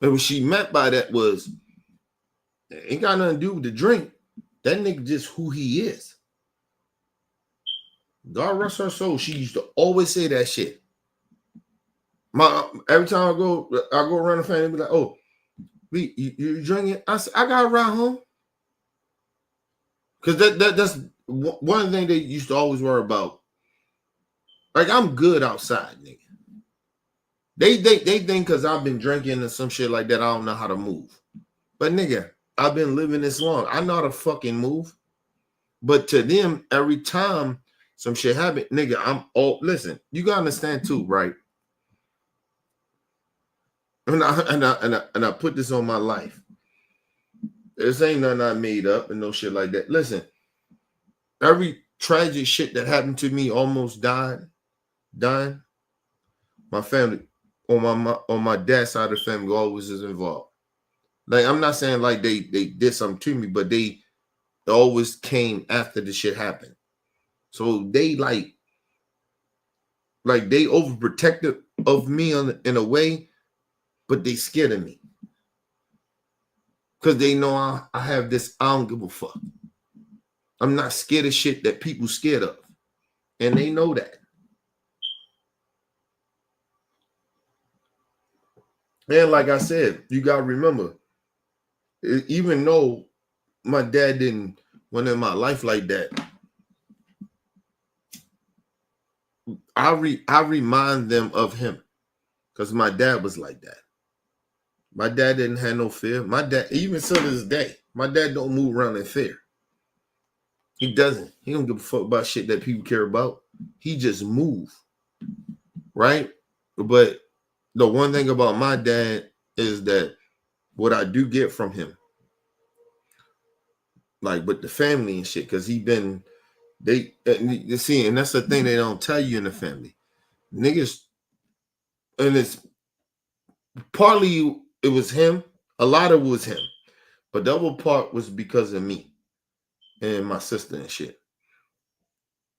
And what she meant by that was, it ain't got nothing to do with the drink. That nigga just who he is. God rest her soul. She used to always say that shit. Every time I go around the family and be like, oh, you drinking? I said, I got to ride home. Because that's one thing they used to always worry about. Like, I'm good outside, nigga. They think because I've been drinking and some shit like that, I don't know how to move. But nigga, I've been living this long. I know how to fucking move. But to them, every time some shit happen, nigga, listen, you gotta understand too, right? And I put this on my life. This ain't nothing I made up and no shit like that. Listen, every tragic shit that happened to me, almost dying, my family on my dad's side of the family always is involved. Like, I'm not saying like they did something to me, but they always came after the shit happened. So they like they overprotective of me in a way, but they scared of me. Because they know I have this, I don't give a fuck. I'm not scared of shit that people scared of. And they know that. And like I said, you got to remember, even though my dad didn't went in my life like that, I remind them of him because my dad was like that. My dad didn't have no fear. My dad, even to this day, my dad don't move around in fear. He doesn't. He don't give a fuck about shit that people care about. He just move, right? But the one thing about my dad is that what I do get from him, like with the family and shit, because and that's the thing they don't tell you in the family. Niggas, and it's partly it was him, a lot of it was him, but the other part was because of me and my sister and shit.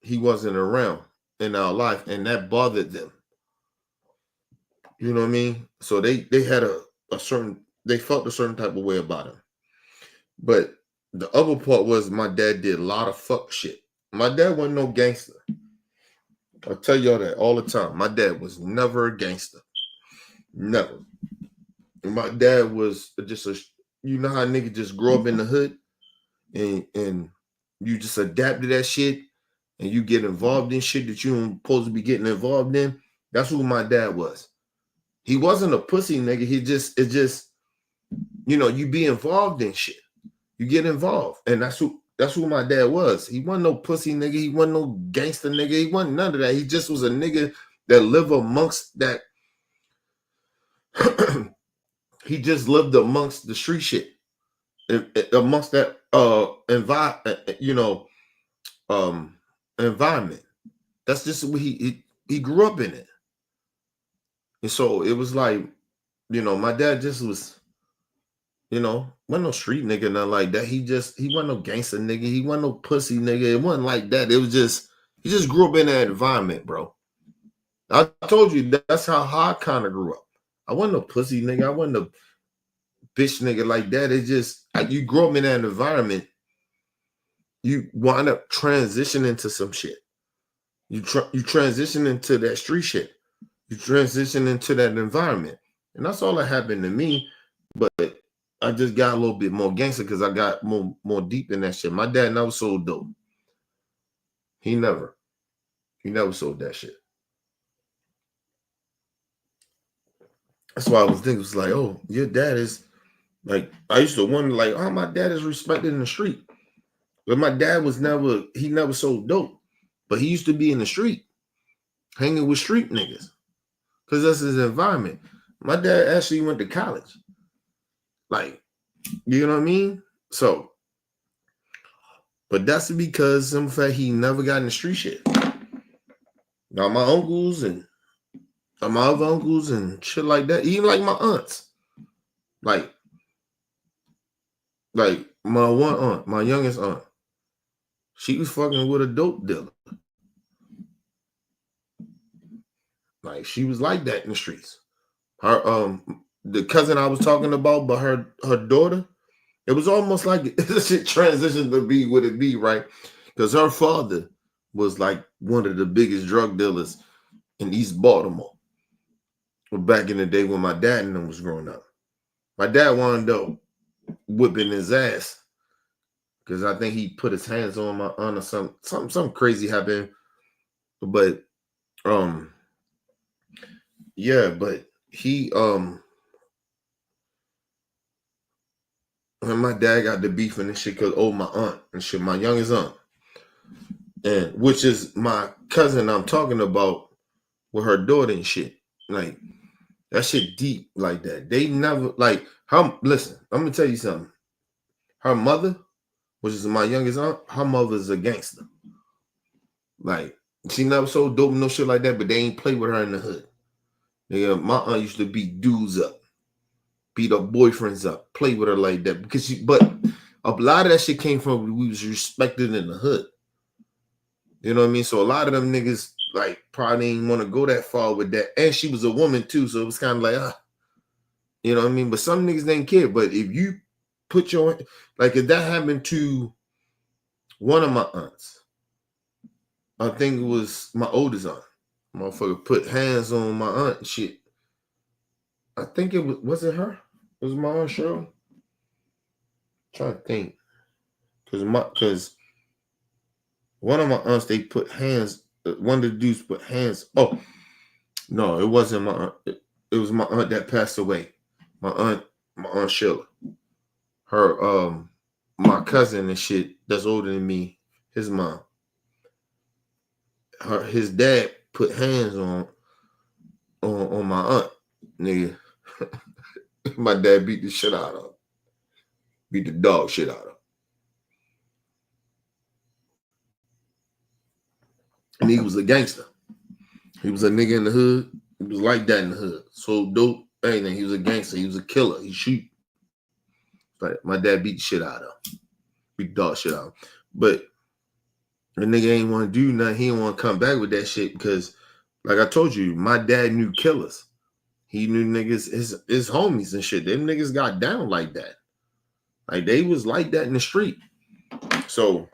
He wasn't around in our life, and that bothered them. You know what I mean? So they had they felt a certain type of way about him. But the other part was my dad did a lot of fuck shit. My dad wasn't no gangster. I tell y'all that all the time. My dad was never a gangster. Never. My dad was just you know how nigga just grow up in the hood and you just adapt to that shit and you get involved in shit that you don't supposed to be getting involved in. That's who my dad was. He wasn't a pussy nigga. It's just, you know, you be involved in shit. You get involved. And that's who That's who my dad was. He wasn't no pussy nigga. He wasn't no gangster nigga. He wasn't none of that. He just was a nigga that lived amongst that. He just lived amongst the street shit, amongst that environment. That's just what he grew up in it. And so it was like, my dad just was, wasn't no street nigga, nothing like that. He wasn't no gangster nigga. He wasn't no pussy nigga. It wasn't like that. It was just, he just grew up in that environment, bro. I told you that's how I kind of grew up. I wasn't no pussy nigga. I wasn't a bitch nigga like that. It just, you grow up in that environment, you wind up transitioning to some shit. You transition into that street shit. You transition into that environment. And that's all that happened to me. But I just got a little bit more gangster because I got more deep in that shit. My dad never sold dope. He never sold that shit. That's why I was thinking, it was like, oh, your dad is like, I used to wonder, like, oh, my dad is respected in the street. But my dad he never sold dope. But he used to be in the street, hanging with street niggas. Because that's his environment. My dad actually went to college. Like, you know what I mean? So, but that's because some fact he never got in the street shit. Now my uncles and my other uncles and shit like that, even like my aunts. Like my one aunt, my youngest aunt, she was fucking with a dope dealer. Like she was like that in the streets. Her the cousin I was talking about, but her daughter, it was almost like this shit transitioned to be what it be, right? Because her father was like one of the biggest drug dealers in East Baltimore. Back in the day when my dad and them was growing up. My dad wound up whipping his ass because I think he put his hands on my aunt or something crazy happened. But yeah, but he when my dad got the beef and this shit because my aunt and shit, my youngest aunt, and which is my cousin I'm talking about with her daughter and shit. Like that shit deep like that. They never like her. Listen, I'm gonna tell you something. Her mother, which is my youngest aunt, her mother's a gangster. Like she never sold dope, no shit like that, but they ain't play with her in the hood. Nigga, my aunt used to beat dudes up, beat up boyfriends up, play with her like that because but a lot of that shit came from we was respected in the hood. You know what I mean? So a lot of them niggas like probably didn't want to go that far with that. And she was a woman too, so it was kind of like, you know what I mean? But some niggas didn't care. But if you put your, like if that happened to one of my aunts, I think it was my oldest aunt. Motherfucker put hands on my aunt and shit. I think it was it her? It was my aunt Cheryl? Trying to think. Cause one of my aunts, they put hands, one of the dudes put hands. Oh, no, it wasn't my aunt. It was my aunt that passed away. My aunt Sheila. Her my cousin and shit that's older than me, his mom. His dad put hands on my aunt, nigga. My dad beat the shit out of her. Beat the dog shit out of her. And he was a gangster. He was a nigga in the hood. He was like that in the hood. So dope, anything. He was a gangster. He was a killer. He shoot. Like my dad beat the shit out of him. Beat the dog shit out of him. But the nigga ain't want to do nothing. He didn't want to come back with that shit because, like I told you, my dad knew killers. He knew niggas, his homies and shit. Them niggas got down like that. Like they was like that in the street. So,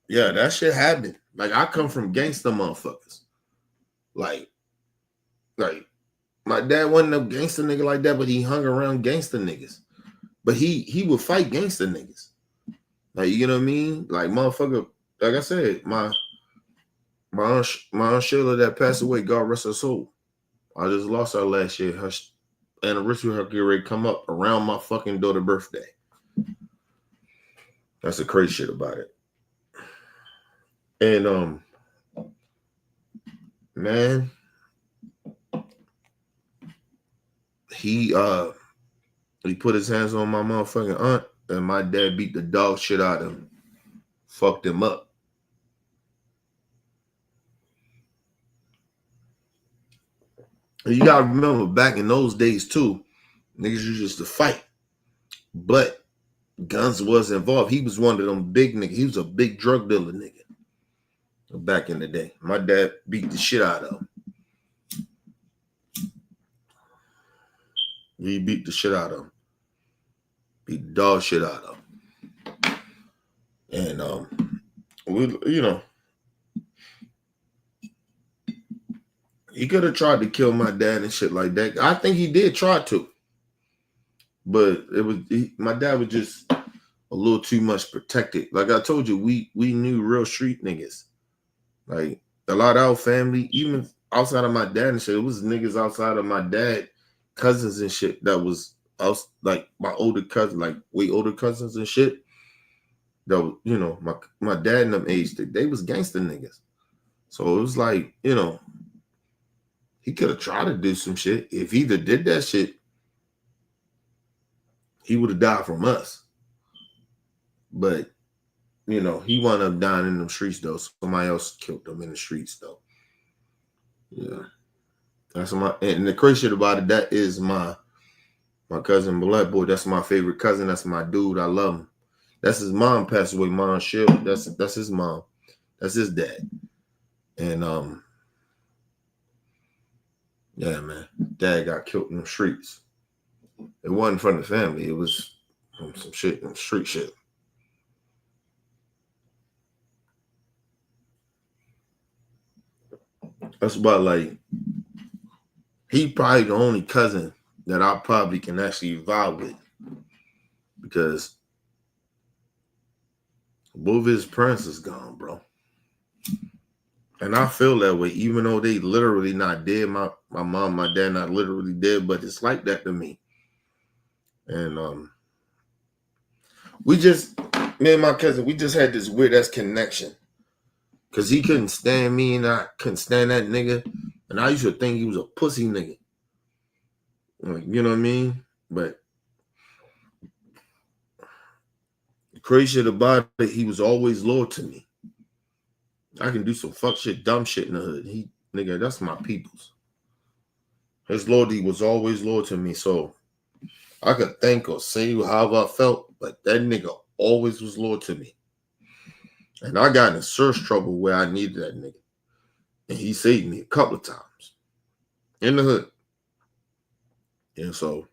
yeah, that shit happened. Like I come from gangster motherfuckers. Like my dad wasn't a gangster nigga like that, but he hung around gangster niggas. But he would fight gangster niggas. Like, you know what I mean? Like motherfucker, like I said, my aunt Sheila that passed away, God rest her soul. I just lost her last year. Her anniversary her get ready to come up around my fucking daughter's birthday. That's the crazy shit about it. And man, he put his hands on my motherfucking aunt, and my dad beat the dog shit out of him. Fucked him up. And you gotta remember, back in those days too, niggas used to fight, but guns was involved. He was one of them big niggas. He was a big drug dealer nigga back in the day. My dad beat the shit out of him. He beat the shit out of him. Beat the dog shit out of him. And we, you know, he could have tried to kill my dad and shit like that. I think he did try to, but my dad was just a little too much protected. Like I told you, we knew real street niggas. Like a lot of our family, even outside of my dad and shit, it was niggas outside of my dad, cousins and shit that was us, like my older cousin, like way older cousins and shit. That was, you know, my dad and them age, they was gangster niggas. So it was like, you know, he could have tried to do some shit. If he either did that shit, he would have died from us. But, you know, he wound up dying in them streets, though. Somebody else killed him in the streets, though. Yeah. And the crazy shit about it, that is my cousin, Black Boy. That's my favorite cousin. That's my dude. I love him. That's his mom passed away, Mom Shield. That's his mom. That's his dad. And, yeah, man, dad got killed in the streets. It wasn't from the family. It was from some shit in the street shit. That's about like, he probably the only cousin that I probably can actually vibe with, because both his parents is gone, bro. And I feel that way, even though they literally not dead. My mom, my dad not literally dead, but it's like that to me. And me and my cousin, we just had this weird ass connection. Cause he couldn't stand me and I couldn't stand that nigga. And I used to think he was a pussy nigga. Like, you know what I mean? But the crazy shit about it, he was always loyal to me. I can do some fuck shit, dumb shit in the hood. Nigga, that's my peoples. His loyalty was always loyal to me. So I could think or say however I felt, but that nigga always was loyal to me. And I got in search trouble where I needed that nigga. And he saved me a couple of times in the hood. And so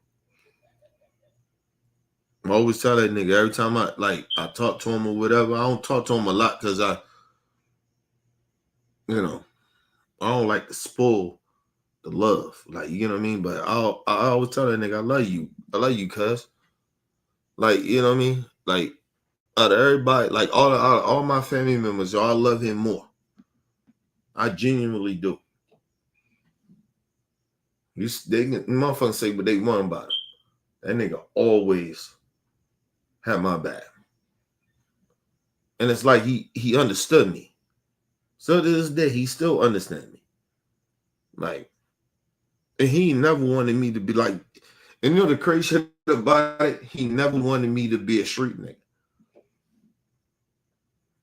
I always tell that nigga every time I talk to him or whatever. I don't talk to him a lot because I don't like to spoil the love. Like, you know what I mean? But I always tell that nigga, I love you. I love you, cuz. Like, you know what I mean? Like, out of everybody, like all my family members, I love him more. I genuinely do. They motherfuckers say what they want about him. That nigga always had my back. And it's like he understood me. So to this day, he still understands me. Like, and he never wanted me to be like, and you know the crazy shit about it, he never wanted me to be a street nigga.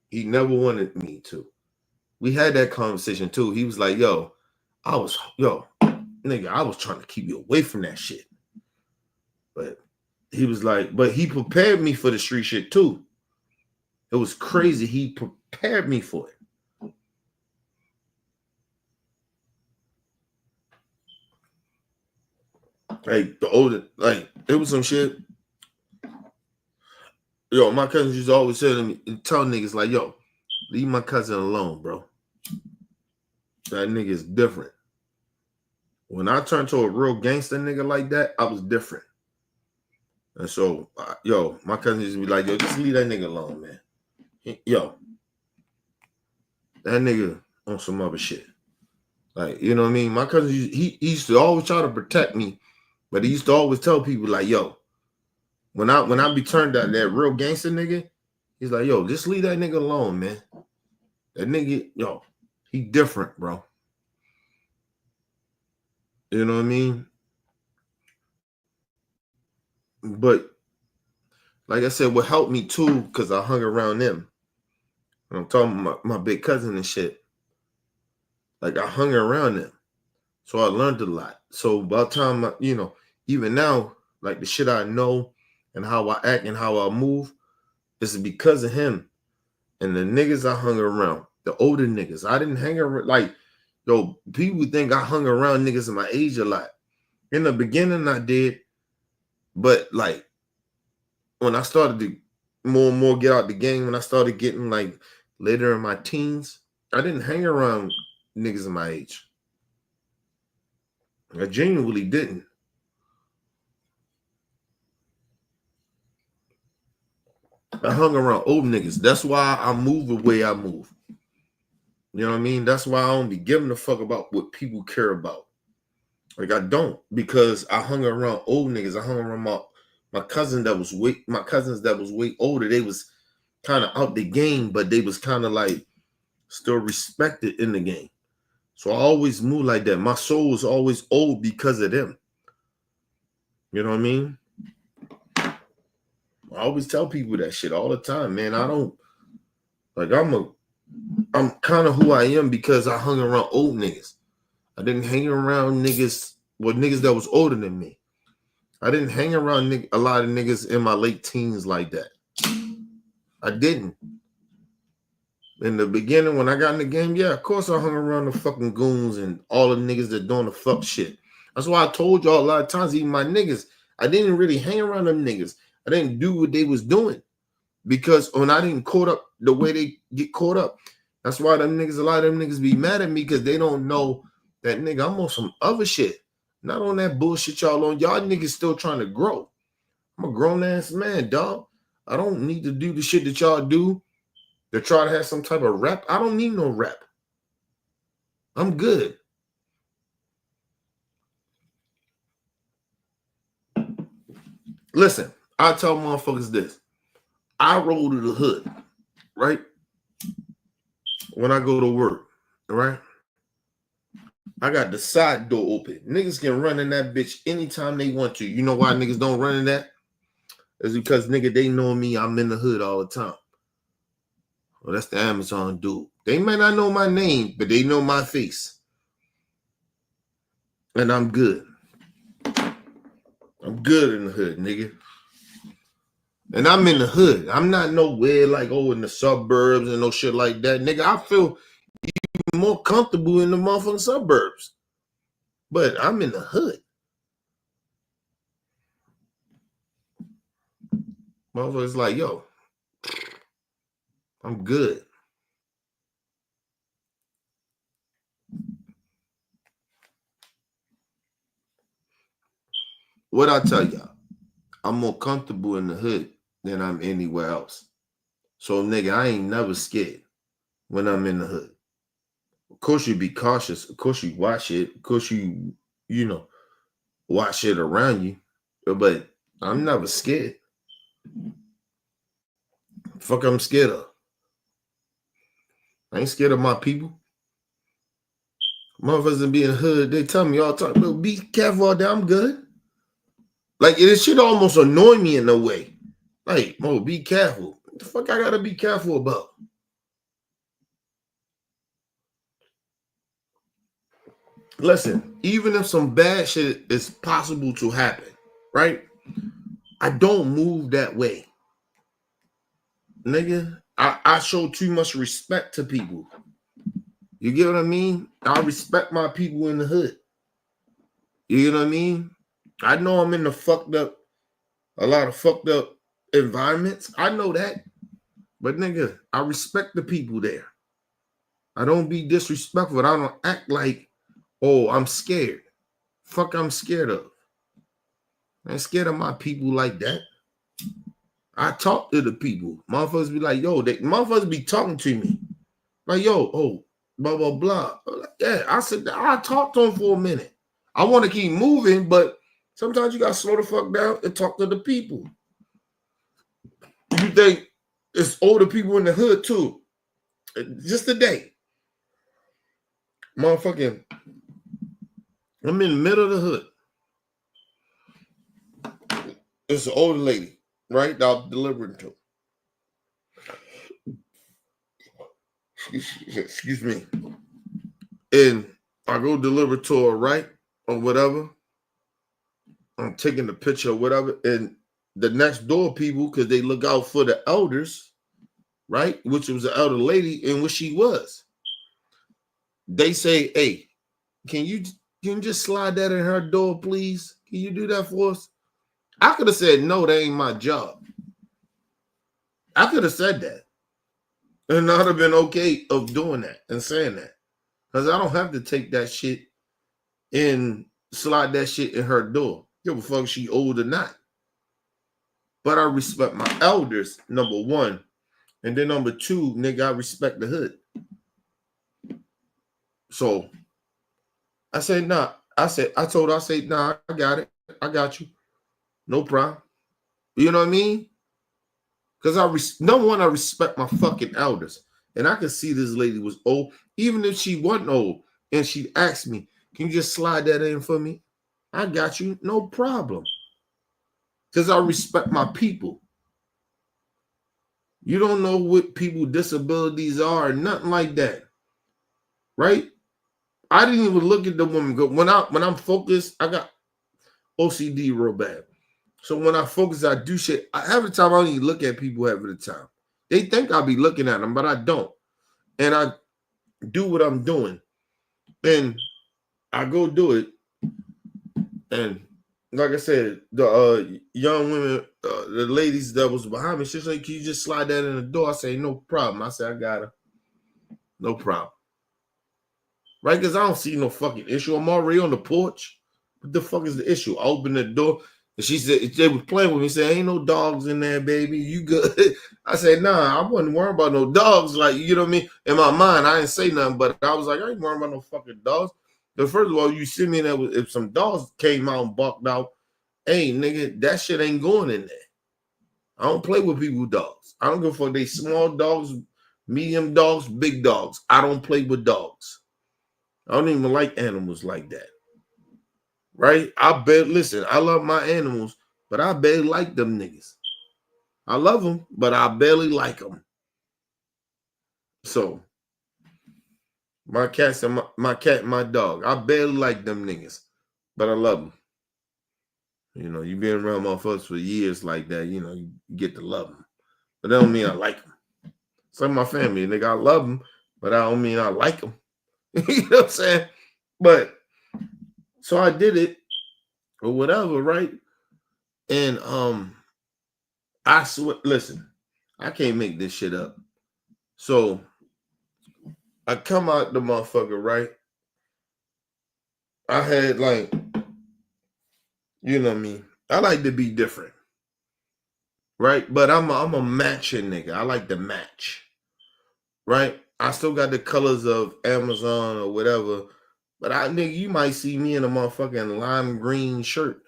He never wanted me to. We had that conversation too. He was like, nigga, I was trying to keep you away from that shit. But he was like, but he prepared me for the street shit too. It was crazy. He prepared me for it. Like it was some shit. My cousins used to always say to me, tell niggas like, leave my cousin alone, bro. That nigga is different. When I turned to a real gangster nigga like that, I was different. And so, my cousin used to be like, just leave that nigga alone, man. That nigga on some other shit. Like, you know what I mean? My cousin, he used to always try to protect me, but he used to always tell people like, when I be turned out that real gangster nigga, He's like, yo, just leave that nigga alone, man. That nigga, yo, he different, bro. You know what I mean? But like I said, what helped me too, because I hung around them. And I'm talking about my big cousin and shit. Like I hung around them. So I learned a lot. So by the time, even now, like the shit I know and how I act and how I move, is because of him. And the niggas I hung around, the older niggas. I didn't hang around, like, yo, people think I hung around niggas in my age a lot. In the beginning, I did. But like, when I started to more and more get out the game, when I started getting like later in my teens, I didn't hang around niggas in my age. I genuinely didn't. I hung around old niggas. That's why I move the way I move. You know what I mean? That's why I don't be giving a fuck about what people care about. Like I don't, because I hung around old niggas. I hung around my cousins that was way older. They was kind of out the game, but they was kind of like still respected in the game. So I always move like that. My soul was always old because of them. You know what I mean? I always tell people that shit all the time, man. I don't like I'm kind of who I am because I hung around old niggas. I didn't hang around niggas that was older than me. I didn't hang around a lot of niggas in my late teens like that. I didn't. In the beginning, when I got in the game, yeah, of course I hung around the fucking goons and all the niggas that doing the fuck shit. That's why I told y'all a lot of times, even my niggas, I didn't really hang around them niggas. I didn't do what they was doing because when I didn't caught up the way they get caught up. That's why a lot of them niggas be mad at me because they don't know that nigga, I'm on some other shit. Not on that bullshit y'all on. Y'all niggas still trying to grow. I'm a grown-ass man, dog. I don't need to do the shit that y'all do to try to have some type of rep. I don't need no rep. I'm good. Listen, I tell motherfuckers this. I roll to the hood, right? When I go to work, right? I got the side door open. Niggas can run in that bitch anytime they want to. You know why niggas don't run in that? It's because, nigga, they know me. I'm in the hood all the time. Well, that's the Amazon dude. They may not know my name, but they know my face. And I'm good. I'm good in the hood, nigga. And I'm in the hood. I'm not nowhere like, in the suburbs and no shit like that. Nigga, I feel even more comfortable in the motherfucking suburbs. But I'm in the hood. Motherfuckers like, yo, I'm good. What I tell y'all, I'm more comfortable in the hood than I'm anywhere else. So, nigga, I ain't never scared when I'm in the hood. Of course, you be cautious. Of course, you watch it. Of course, you watch it around you. But I'm never scared. Fuck, I'm scared of. I ain't scared of my people. Motherfuckers that be in the hood, they tell me all the time, be careful out there, I'm good. Like, it should almost annoy me in a way. Like, be careful. What the fuck I gotta be careful about? Listen, even if some bad shit is possible to happen, right? I don't move that way. Nigga, I show too much respect to people. You get what I mean? I respect my people in the hood. You get what I mean? I know I'm in a lot of fucked up environments. I know that. But nigga, I respect the people there. I don't be disrespectful. I don't act like, I'm scared. Fuck, I'm scared of. I ain't scared of my people like that. I talk to the people. Motherfuckers be like, motherfuckers be talking to me. Like, blah, blah, blah. Yeah, I said, I talked to them for a minute. I want to keep moving, but sometimes you got to slow the fuck down and talk to the people. You think It's older people in the hood too. Just today. Motherfucking, I'm in the middle of the hood. It's an older lady, right? That I'm delivering to. Excuse me. And I go deliver to her, right? Or whatever. I'm taking the picture or whatever. And the next door people, because they look out for the elders, right? Which was an elder lady, and what she was. They say, hey, can you just slide that in her door, please? Can you do that for us? I could have said, no, that ain't my job. I could have said that. And I'd have been okay of doing that and saying that. Because I don't have to take that shit and slide that shit in her door. Give a fuck if she old or not. But I respect my elders, number one. And then number two, nigga, I respect the hood. So I said, nah. I told her, nah, I got it. I got you. No problem. You know what I mean? Because I respect my fucking elders. And I could see this lady was old. Even if she wasn't old and she asked me, can you just slide that in for me? I got you. No problem. Because I respect my people. You don't know what people's disabilities are or nothing like that. Right? I didn't even look at the woman. When I'm focused, I got OCD real bad. So when I focus, I do shit. Every time I don't even look at people half of the time. They think I'll be looking at them, but I don't. And I do what I'm doing. And I go do it. And like I said, the young women, the ladies that was behind me, she's like, can you just slide that in the door? I say, no problem. I said, I got her. No problem. Right? Because I don't see no fucking issue. I'm already on the porch. What the fuck is the issue? I opened the door. And she said, they were playing with me, said, ain't no dogs in there, baby. You good? I said, nah, I wasn't worrying about no dogs. Like, you know what I mean? In my mind, I didn't say nothing, but I was like, I ain't worrying about no fucking dogs. But first of all, you see me in there, if some dogs came out and barked out, hey, nigga, that shit ain't going in there. I don't play with people's dogs. I don't give a fuck. They small dogs, medium dogs, big dogs. I don't play with dogs. I don't even like animals like that. Right? Listen, I love my animals, but I barely like them niggas. I love them, but I barely like them. So, my cats and my cat and my dog, I barely like them niggas, but I love them. You know, you've been around motherfuckers for years like that, you know, you get to love them. But that don't mean I like them. It's like my family, nigga, I love them, but I don't mean I like them. You know what I'm saying? But, so I did it, or whatever, right? And, I swear, listen, I can't make this shit up. So I come out the motherfucker, right? I had like, you know what I mean? I like to be different. Right? But I'm a matching nigga. I like to match. Right? I still got the colors of Amazon or whatever. But nigga, you might see me in a motherfucking lime green shirt.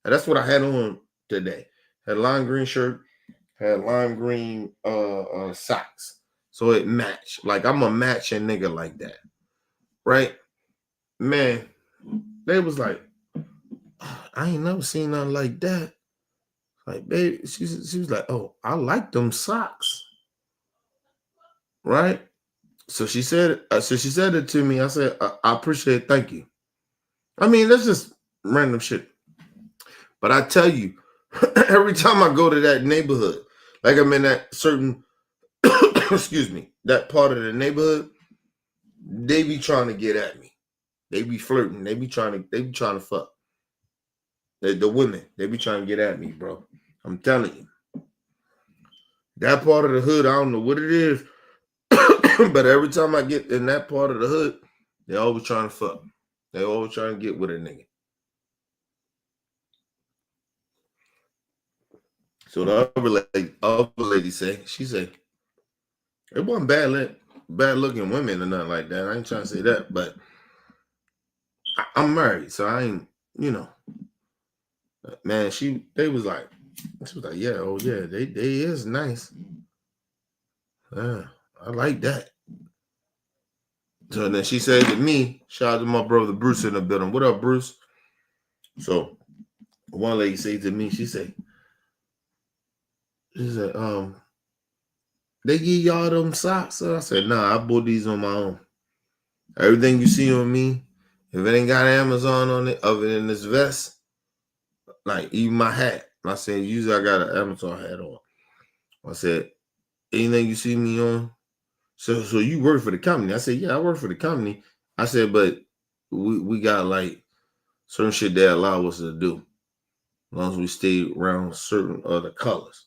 And that's what I had on today. Had a lime green shirt, had lime green socks. So it matched. Like I'm a matching nigga like that. Right? Man, they was like, I ain't never seen nothing like that. Like, baby, she was like, oh, I like them socks. Right? So she said it to me. I said, I appreciate it. Thank you. I mean, that's just random shit. But I tell you, every time I go to that neighborhood, like I'm in that certain, excuse me, that part of the neighborhood, they be trying to get at me. They be flirting. They be trying to fuck. The women, they be trying to get at me, bro. I'm telling you. That part of the hood, I don't know what it is, but every time I get in that part of the hood, they always trying to fuck. They always trying to get with a nigga. So the other lady she said, it wasn't bad looking women or nothing like that. I ain't trying to say that, but I'm married, so I ain't, you know. Man, she was like, yeah, oh yeah, they is nice. Yeah, I like that. So then she said to me, shout out to my brother Bruce in the building. What up, Bruce? So one lady said to me, she said, they give y'all them socks? So I said, nah, I bought these on my own. Everything you see on me, if it ain't got Amazon on it, other than this vest, like even my hat. I said, usually I got an Amazon hat on. I said, anything you see me on? So you work for the company? I said, yeah, I work for the company. I said, but we got like certain shit they allow us to do, as long as we stay around certain other colors.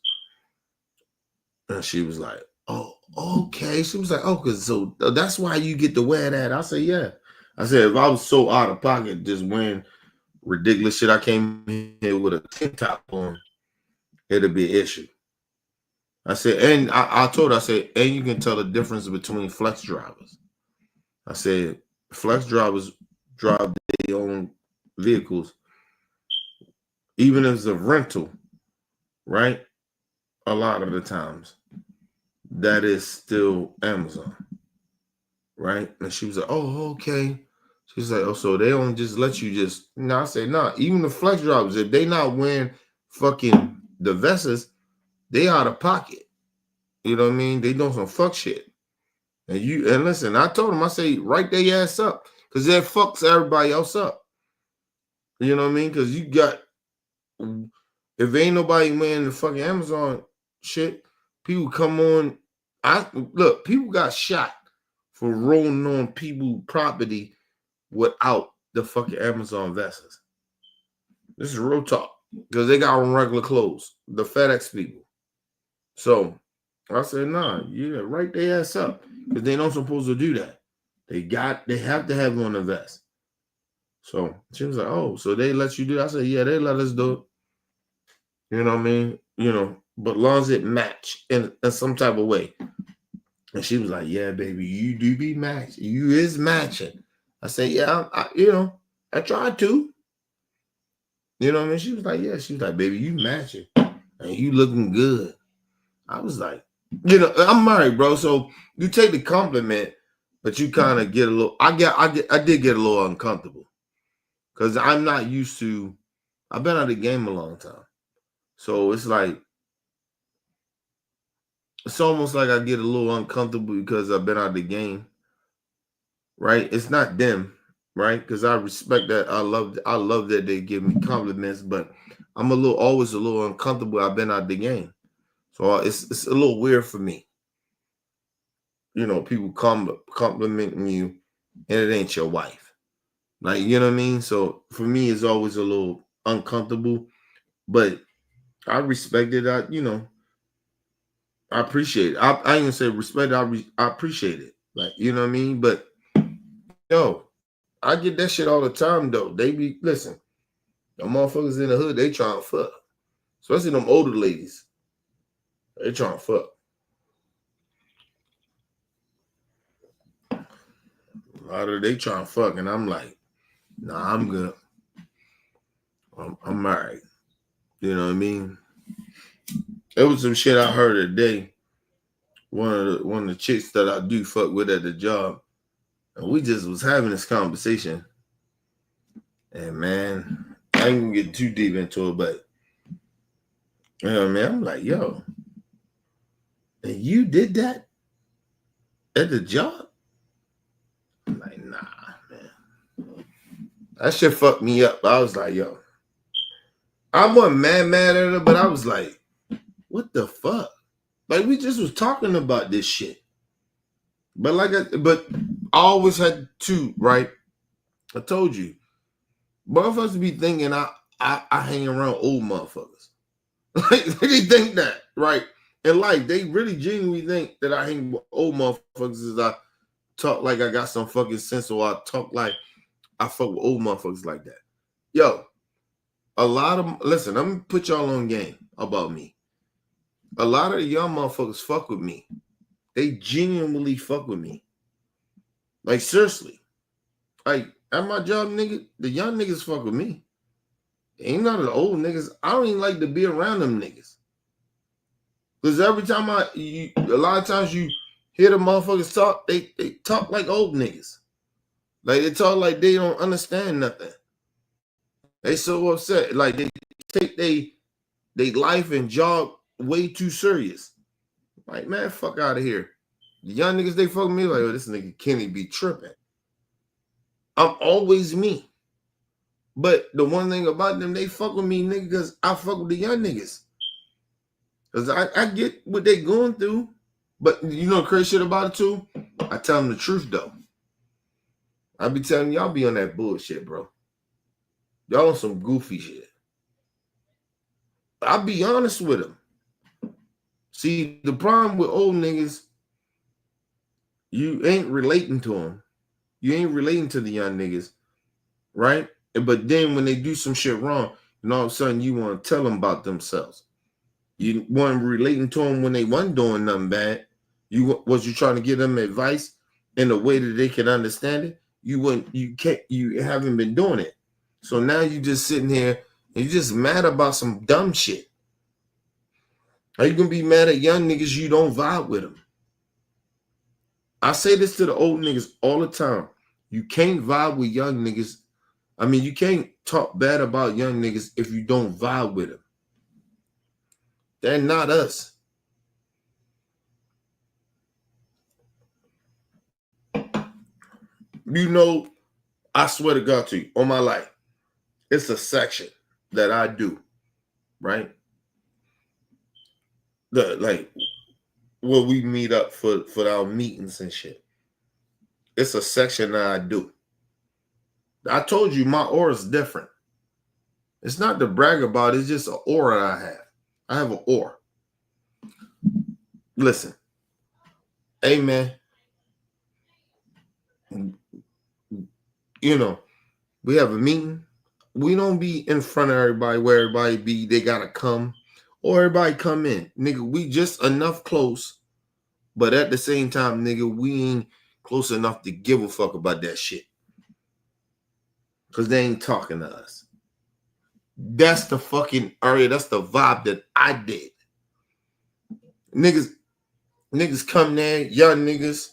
And she was like, oh, okay. She was like, oh, because so that's why you get to wear that. I said, yeah. I said, if I was so out of pocket just wearing ridiculous shit, I came here with a tank top on, it'd be an issue. I said, and I told her, I said, and you can tell the difference between flex drivers. I said, flex drivers drive their own vehicles, even if it's a rental, right? A lot of the times, that is still Amazon, right? And she was like, oh, okay. She's like, oh, so they don't just let you just, no, I say, no, even the flex drivers, if they not wearing fucking the vests, they out of pocket. You know what I mean? They doing some fuck shit. And listen, I told them, I say, write their ass up, because that fucks everybody else up. You know what I mean? Because you got, if ain't nobody wearing the fucking Amazon shit, people come on. Look, people got shot for rolling on people's property without the fucking Amazon vests. This is real talk, because they got on regular clothes, the FedEx people. So I said, nah, yeah, write their ass up, because they not supposed to do that. They have to have on a vest. So she was like, oh, so they let you do that? I said, yeah, they let us do it. You know what I mean? You know, but as long as it match in some type of way. And she was like, yeah, baby, you do be matching. You is matching. I said, yeah, I tried to. You know what I mean? She was like, yeah. She was like, baby, you matching. And you looking good. I was like, I'm married, bro. So you take the compliment, but you kind of get a little, I did get a little uncomfortable. Because I'm not used to, I've been out of the game a long time. So it's like, it's almost like I get a little uncomfortable because I've been out of the game, right? It's not them, right? Because I respect that. I love that they give me compliments, but I'm always a little uncomfortable. I've been out of the game. So it's a little weird for me. You know, people complimenting you and it ain't your wife. Like, you know what I mean? So for me, it's always a little uncomfortable, but I respect it. I appreciate it. I ain't gonna say respect it. I appreciate it. Like, you know what I mean? But I get that shit all the time though. They be listen, the motherfuckers in the hood, they trying to fuck. Especially them older ladies. They trying to fuck. A lot of they trying to fuck, and I'm like, nah, I'm good. I'm married. You know what I mean? It was some shit I heard today. One of the chicks that I do fuck with at the job, and we just was having this conversation. And man, I ain't gonna get too deep into it, but you know what I mean? I'm like, yo, and you did that at the job? I'm like, nah, man. That shit fucked me up. I was like, yo, I wasn't mad at her, but I was like, what the fuck? Like, we just was talking about this shit. But I always had to, right? I told you, motherfuckers be thinking I hang around old motherfuckers. Like, they think that, right? In life, they really genuinely think that I hang with old motherfuckers as I talk like I got some fucking sense, or I talk like I fuck with old motherfuckers like that. Yo, listen, I'm gonna put y'all on game about me. A lot of the young motherfuckers fuck with me. They genuinely fuck with me. Like, seriously. Like, at my job, nigga, the young niggas fuck with me. Ain't none of the old niggas. I don't even like to be around them niggas. Because every time a lot of times you hear the motherfuckers talk, they talk like old niggas. Like they talk like they don't understand nothing. They so upset. Like they take they life and job way too serious. Like, man, fuck out of here. The young niggas, they fuck me like, oh, this nigga Kenny be tripping. I'm always me. But the one thing about them, they fuck with me, nigga, because I fuck with the young niggas. Because I get what they going through. But you know the crazy shit about it too? I tell them the truth, though. I be telling y'all be on that bullshit, bro. Y'all on some goofy shit. I'll be honest with them. See, the problem with old niggas, you ain't relating to them. You ain't relating to the young niggas, right? But then when they do some shit wrong, and all of a sudden you want to tell them about themselves. You weren't relating to them when they wasn't doing nothing bad. You trying to give them advice in a way that they can understand it? You haven't been doing it. So now you just sitting here and you just mad about some dumb shit. Are you gonna be mad at young niggas you don't vibe with them? I say this to the old niggas all the time. You can't vibe with young niggas. I mean, you can't talk bad about young niggas if you don't vibe with them. They're not us. You know, I swear to God to you, on my life, it's a section that I do, right? Like where we meet up for our meetings and shit. It's a section that I do. I told you my aura is different. It's not to brag about, it's just an aura I have. I have an aura. Listen, hey man, you know, we have a meeting. We don't be in front of everybody where everybody be, they gotta come or everybody come in. Nigga, we just enough close, but at the same time, nigga, we ain't close enough to give a fuck about that shit. Because they ain't talking to us. That's the fucking area, that's the vibe that I did. Niggas come there, young niggas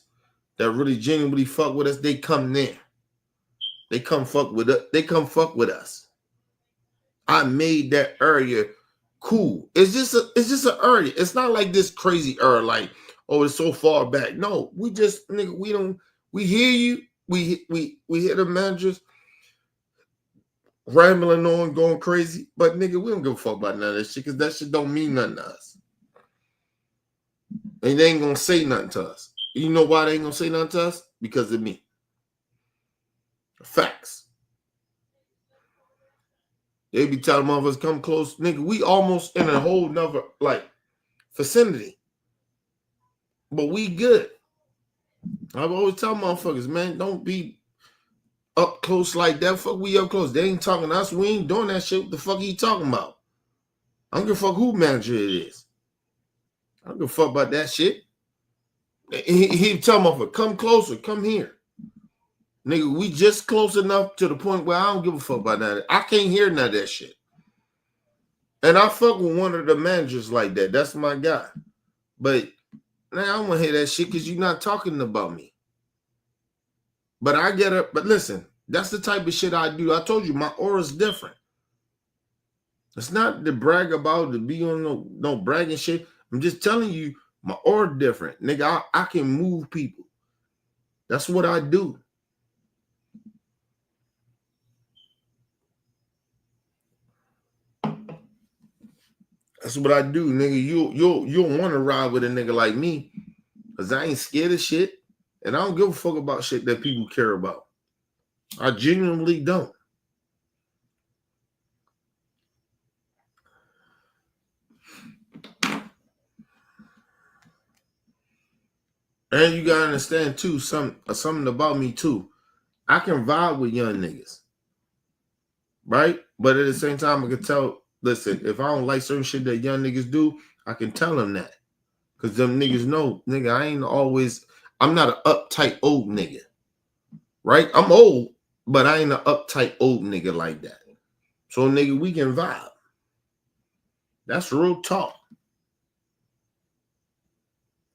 that really genuinely fuck with us, they come there. They come fuck with us. They come fuck with us. I made that area cool. It's just an area. It's not like this crazy area, like, oh, it's so far back. No, we just, nigga, we hear you. We hear the managers rambling on, going crazy. But nigga, we don't give a fuck about none of that shit because that shit don't mean nothing to us. And they ain't gonna say nothing to us. You know why they ain't gonna say nothing to us? Because of me. Facts. They be telling motherfuckers come close. Nigga, we almost in a whole nother, like, vicinity. But we good. I've always tell motherfuckers, man, don't be up close like that. Fuck, we up close. They ain't talking to us. We ain't doing that shit. What the fuck are you talking about? I don't give a fuck who manager it is. I don't give a fuck about that shit. He tell motherfucker, come closer, come here. Nigga, we just close enough to the point where I don't give a fuck about that. I can't hear none of that shit. And I fuck with one of the managers like that. That's my guy. But man, I don't want to hear that shit because you're not talking about me. But I get it. But listen, that's the type of shit I do. I told you my aura's different. It's not to brag about, to be on no bragging shit. I'm just telling you my aura different. Nigga, I can move people. That's what I do. That's what I do, nigga. You'll want to ride with a nigga like me, cause I ain't scared of shit, and I don't give a fuck about shit that people care about. I genuinely don't. And you gotta understand too, something about me too. I can vibe with young niggas, right? But at the same time, I can tell. Listen, if I don't like certain shit that young niggas do, I can tell them that. Because them niggas know, nigga, I'm not an uptight old nigga. Right? I'm old, but I ain't an uptight old nigga like that. So, nigga, we can vibe. That's real talk.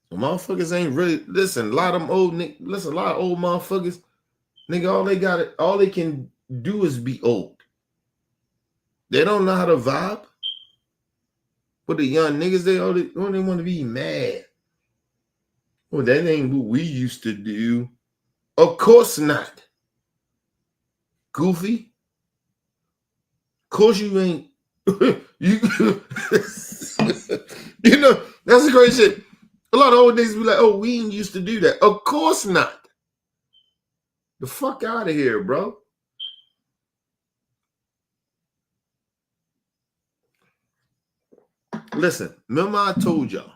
So motherfuckers ain't really listen. A lot of them old listen, a lot of old motherfuckers, nigga, all they can do is be old. They don't know how to vibe. But the young niggas, they only want to be mad. Well, that ain't what we used to do. Of course not. Goofy. Of course you ain't. You you know, that's the crazy shit. A lot of old niggas be like, oh, we ain't used to do that. Of course not. The fuck out of here, bro. Listen, remember I told y'all.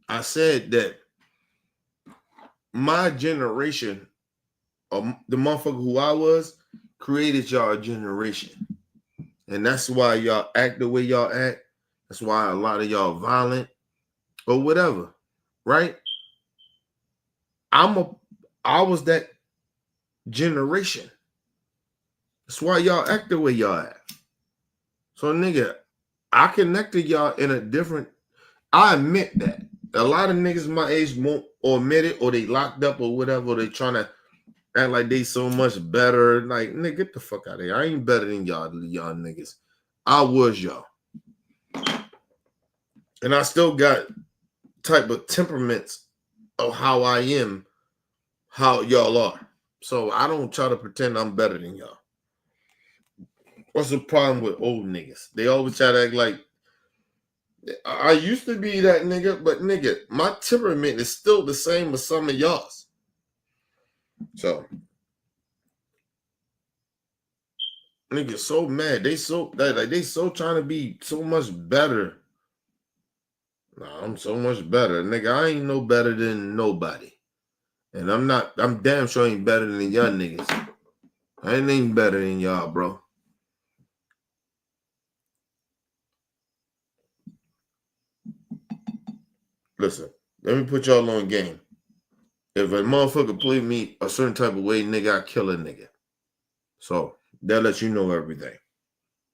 I said that my generation, the motherfucker who I was, created y'all generation. And that's why y'all act the way y'all act. That's why a lot of y'all violent or whatever, right? I was that generation. That's why y'all act the way y'all act. So nigga, I connected y'all in a different, I admit that. A lot of niggas my age won't or admit it, or they locked up or whatever, or they trying to act like they so much better. Like, nigga, get the fuck out of here. I ain't better than y'all niggas. I was y'all. And I still got type of temperaments of how I am, how y'all are. So I don't try to pretend I'm better than y'all. What's the problem with old niggas? They always try to act like I used to be that nigga, but nigga, my temperament is still the same as some of y'all's. So niggas so mad. They so trying to be so much better. Nah, I'm so much better. Nigga, I ain't no better than nobody. And I'm damn sure ain't better than y'all niggas. I ain't even better than y'all, bro. Listen, let me put y'all on game. If a motherfucker play me a certain type of way, nigga, I kill a nigga. So that lets you know everything.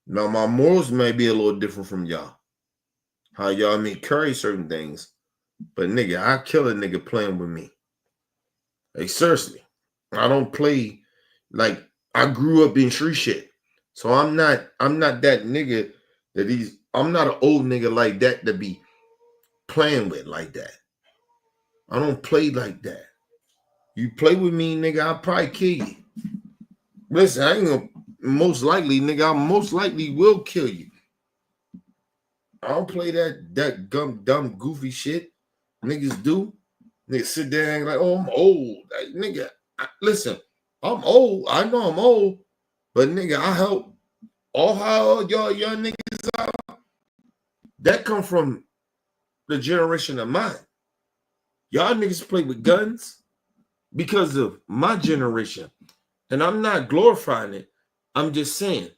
Now, my morals may be a little different from y'all. How y'all may carry certain things. But nigga, I kill a nigga playing with me. Like, seriously. I don't play like I grew up in street shit. So I'm not that nigga I'm not an old nigga like that to be playing with like that. I don't play like that. You play with me, nigga, I'll probably kill you. Listen, I ain't gonna most likely, nigga, I most likely will kill you. I don't play that dumb goofy shit niggas do. Niggas sit there and like, oh, I'm old. Like, nigga, listen, I'm old. I know I'm old, but nigga, I help all how y'all young niggas are. That come from the generation of mine. Y'all niggas play with guns because of my generation. And I'm not glorifying it. I'm just saying,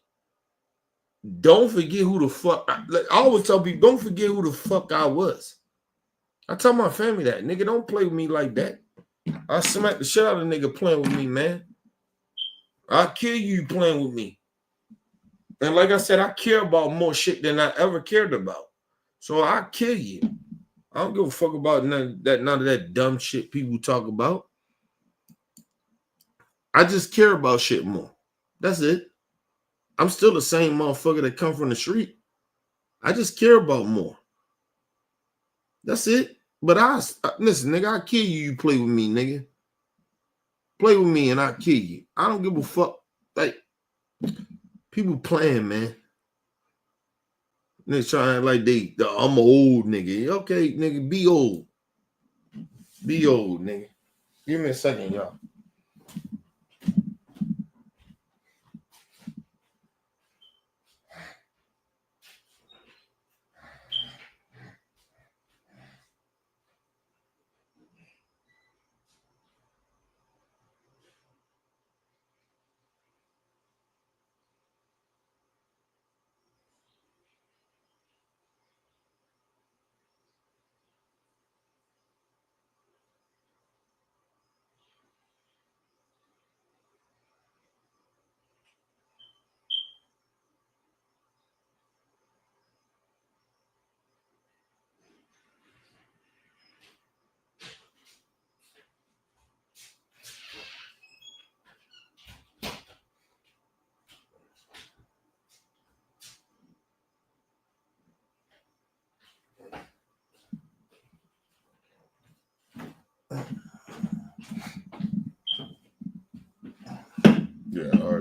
don't forget who the fuck. I always tell people, don't forget who the fuck I was. I tell my family that, nigga, don't play with me like that. I smack the shit out of a nigga playing with me, man. I'll kill you playing with me. And like I said, I care about more shit than I ever cared about. So I'll kill you. I don't give a fuck about none of that dumb shit people talk about. I just care about shit more. That's it. I'm still the same motherfucker that come from the street. I just care about more. That's it. But listen, nigga, I'll kill you. You play with me, nigga. Play with me and I'll kill you. I don't give a fuck. Like, people playing, man. Niggas trying like I'm an old nigga. Okay, nigga, be old. Be old, nigga. Give me a second, y'all.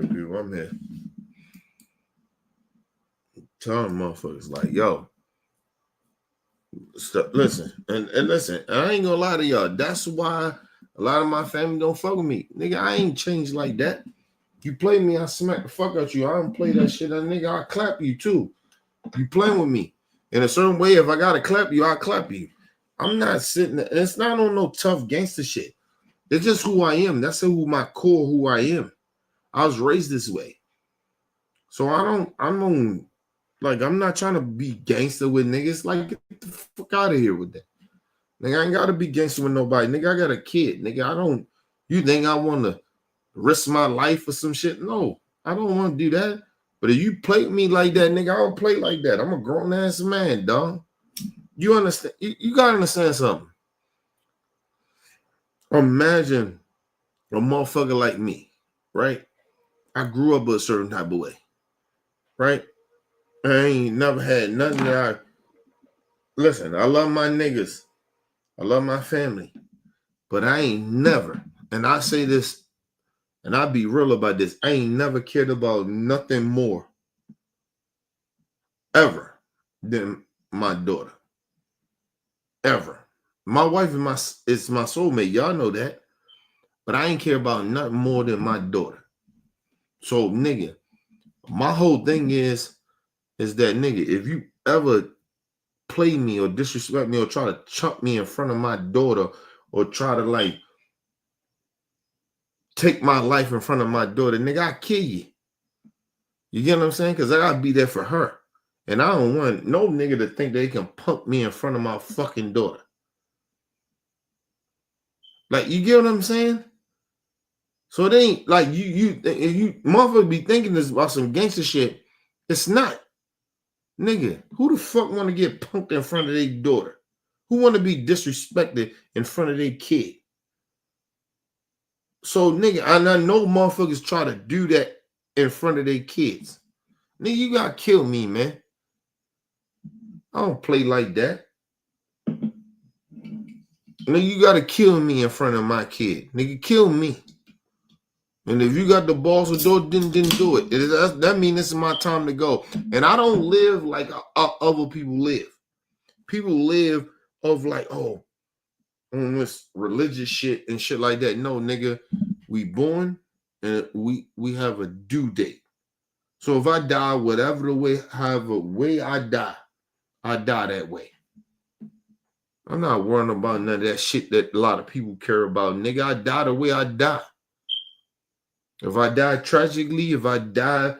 right, people, I'm here. Telling motherfuckers like, yo, listen, and listen, I ain't gonna lie to y'all. That's why a lot of my family don't fuck with me. Nigga, I ain't changed like that. You play me, I smack the fuck out you. I don't play that shit. Nigga, I'll clap you too. You playing with me. In a certain way, if I gotta clap you, I'll clap you. I'm not sitting there. It's not on no tough gangster shit. It's just who I am. That's who my core, who I am. I was raised this way. So I'm not trying to be gangster with niggas. Like, get the fuck out of here with that. Nigga, I ain't gotta be gangster with nobody. Nigga, I got a kid. Nigga, you think I want to risk my life for some shit? No, I don't want to do that. But if you play with me like that, nigga, I don't play like that. I'm a grown ass man, dog. You understand? You gotta understand something. Imagine a motherfucker like me, right? I grew up a certain type of way, right? I ain't never had nothing that listen, I love my niggas. I love my family. But I ain't never, and I say this, and I'll be real about this, I ain't never cared about nothing more ever than my daughter. Ever. My wife is my soulmate. Y'all know that. But I ain't care about nothing more than my daughter. So, nigga, my whole thing is that, nigga, if you ever play me or disrespect me or try to chump me in front of my daughter or try to, like, take my life in front of my daughter, nigga, I kill you. You get what I'm saying? Because I gotta be there for her. And I don't want no nigga to think they can punk me in front of my fucking daughter. Like, you get what I'm saying? So it ain't like you motherfuckers be thinking this about some gangster shit. It's not. Nigga, who the fuck want to get punked in front of their daughter? Who want to be disrespected in front of their kid? So, nigga, and I know motherfuckers try to do that in front of their kids. Nigga, you gotta kill me, man. I don't play like that. Nigga, you gotta kill me in front of my kid. Nigga, kill me. And if you got the balls to do it, then do it. That means this is my time to go. And I don't live like other people live. People live of like, oh, on this religious shit and shit like that. No, nigga, we born and we have a due date. So if I die, whatever the way, however way I die that way. I'm not worrying about none of that shit that a lot of people care about. Nigga, I die the way I die. If I die tragically, if I die,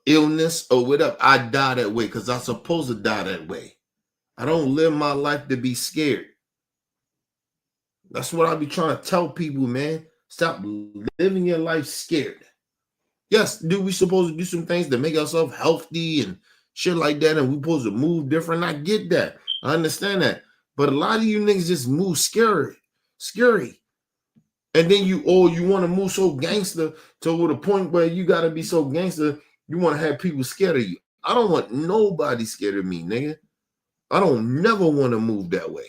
illness or whatever, I die that way because I'm supposed to die that way. I don't live my life to be scared. That's what I be trying to tell people, man. Stop living your life scared. Yes, we supposed to do some things to make ourselves healthy and shit like that, and we supposed to move different. I get that. I understand that. But a lot of you niggas just move scary. And then you want to move so gangster to the point where you got to be so gangster, you want to have people scared of you. I don't want nobody scared of me, nigga. I don't never want to move that way.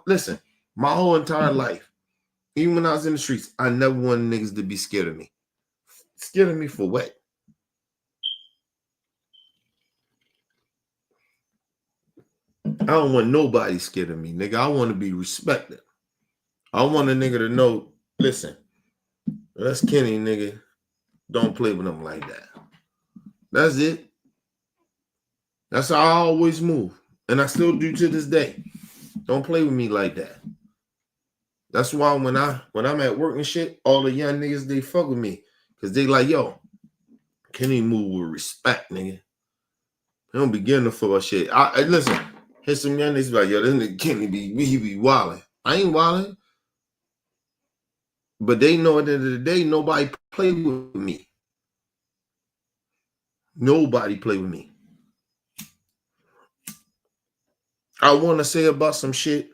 Listen, my whole entire life, even when I was in the streets, I never wanted niggas to be scared of me. Scared of me for what? I don't want nobody scared of me, nigga. I want to be respected. I want a nigga to know, listen, that's Kenny, nigga. Don't play with him like that. That's it. That's how I always move. And I still do to this day. Don't play with me like that. That's why when I'm at work and shit, all the young niggas, they fuck with me. Because they like, yo, Kenny move with respect, nigga. They don't be getting the fuck shit. Listen, here's some young niggas like, yo, this nigga Kenny be wilding. I ain't wilding. But they know at the end of the day, nobody play with me. Nobody play with me. I want to say about some shit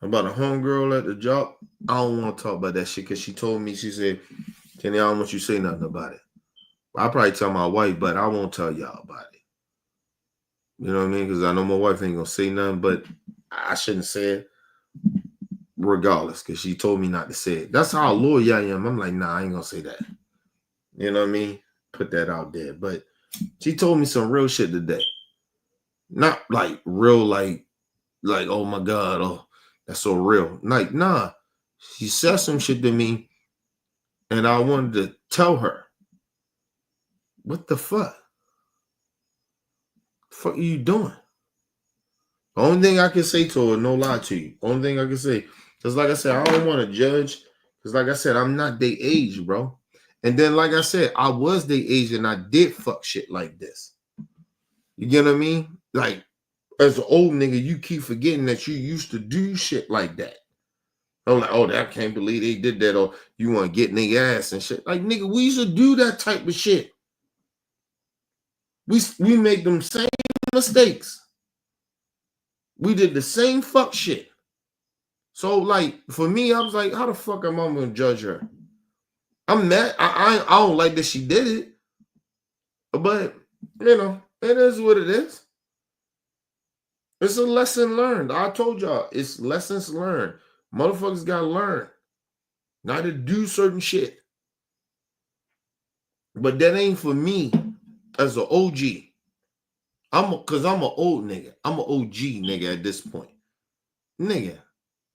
about a homegirl at the job. I don't want to talk about that shit because she told me, she said, Kenny, I don't want you to say nothing about it. I'll probably tell my wife, but I won't tell y'all about it. You know what I mean? Because I know my wife ain't going to say nothing, but I shouldn't say it. regardless, because she told me not to say it. That's how loyal I am. I'm like, nah, I ain't gonna say that. You know what I mean? Put that out there. But she told me some real shit today. Not like real, like, oh my God, oh, that's so real. Like, nah. She said some shit to me, and I wanted to tell her, what the fuck? The fuck are you doing? The only thing I can say to her, no lie to you. Only thing I can say, because like I said, I don't want to judge. Because like I said, I'm not their age, bro. And then, like I said, I was their age and I did fuck shit like this. You get what I mean? Like, as an old nigga, you keep forgetting that you used to do shit like that. I'm like, oh, I can't believe they did that. Or you want to get nigga ass and shit. Like, nigga, we used to do that type of shit. We make them same mistakes. We did the same fuck shit. So, like, for me, I was like, how the fuck am I going to judge her? I'm mad. I don't like that she did it. But, you know, it is what it is. It's a lesson learned. I told y'all, it's lessons learned. Motherfuckers got to learn not to do certain shit. But that ain't for me as an OG. Because I'm an old nigga. I'm an OG nigga at this point. Nigga,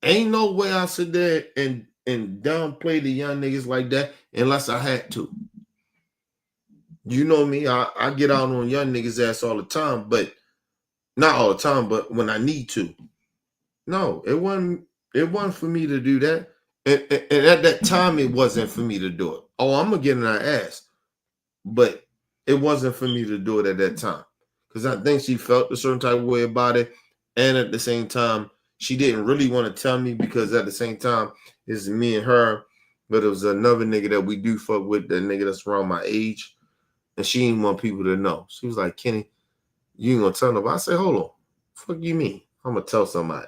ain't no way I sit there and downplay the young niggas like that unless I had to. You know me, I get out on young niggas' ass all the time, but not all the time, but when I need to. No, it wasn't for me to do that. And at that time, it wasn't for me to do it. Oh, I'm gonna get in her ass. But it wasn't for me to do it at that time. Because I think she felt a certain type of way about it. And at the same time, she didn't really want to tell me because at the same time, it's me and her. But it was another nigga that we do fuck with, that nigga that's around my age. And she didn't want people to know. She was like, Kenny, you ain't gonna tell nobody. I said, hold on. Fuck you mean? I'm gonna tell somebody.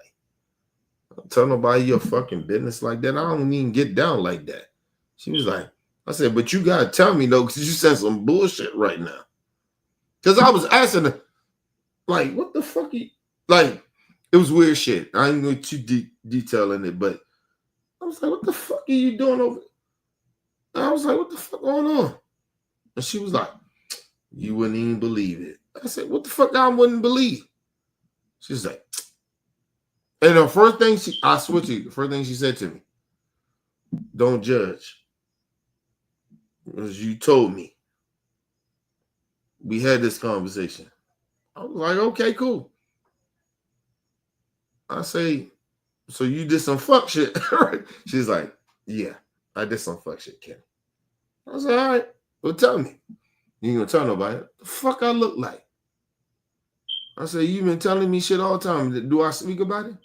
Don't tell nobody your fucking business like that. I don't even get down like that. She was like, I said, but you gotta tell me though, because you said some bullshit right now. Because I was asking her, like, what the fuck you, like, it was weird shit. I ain't going too detail in it, but I was like, what the fuck are you doing over there? I was like, what the fuck going on? And she was like, you wouldn't even believe it. I said, what the fuck I wouldn't believe? She's like, and the first thing the first thing she said to me, don't judge. As you told me. We had this conversation. I was like, okay, cool. I say, so you did some fuck shit. She's like, yeah, I did some fuck shit, Kenny. I was like, all right, well, tell me. You ain't gonna tell nobody. What the fuck I look like? I said, you been telling me shit all the time. Do I speak about it?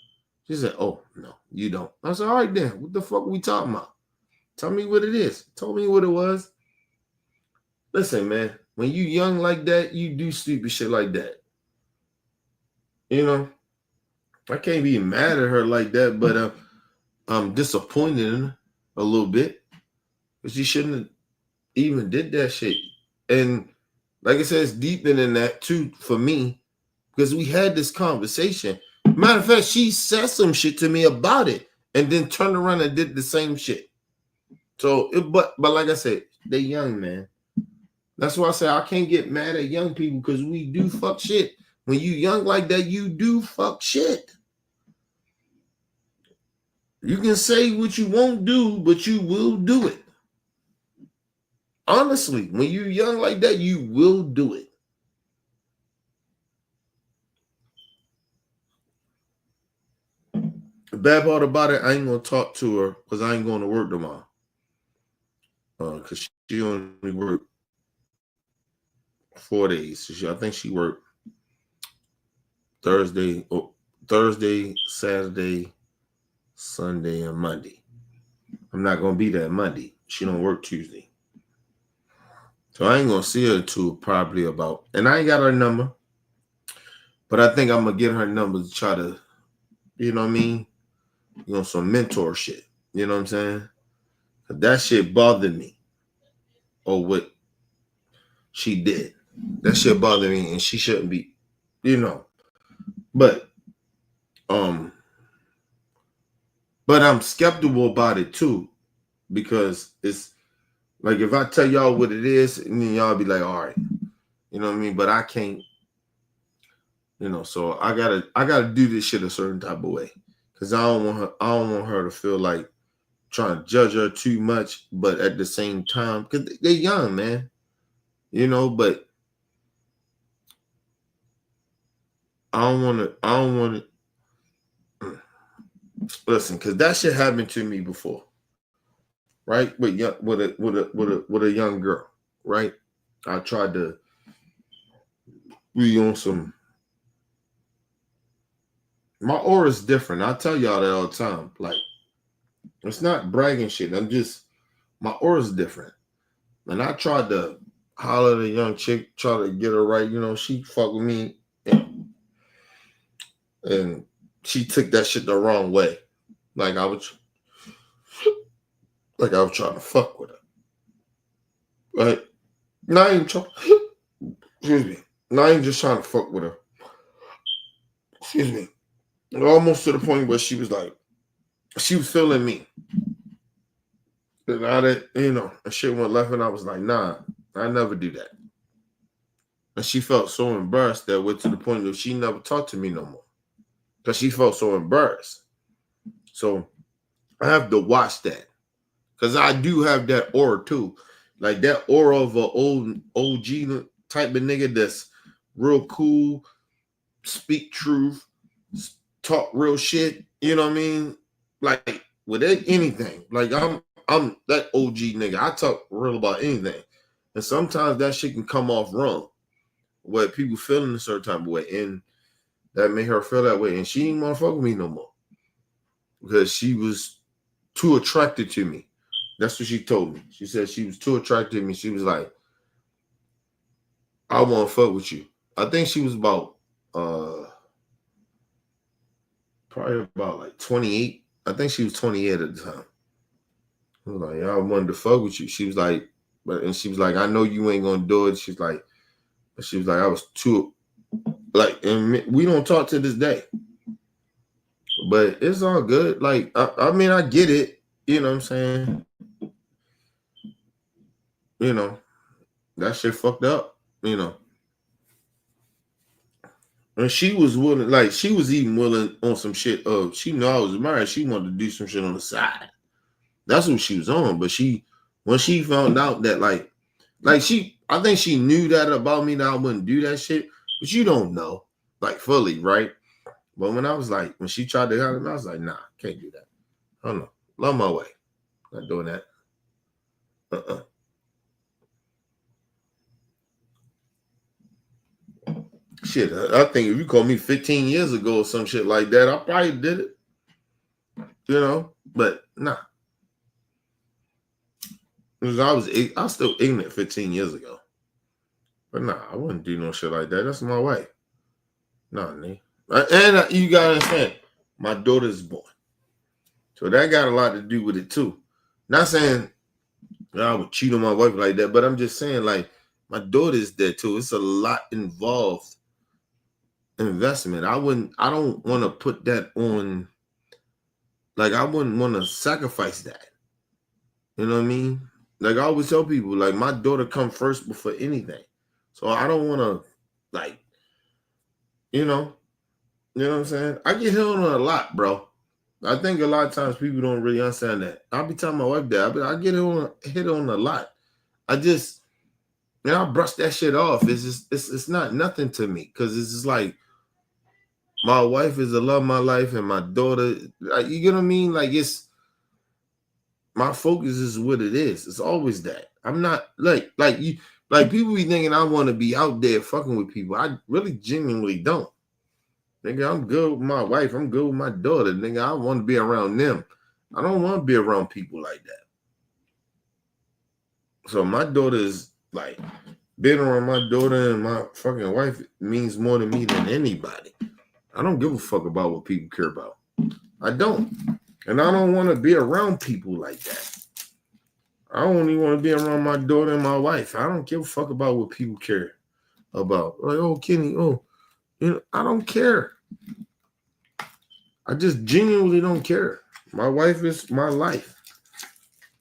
She said, oh, no, you don't. I said, all right, then. What the fuck we talking about? Tell me what it is. Told me what it was. Listen, man, when you young like that, you do stupid shit like that. You know? I can't be mad at her like that, but I'm disappointed in her a little bit. But she shouldn't have even did that shit. And like I said, it's deeper than that too for me, because we had this conversation. Matter of fact, she said some shit to me about it and then turned around and did the same shit. So, but like I said, they young, man. That's why I say I can't get mad at young people, because we do fuck shit. When you young like that, you do fuck shit. You can say what you won't do, but you will do it. Honestly, when you're young like that, you will do it. The bad part about it, I ain't gonna talk to her because I ain't going to work tomorrow. Because she only worked 4 days. I think she worked Thursday, Saturday, Sunday, and Monday. I'm not gonna be there Monday. She don't work Tuesday. So I ain't gonna see her till probably about, and I ain't got her number, but I think I'm gonna get her number to try to, you know what I mean? You know, some mentor shit. You know what I'm saying? That shit bothered me. Or what she did. That shit bothered me, and she shouldn't be, you know. But But I'm skeptical about it too, because it's like if I tell y'all what it is, and then y'all be like, all right, you know what I mean? But I can't, so I gotta do this shit a certain type of way. Cause I don't want her to feel like trying to judge her too much, but at the same time, because they're young, man. But I don't want to listen, because that shit happened to me before, right? With a young girl, right? I tried to be on some. My aura is different. I tell y'all that all the time. Like, it's not bragging shit. My aura is different. And I tried to holler at a young chick, try to get her right. She fucked with me, and she took that shit the wrong way. Like I was trying to fuck with her. Right? Not even trying. Excuse me. Not even just trying to fuck with her. Excuse me. Almost to the point where she was feeling me. And and shit went left, and I was like, nah, I never do that. And she felt so embarrassed that went to the point that she never talked to me no more. Because she felt so embarrassed. So I have to watch that. Because I do have that aura too. Like that aura of an old OG type of nigga that's real cool, speak truth, talk real shit. You know what I mean? Like with anything. Like I'm that OG nigga. I talk real about anything. And sometimes that shit can come off wrong. Where people feeling a certain type of way. And that made her feel that way. And she didn't want to fuck with me no more. Because she was too attracted to me. That's what she told me. She said she was too attracted to me. She was like, I want to fuck with you. I think she was about probably about like 28. I think she was 28 at the time. I was like, I wanted to fuck with you. She was like, I know you ain't gonna do it. She was like, I was too and we don't talk to this day. But it's all good. Like, I mean, I get it. You know what I'm saying? That shit fucked up. And she was willing, like, she was even willing on some shit of, she knew I was married. She wanted to do some shit on the side. That's what she was on. But when she found out that, I think she knew that about me, that I wouldn't do that shit. But you don't know, like, fully, right? But when she tried to help me, I was like, nah, can't do that. I don't know. Love my way. Not doing that. Shit, I think if you called me 15 years ago or some shit like that, I probably did it. But nah. Because I was still ignorant 15 years ago. But nah, I wouldn't do no shit like that. That's my wife. Nah, nigga. And you gotta understand, my daughter's born. So that got a lot to do with it too. Not saying I would cheat on my wife like that, but I'm just saying, like, my daughter's there too. It's a lot involved. Investment. I don't want to put that on, like, I wouldn't want to sacrifice that. You know what I mean? Like, I always tell people, like, my daughter come first before anything. So I don't want to, like, you know what I'm saying? I get hit on a lot, bro. I think a lot of times people don't really understand that. I'll be telling my wife that. I get hit on a lot. I just, I brush that shit off. It's just, it's not nothing to me, because it's just like, my wife is the love of my life, and my daughter, like, you get what I mean? Like, it's, my focus is what it is. It's always that. I'm not like you, like, people be thinking I want to be out there fucking with people. I really genuinely don't. Nigga, I'm good with my wife. I'm good with my daughter. Nigga, I want to be around them. I don't want to be around people like that. So my daughter is like, being around my daughter and my fucking wife means more to me than anybody. I don't give a fuck about what people care about. I don't. And I don't want to be around people like that. I only want to be around my daughter and my wife. I don't give a fuck about what people care about. Like, oh, Kenny, I don't care. I just genuinely don't care. My wife is my life.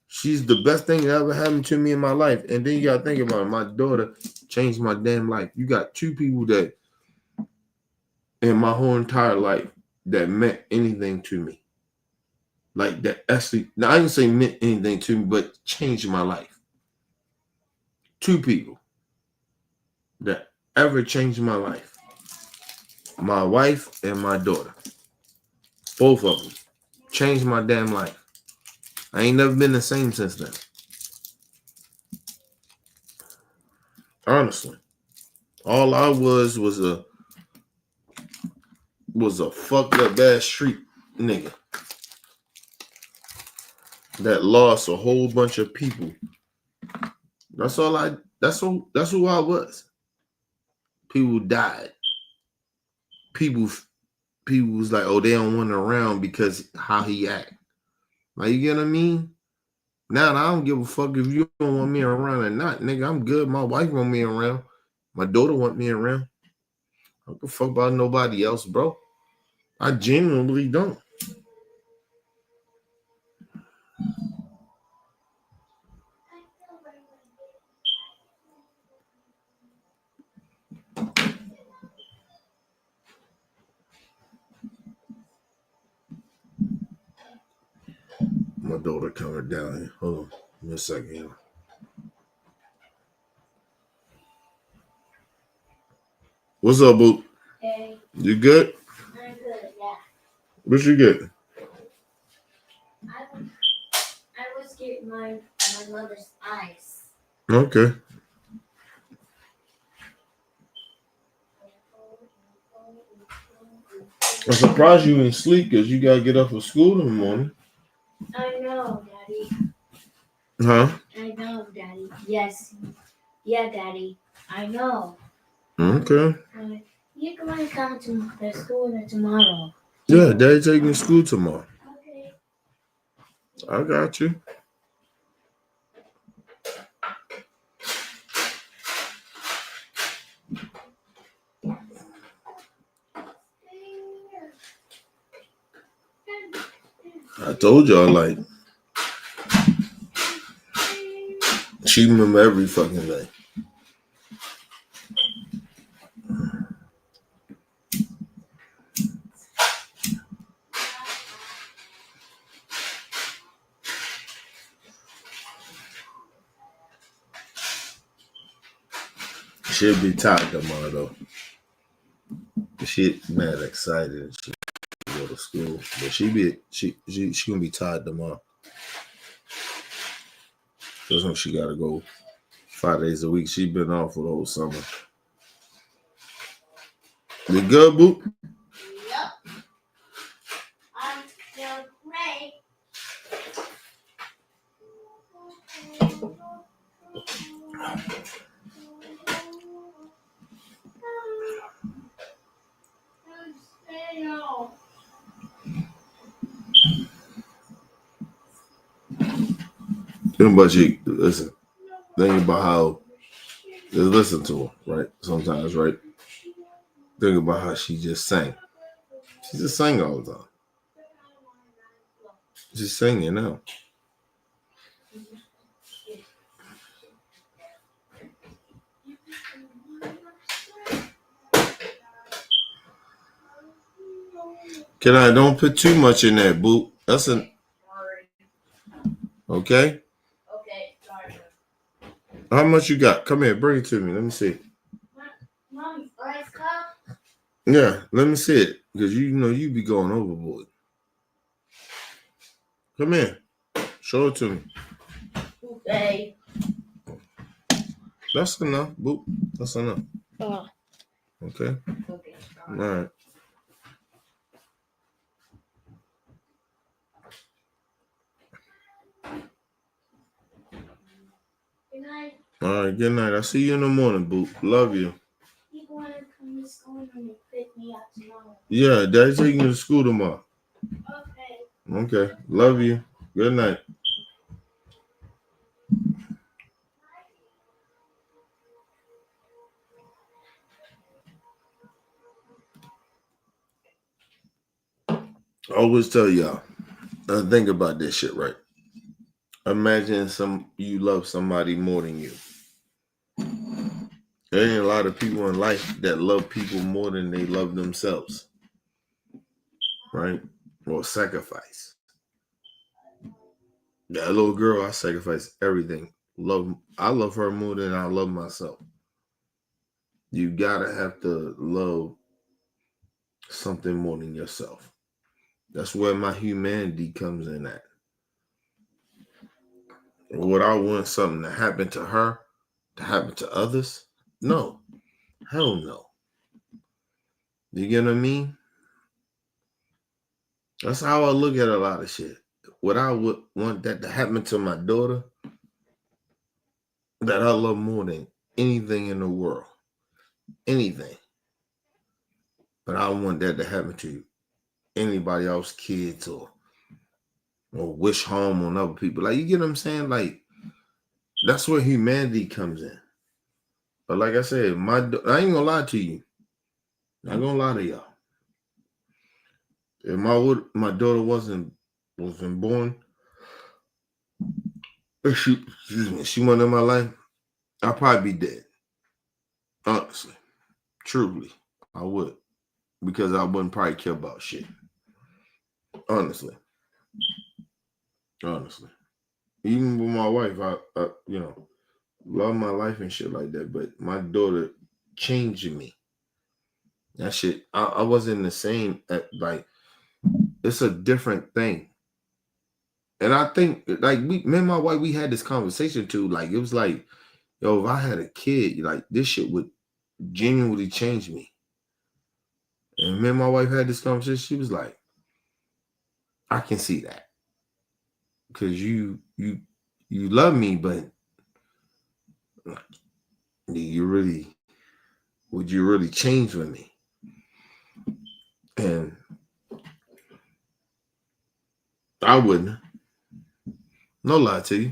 She's the best thing that ever happened to me in my life. And then you gotta think about it. My daughter changed my damn life. You got two people that in my whole entire life that meant anything to me. Like that actually, now I didn't say meant anything to me, but changed my life. Two people that ever changed my life. My wife and my daughter. Both of them changed my damn life. I ain't never been the same since then. Honestly. All I was a fucked up ass street nigga that lost a whole bunch of people. That's who I was. People died. People was like, oh, they don't want him around because how he act. Like, you get what I mean? Now I don't give a fuck if you don't want me around or not, nigga. I'm good. My wife want me around. My daughter want me around. I don't give a fuck about nobody else, bro. I genuinely don't. My daughter coming down here. Hold on. Give me a second here. What's up, boo? Hey, You good? I'm good, yeah. What you get? I was getting my mother's ice. Okay. I'm surprised you didn't sleep because you gotta get up for school in the morning. I know, Daddy. Huh? I know, Daddy. Yes. Yeah, Daddy. I know. Okay. You're going to come to the school tomorrow. Yeah, Daddy taking you to school tomorrow. Okay. I got you. I told y'all, like, she remember every fucking thing. She'll be tired tomorrow, though. She mad excited and she go to school, but she gonna be tired tomorrow. That's when she gotta go 5 days a week. She been off for the whole summer. You good, boo? Yep. I'm still great. Think about you. Listen. Think about how. Just listen to her, right? Sometimes, right? Think about how she just sang. She just sang all the time. She's singing now. Can I don't put too much in there, boo? That's an okay. Okay, sorry. How much you got? Come here, bring it to me. Let me see it. Mom's ice cup. Yeah, let me see it. Because you know you be going overboard. Come here. Show it to me. Okay. That's enough, boo. That's enough. Oh. Okay. Okay. All right. Good night. All right, good night. I'll see you in the morning, boo. Love you. You want to come to school and pick me up tomorrow? Yeah, Daddy's taking you to school tomorrow. Okay. Okay. Love you. Good night. I always tell y'all, Think about this shit, right? Imagine you love somebody more than you. There ain't a lot of people in life that love people more than they love themselves, right? Or sacrifice. That little girl, I sacrifice everything. I love her more than I love myself. You gotta have to love something more than yourself. That's where my humanity comes in at. Would I want something to happen to her, to happen to others? No. Hell no. You get what I mean? That's how I look at a lot of shit. Would I want that to happen to my daughter that I love more than anything in the world? Anything. But I don't want that to happen to anybody else's kids or wish harm on other people. Like, you get what I'm saying? Like, that's where humanity comes in. But like I said, I ain't gonna lie to you. Not gonna lie to y'all. If my daughter wasn't born, if she wasn't in my life, I'd probably be dead. Honestly. Truly. I would. Because I wouldn't probably care about shit. Honestly. Even with my wife, I love my life and shit like that. But my daughter changed me. That shit, I wasn't the same. Like, it's a different thing. And I think, like, me and my wife, we had this conversation too. Like, it was like, yo, if I had a kid, like, this shit would genuinely change me. And me and my wife had this conversation. She was like, I can see that. Because you love me, but would you really change with me? And I wouldn't. No lie to you.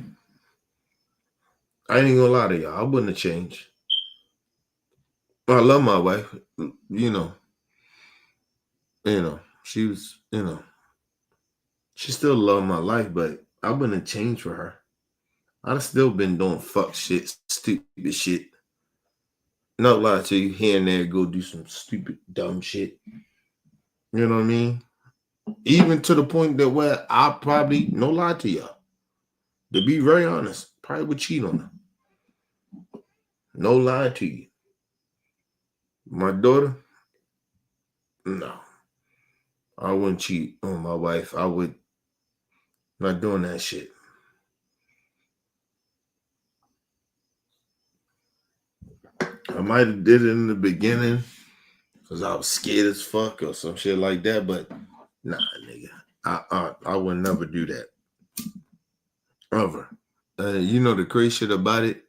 I ain't gonna lie to y'all. I wouldn't have changed. I love my wife. She was, she still loved my life, but I wouldn't have changed for her. I'd have still been doing fuck shit, stupid shit. No lie to you, here and there, go do some stupid, dumb shit. You know what I mean? Even to the point that where I probably, no lie to y'all, to be very honest, probably would cheat on her. No lie to you. My daughter, no. I wouldn't cheat on my wife. I would not doing that shit. I might have did it in the beginning because I was scared as fuck or some shit like that, but nah, nigga. I would never do that. Ever. The crazy shit about it,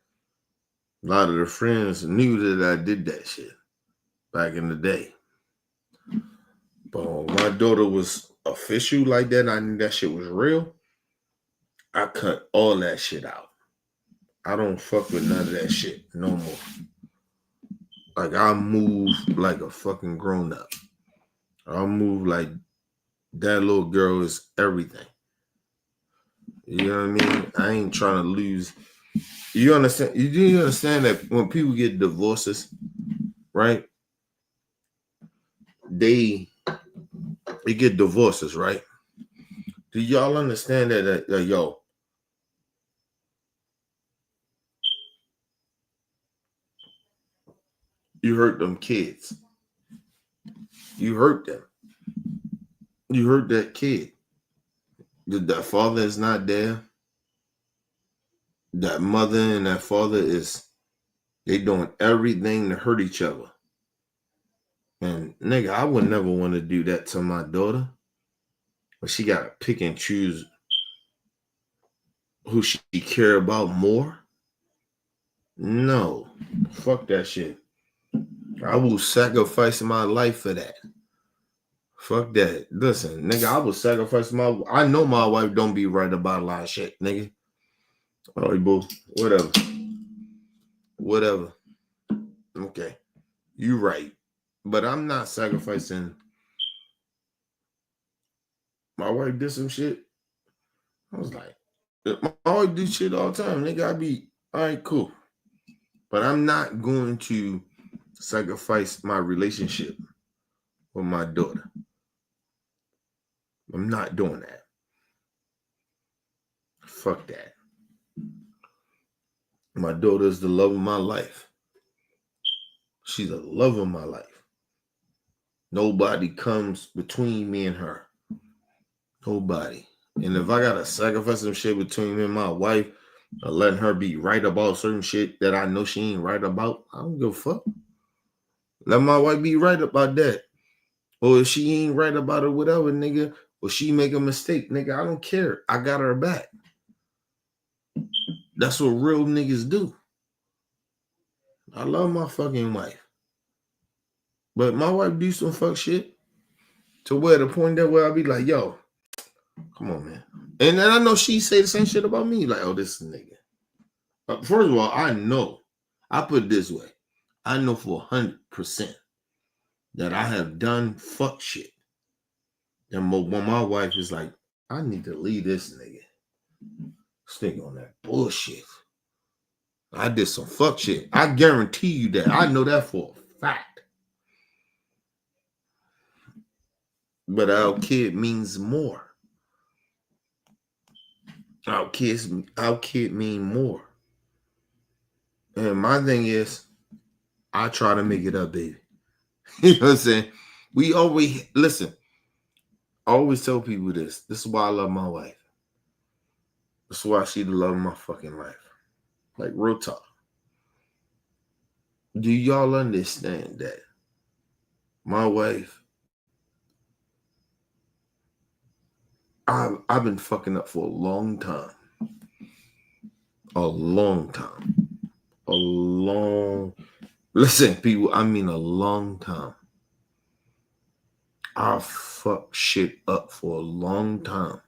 a lot of the friends knew that I did that shit back in the day. But when my daughter was official like that, I knew that shit was real. I cut all that shit out. I don't fuck with none of that shit no more. Like, I move like a fucking grown up. I move like that little girl is everything. You know what I mean? I ain't trying to lose. You understand? You do understand that when people get divorces, right? They get divorces, right? Do y'all understand that yo, you hurt them kids. You hurt them. You hurt that kid. That father is not there. That mother and that father they doing everything to hurt each other. And nigga, I would never want to do that to my daughter. But she gotta pick and choose who she care about more. No. Fuck that shit. I will sacrifice my life for that. Fuck that. Listen, nigga, I will sacrifice I know my wife don't be right about a lot of shit, nigga. All right, boo. Whatever. Okay. You right. But I'm not sacrificing. My wife did some shit. I was like, I always do shit all the time. Nigga, I be, all right, cool. But I'm not going to sacrifice my relationship with my daughter. I'm not doing that. Fuck that. My daughter is the love of my life. She's the love of my life. Nobody comes between me and her. Nobody. And if I gotta sacrifice some shit between me and my wife, or letting her be right about certain shit that I know she ain't right about, I don't give a fuck. Let my wife be right about that. Or if she ain't right about it, whatever, nigga, or she make a mistake, nigga, I don't care. I got her back. That's what real niggas do. I love my fucking wife. But my wife do some fuck shit to where the point that where I be like, yo, come on, man. And then I know she say the same shit about me. Like, oh, this nigga. First of all, I know. I put it this way. I know for 100% that I have done fuck shit. And when my wife is like, I need to leave this nigga. This nigga on that bullshit. I did some fuck shit. I guarantee you that. I know that for a fact. But our kid means more. Our kid mean more. And my thing is, I try to make it up, baby. You know what I'm saying? We always, listen, I always tell people this. This is why I love my wife. This is why she the love of my fucking life. Like, real talk. Do y'all understand that my wife, I've been fucking up for a long time. A long time. Listen, people, I mean a long time. I fuck shit up for a long time.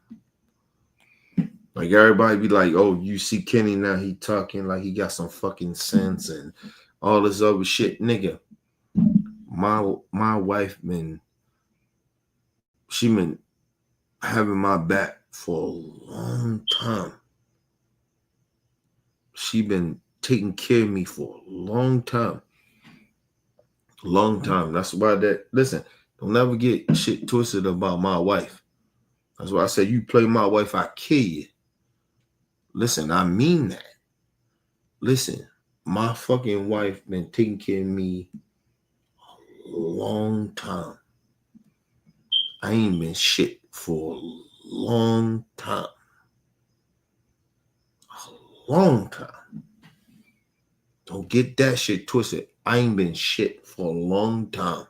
Like, everybody be like, oh, you see Kenny now, he talking like he got some fucking sense and all this other shit. Nigga, my wife she been having my back for a long time. She been taking care of me for a long time. Long time. That's why listen, don't ever get shit twisted about my wife. That's why I said, you play my wife, I kill you. Listen, I mean that. Listen, my fucking wife been taking care of me a long time. I ain't been shit for a long time. A long time. Don't get that shit twisted. I ain't been shit for a long time.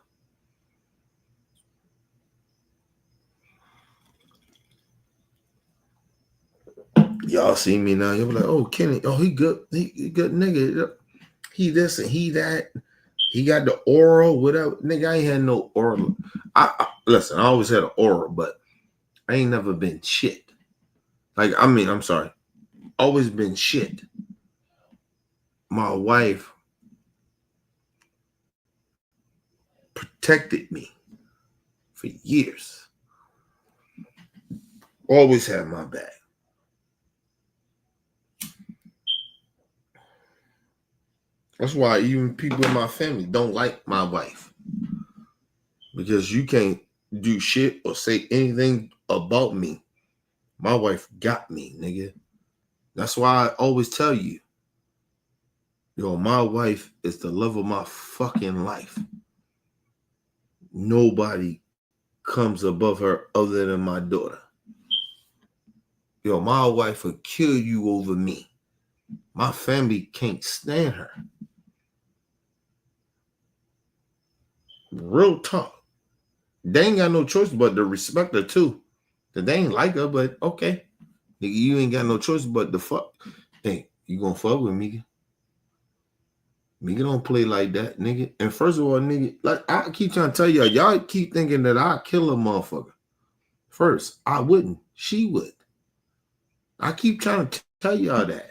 Y'all see me now. You'll be like, oh, Kenny, oh, he good. He good nigga. He this and he that. He got the aura, whatever. Nigga, I ain't had no aura. Listen, I always had an aura, but I ain't never been shit. Like, I mean, I'm sorry. Always been shit. My wife protected me for years. Always had my back. That's why even people in my family don't like my wife. Because you can't do shit or say anything about me. My wife got me, nigga. That's why I always tell you, yo, my wife is the love of my fucking life. Nobody comes above her other than my daughter. Yo, my wife will kill you over me. My family can't stand her. Real talk. They ain't got no choice but to respect her too. Cause they ain't like her, but okay. Nigga, you ain't got no choice but to fuck. Hey, you gonna fuck with me? Nigga don't play like that, nigga. And first of all, nigga, like I keep trying to tell y'all keep thinking that I kill a motherfucker. First, I wouldn't. She would. I keep trying to tell y'all that.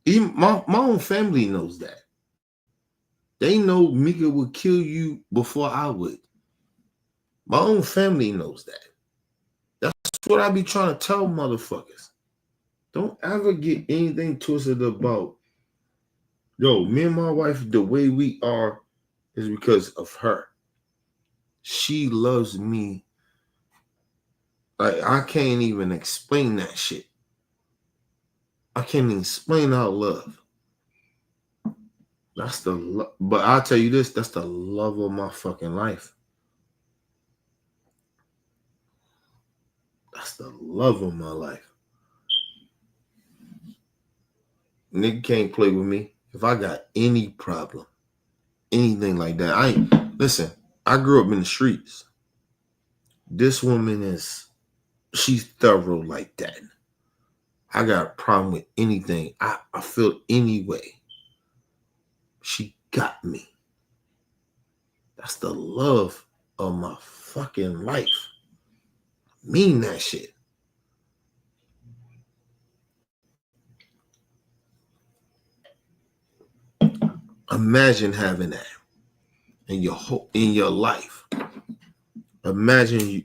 Even my own family knows that. They know Mika would kill you before I would. My own family knows that. That's what I be trying to tell motherfuckers. Don't ever get anything twisted about, yo, me and my wife, the way we are is because of her. She loves me. Like, I can't even explain that shit. I can't even explain our love. That's the love. But I'll tell you this, that's the love of my fucking life. That's the love of my life. Nigga can't play with me. If I got any problem, anything like that, listen, I grew up in the streets. This woman she's thorough like that. I got a problem with anything. I feel any way. She got me. That's the love of my fucking life. I mean that shit. Imagine having that in your life. Imagine you,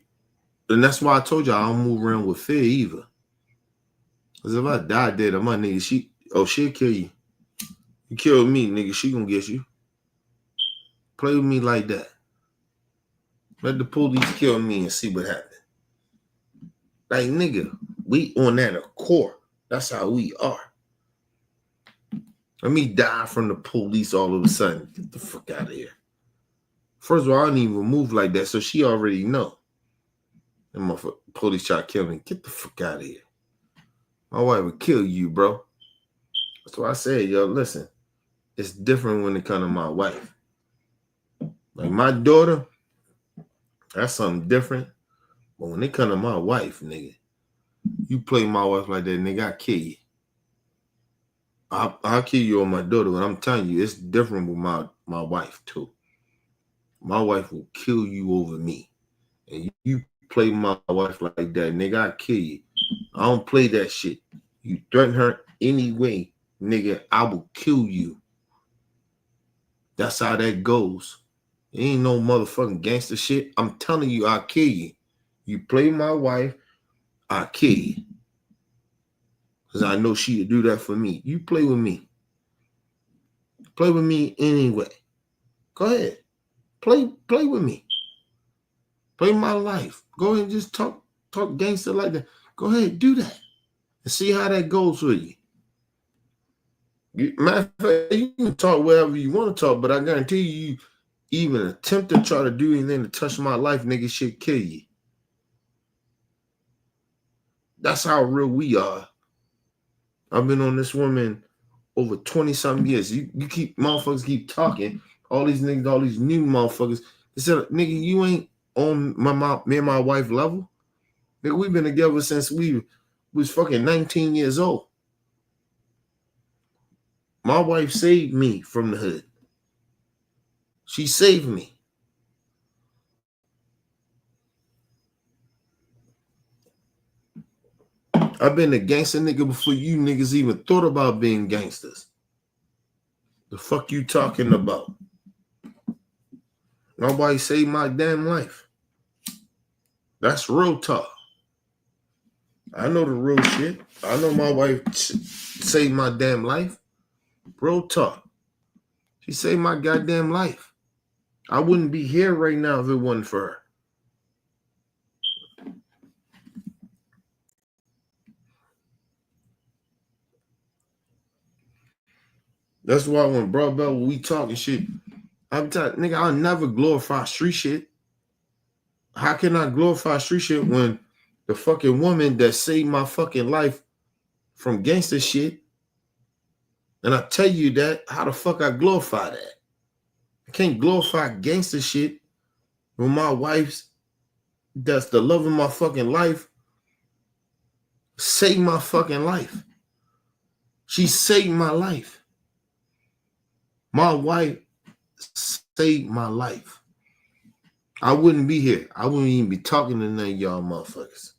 and that's why I told you I don't move around with fear either. Cause if I die dead, my nigga, she'll kill you. You kill me, nigga, she gonna get you. Play with me like that. Let the police kill me and see what happens. Like, nigga, we on that accord. That's how we are. Let me die from the police all of a sudden. Get the fuck out of here. First of all, I didn't even move like that, so she already know. And my police try to kill me. Get the fuck out of here. My wife would kill you, bro. That's why I said, yo, listen, it's different when it comes to my wife. Like my daughter, that's something different. But when it comes to my wife, nigga, you play my wife like that, nigga, I'll kill you. I'll kill you on my daughter, but I'm telling you, it's different with my wife, too. My wife will kill you over me. And you play my wife like that, nigga, I'll kill you. I don't play that shit. You threaten her anyway, nigga, I will kill you. That's how that goes. It ain't no motherfucking gangster shit. I'm telling you, I'll kill you. You play my wife, I'll kill you. Because I know she'll do that for me. You play with me. Play with me anyway. Go ahead. Play with me. Play my life. Go ahead and just talk gangster like that. Go ahead, do that. And see how that goes for you. Matter of fact, you can talk wherever you want to talk, but I guarantee you even attempt to try to do anything to touch my life, nigga, shit kill you. That's how real we are. I've been on this woman over 20-something years. You motherfuckers keep talking. All these niggas, all these new motherfuckers. They said, nigga, you ain't on me and my wife level. Nigga, we've been together since we was fucking 19 years old. My wife saved me from the hood. She saved me. I've been a gangster nigga before you niggas even thought about being gangsters. The fuck you talking about? Nobody saved my damn life. That's real talk. I know the real shit. I know my wife saved my damn life. Real talk. She saved my goddamn life. I wouldn't be here right now if it wasn't for her. That's why when bro Bell, when we talking shit, I'm telling nigga, I'll never glorify street shit. How can I glorify street shit when the fucking woman that saved my fucking life from gangster shit, and I tell you that, how the fuck I glorify that? I can't glorify gangster shit when my wife's, that's the love of my fucking life, saved my fucking life. She saved my life. My wife saved my life. I wouldn't be here. I wouldn't even be talking to none of y'all motherfuckers.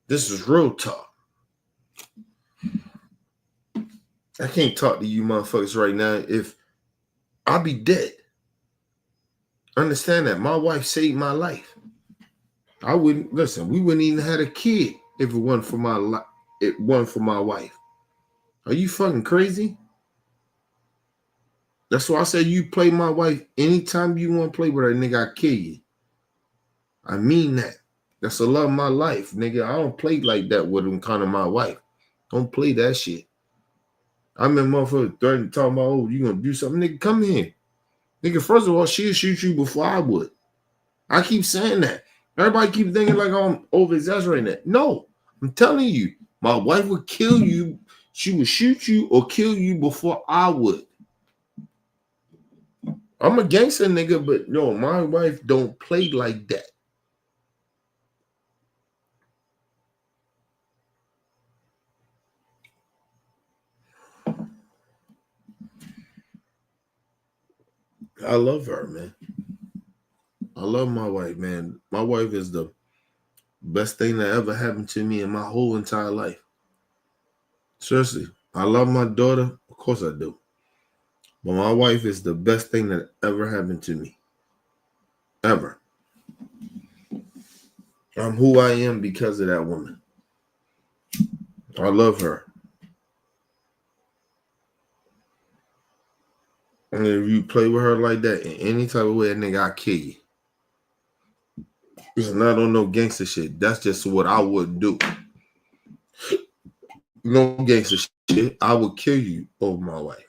This is real talk. I can't talk to you motherfuckers right now if I'll be dead. Understand that. My wife saved my life. I wouldn't listen. We wouldn't even had a kid if it wasn't for my wife. Are you fucking crazy? That's why I said you play my wife anytime you want to play with her, nigga. I kill you. I mean that. That's the love of my life, nigga. I don't play like that with him, kind of my wife. Don't play that shit. I remember motherfucker threatening, talking about, oh, you gonna do something, nigga? Come here, nigga. First of all, she'll shoot you before I would. I keep saying that. Everybody keep thinking like I'm over exaggerating that. No, I'm telling you, my wife would kill you. She would shoot you or kill you before I would. I'm a gangster nigga, but no, my wife don't play like that. I love her, man. I love my wife, man. My wife is the best thing that ever happened to me in my whole entire life. Seriously, I love my daughter. Of course I do. But my wife is the best thing that ever happened to me. Ever. I'm who I am because of that woman. I love her. And if you play with her like that in any type of way, that nigga, I'll kill you. It's not on no gangster shit. That's just what I would do. No gangster shit. I would kill you over my wife.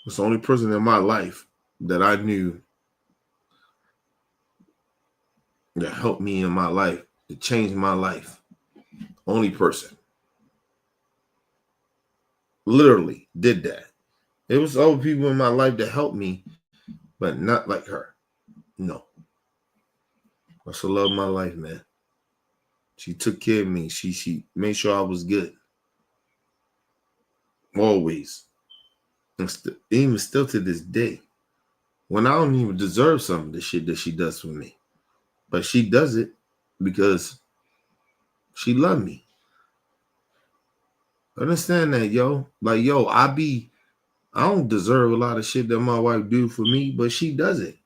It's the only person in my life that I knew that helped me in my life, to change my life. Only person. Literally did that. It was other people in my life that helped me, but not like her. No. I still love my life, man. She took care of me. She made sure I was good. Always. And even still to this day. When I don't even deserve some of the shit that she does for me. But she does it because she loved me. Understand that, yo. Like, yo, I don't deserve a lot of shit that my wife do for me, but she does it.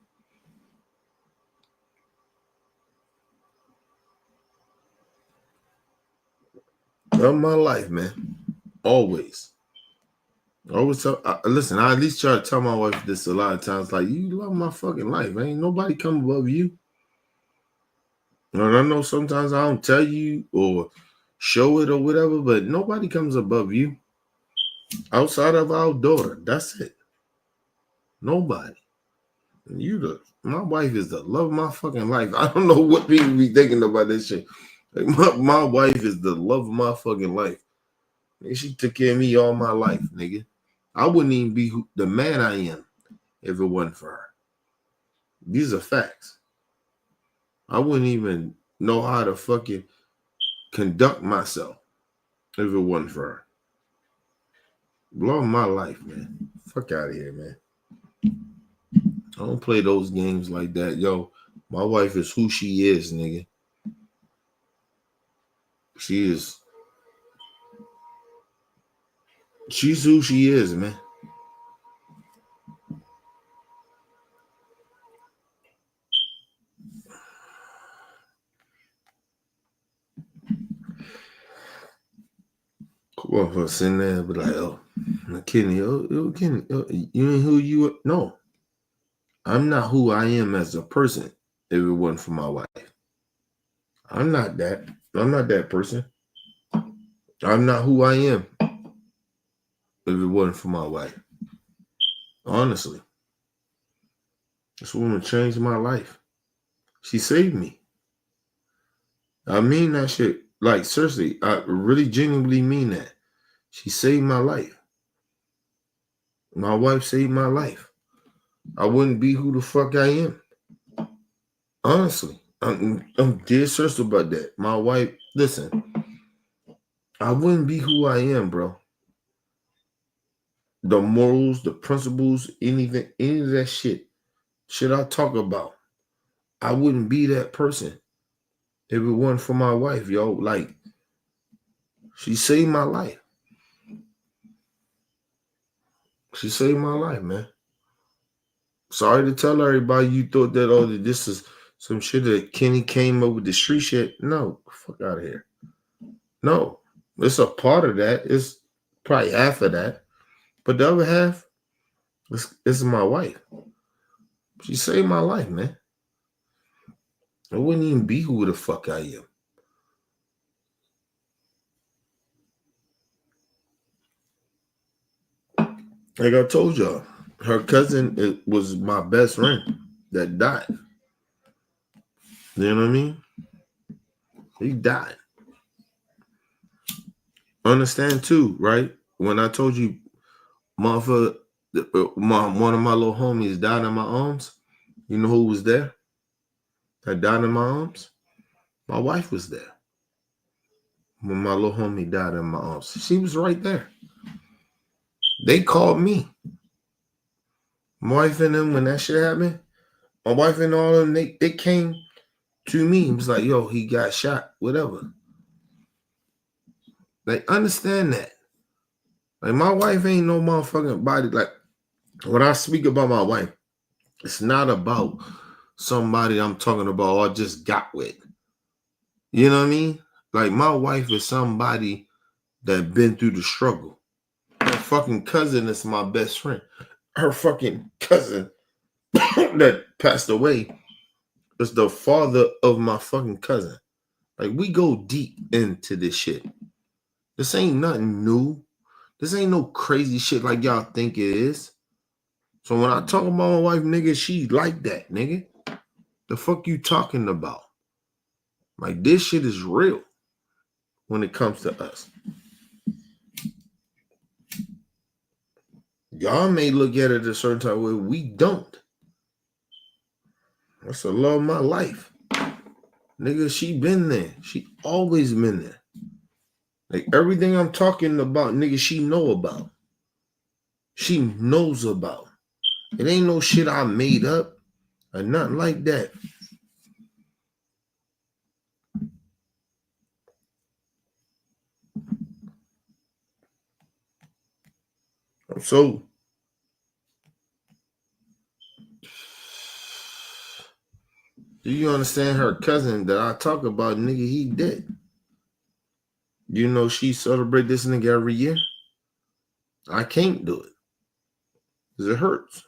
Love my life, man. Always. Always listen, I at least try to tell my wife this a lot of times. Like, you love my fucking life. Ain't nobody come above you. And I know sometimes I don't tell you or show it or whatever, but nobody comes above you. Outside of our daughter. That's it. Nobody. And my wife is the love of my fucking life. I don't know what people be thinking about this shit. Like my wife is the love of my fucking life. And she took care of me all my life, nigga. I wouldn't even be the man I am if it wasn't for her. These are facts. I wouldn't even know how to fucking conduct myself if it wasn't for her. Love my life, man. Fuck out of here, man. I don't play those games like that. Yo, my wife is who she is, nigga. She's who she is, man. Come on, for sitting there and be like, oh, Kenny, Kenny, you ain't who you are. No. I'm not who I am as a person if it wasn't for my wife. I'm not that. I'm not that person. I'm not who I am if it wasn't for my wife. Honestly. This woman changed my life. She saved me. I mean that shit. Like, seriously, I really genuinely mean that. She saved my life. My wife saved my life. I wouldn't be who the fuck I am. Honestly. I'm dead serious about that. My wife, listen, I wouldn't be who I am, bro. The morals, the principles, anything, any of that shit I talk about, I wouldn't be that person if it wasn't for my wife, yo. Like, she saved my life. She saved my life, man. Sorry to tell everybody you thought that, oh, this is some shit that Kenny came up with the street shit. No, fuck out of here. No, it's a part of that. It's probably half of that, but the other half is my wife. She saved my life, man. I wouldn't even be who the fuck I am. Like I told y'all, her cousin was my best friend that died. You know what I mean? He died. Understand too, right? When I told you, motherfucker, one of my little homies died in my arms. You know who was there? That died in my arms? My wife was there. When my little homie died in my arms, she was right there. They called me. My wife and them, when that shit happened, my wife and all of them, they came to me. It was like, yo, he got shot, whatever. Like, understand that. Like, my wife ain't no motherfucking body. Like, when I speak about my wife, it's not about somebody I'm talking about or just got with. You know what I mean? Like, my wife is somebody that been through the struggle. Her fucking cousin is my best friend. Her fucking cousin that passed away is the father of my fucking cousin. Like, we go deep into this shit. This ain't nothing new. This ain't no crazy shit like y'all think it is. So when I talk about my wife, nigga, she like that, nigga. The fuck you talking about? Like, this shit is real when it comes to us. Y'all may look at it a certain type of way. We don't. That's the love of my life. Nigga, she been there. She always been there. Like, everything I'm talking about, nigga, she know about. She knows about. It ain't no shit I made up or nothing like that. So, do you understand her cousin that I talk about, nigga, he dead? You know she celebrate this nigga every year? I can't do it. Because it hurts.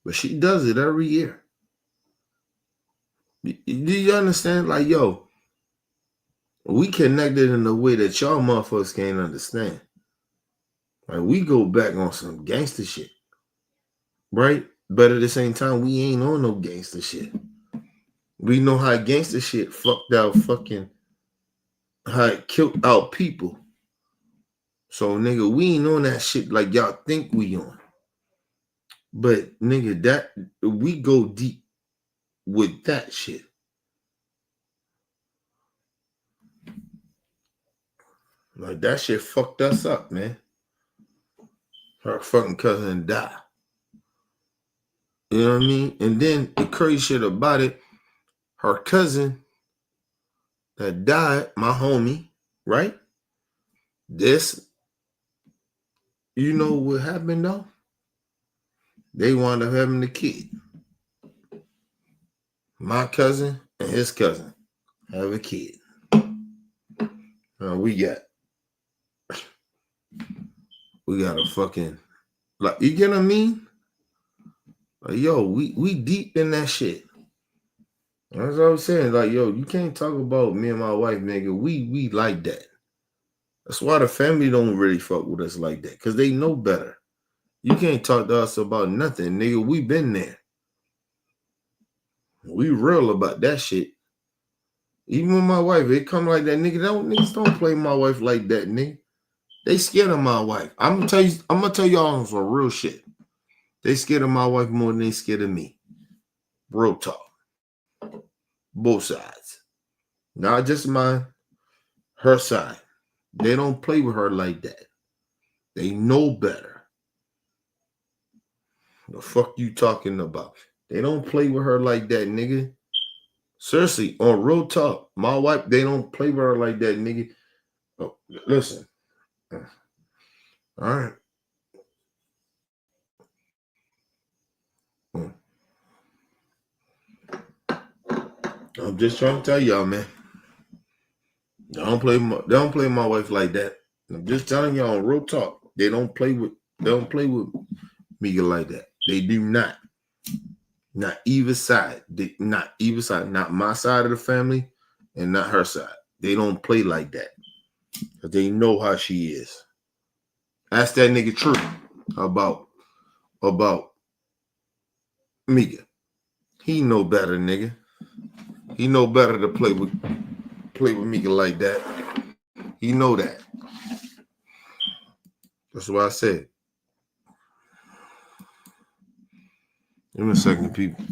But she does it every year. Do you understand? Like, yo, we connected in a way that y'all motherfuckers can't understand. Like, we go back on some gangster shit. Right? But at the same time, we ain't on no gangster shit. We know how gangster shit fucked out fucking, how it killed out people. So, nigga, we ain't on that shit like y'all think we on. But, nigga, that, we go deep with that shit. Like, that shit fucked us up, man. Her fucking cousin died. You know what I mean? And then the crazy shit about it, her cousin that died, my homie, right? This, you know what happened though? They wound up having a kid. My cousin and his cousin have a kid. We got a fucking, like, you get what I mean? Like, yo, we deep in that shit. That's what I'm saying. Like, yo, you can't talk about me and my wife, nigga. We like that. That's why the family don't really fuck with us like that, because they know better. You can't talk to us about nothing, nigga. We been there. We real about that shit. Even with my wife, it come like that, nigga. Niggas don't play my wife like that, nigga. They scared of my wife. I'm gonna tell y'all some real shit. They scared of my wife more than they scared of me. Real talk. Both sides. Not just mine, her side. They don't play with her like that. They know better. The fuck you talking about? They don't play with her like that, nigga. Seriously, on real talk, my wife, they don't play with her like that, nigga. Oh, listen. All right. I'm just trying to tell y'all, man. They don't play my wife like that. I'm just telling y'all, real talk. They don't play with Mika like that. They do not. Not either side. Not either side. Not my side of the family and not her side. They don't play like that. Because they know how she is. Ask that nigga True about Mika. He know better, nigga. He know better to play with Mika like that. He know that. That's why I said. Give me a second, people.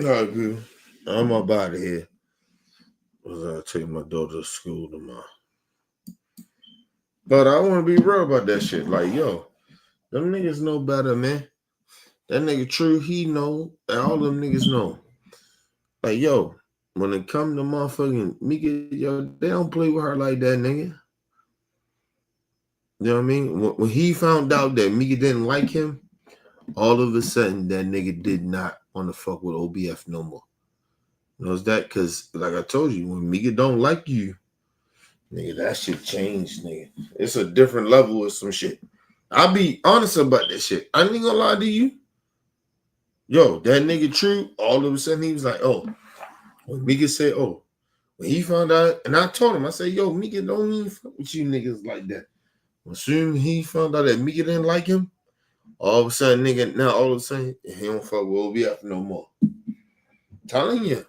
All right, people. I'm up out of here. I'll take my daughter to school tomorrow. But I want to be real about that shit. Like, yo, them niggas know better, man. That nigga True, he know. All them niggas know. Like, yo, when it come to motherfucking Mika, yo, they don't play with her like that, nigga. You know what I mean? When he found out that Mika didn't like him, all of a sudden that nigga did not want to fuck with OBF no more. You know that? Because, like I told you, when Mika don't like you, nigga, that shit changed, nigga. It's a different level of some shit. I'll be honest about that shit. I ain't gonna lie to you. Yo, that nigga True, all of a sudden he was like, oh, when Mika said, oh, when he found out, and I told him, I said, yo, Mika don't even fuck with you niggas like that. As soon as he found out that Mika didn't like him, all of a sudden, nigga, now all of a sudden, he don't fuck with OBF no more. I'm telling you.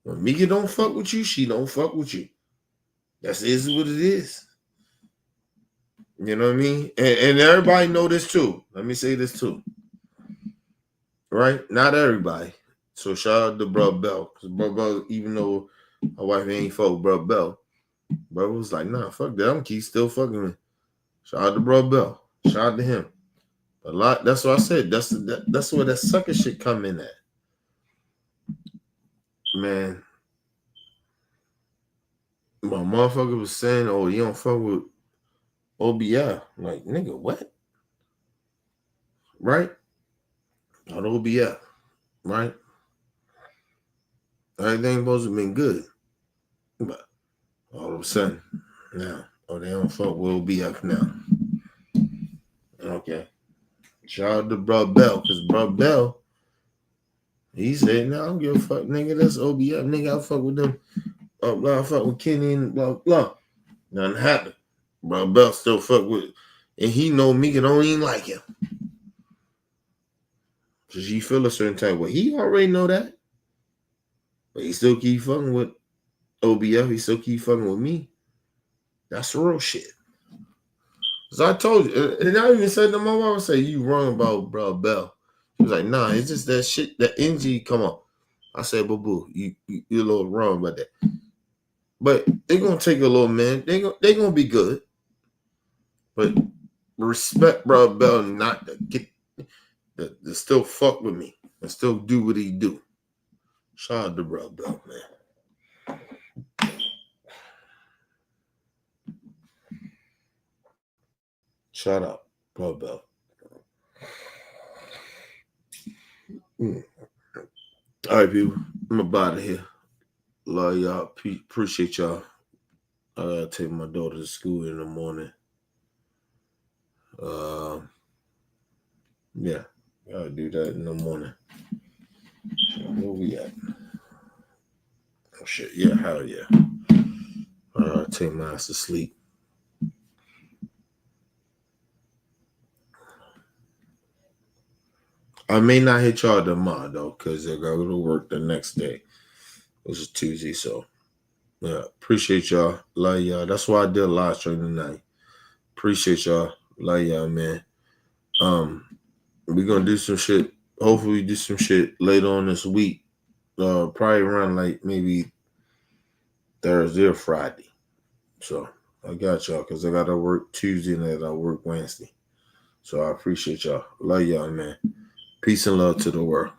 When Mika don't fuck with you, she don't fuck with you. That's is what it is. You know what I mean? And everybody know this too. Let me say this too. Right? Not everybody. So shout out to Bro Bell. Because Bro Bell, even though my wife ain't fuck with Bro Bell, Bro was like, nah, fuck that. I'm keep still fucking with. Shout out to Bro Bell. Shout out to him. A lot. That's what I said. That's where that sucker shit come in at. Man. My motherfucker was saying, oh, you don't fuck with OBF. I'm like, nigga, what? Right? On OBF. Right? Everything supposed to have been good. But all of a sudden, now, oh, they don't fuck with OBF now. Okay. Shout out to Bro Bell, because Bro Bell, he said, no, I don't give a fuck, nigga. That's OBF. Nigga, I fuck with them. Blah, I fuck with Kenny and blah, blah. Nothing happened. Bro Bell still fuck with it. And he know Mika don't even like him. Because he feel a certain type of way. He already know that. But he still keep fucking with OBF. He still keep fucking with me. That's real shit. Because I told you, and I even said to my wife, I said, you wrong about Bro Bell. She was like, nah, it's just that shit, that energy come on. I said, boo, you're a little wrong about that. But they're going to take a little man. They're going to be good. But respect Bro Bell not to get, to still fuck with me and still do what he do. Shout out to Bro Bell, man. Shout out, Bro Bell. All right, people. I'm about here. Love y'all. Appreciate y'all. I gotta take my daughter to school in the morning. Yeah, gotta do that in the morning. Where we at? Oh shit, yeah, hell yeah. Take my ass to sleep. I may not hit y'all tomorrow though, because I gotta go to work the next day, which is Tuesday. So yeah, appreciate y'all. Love y'all. That's why I did a live stream tonight. Appreciate y'all. Love y'all, man. We're gonna do some shit. Hopefully do some shit later on this week. Probably around like maybe Thursday or Friday. So I got y'all because I gotta work Tuesday and I work Wednesday. So I appreciate y'all. Love y'all, man. Peace and love to the world.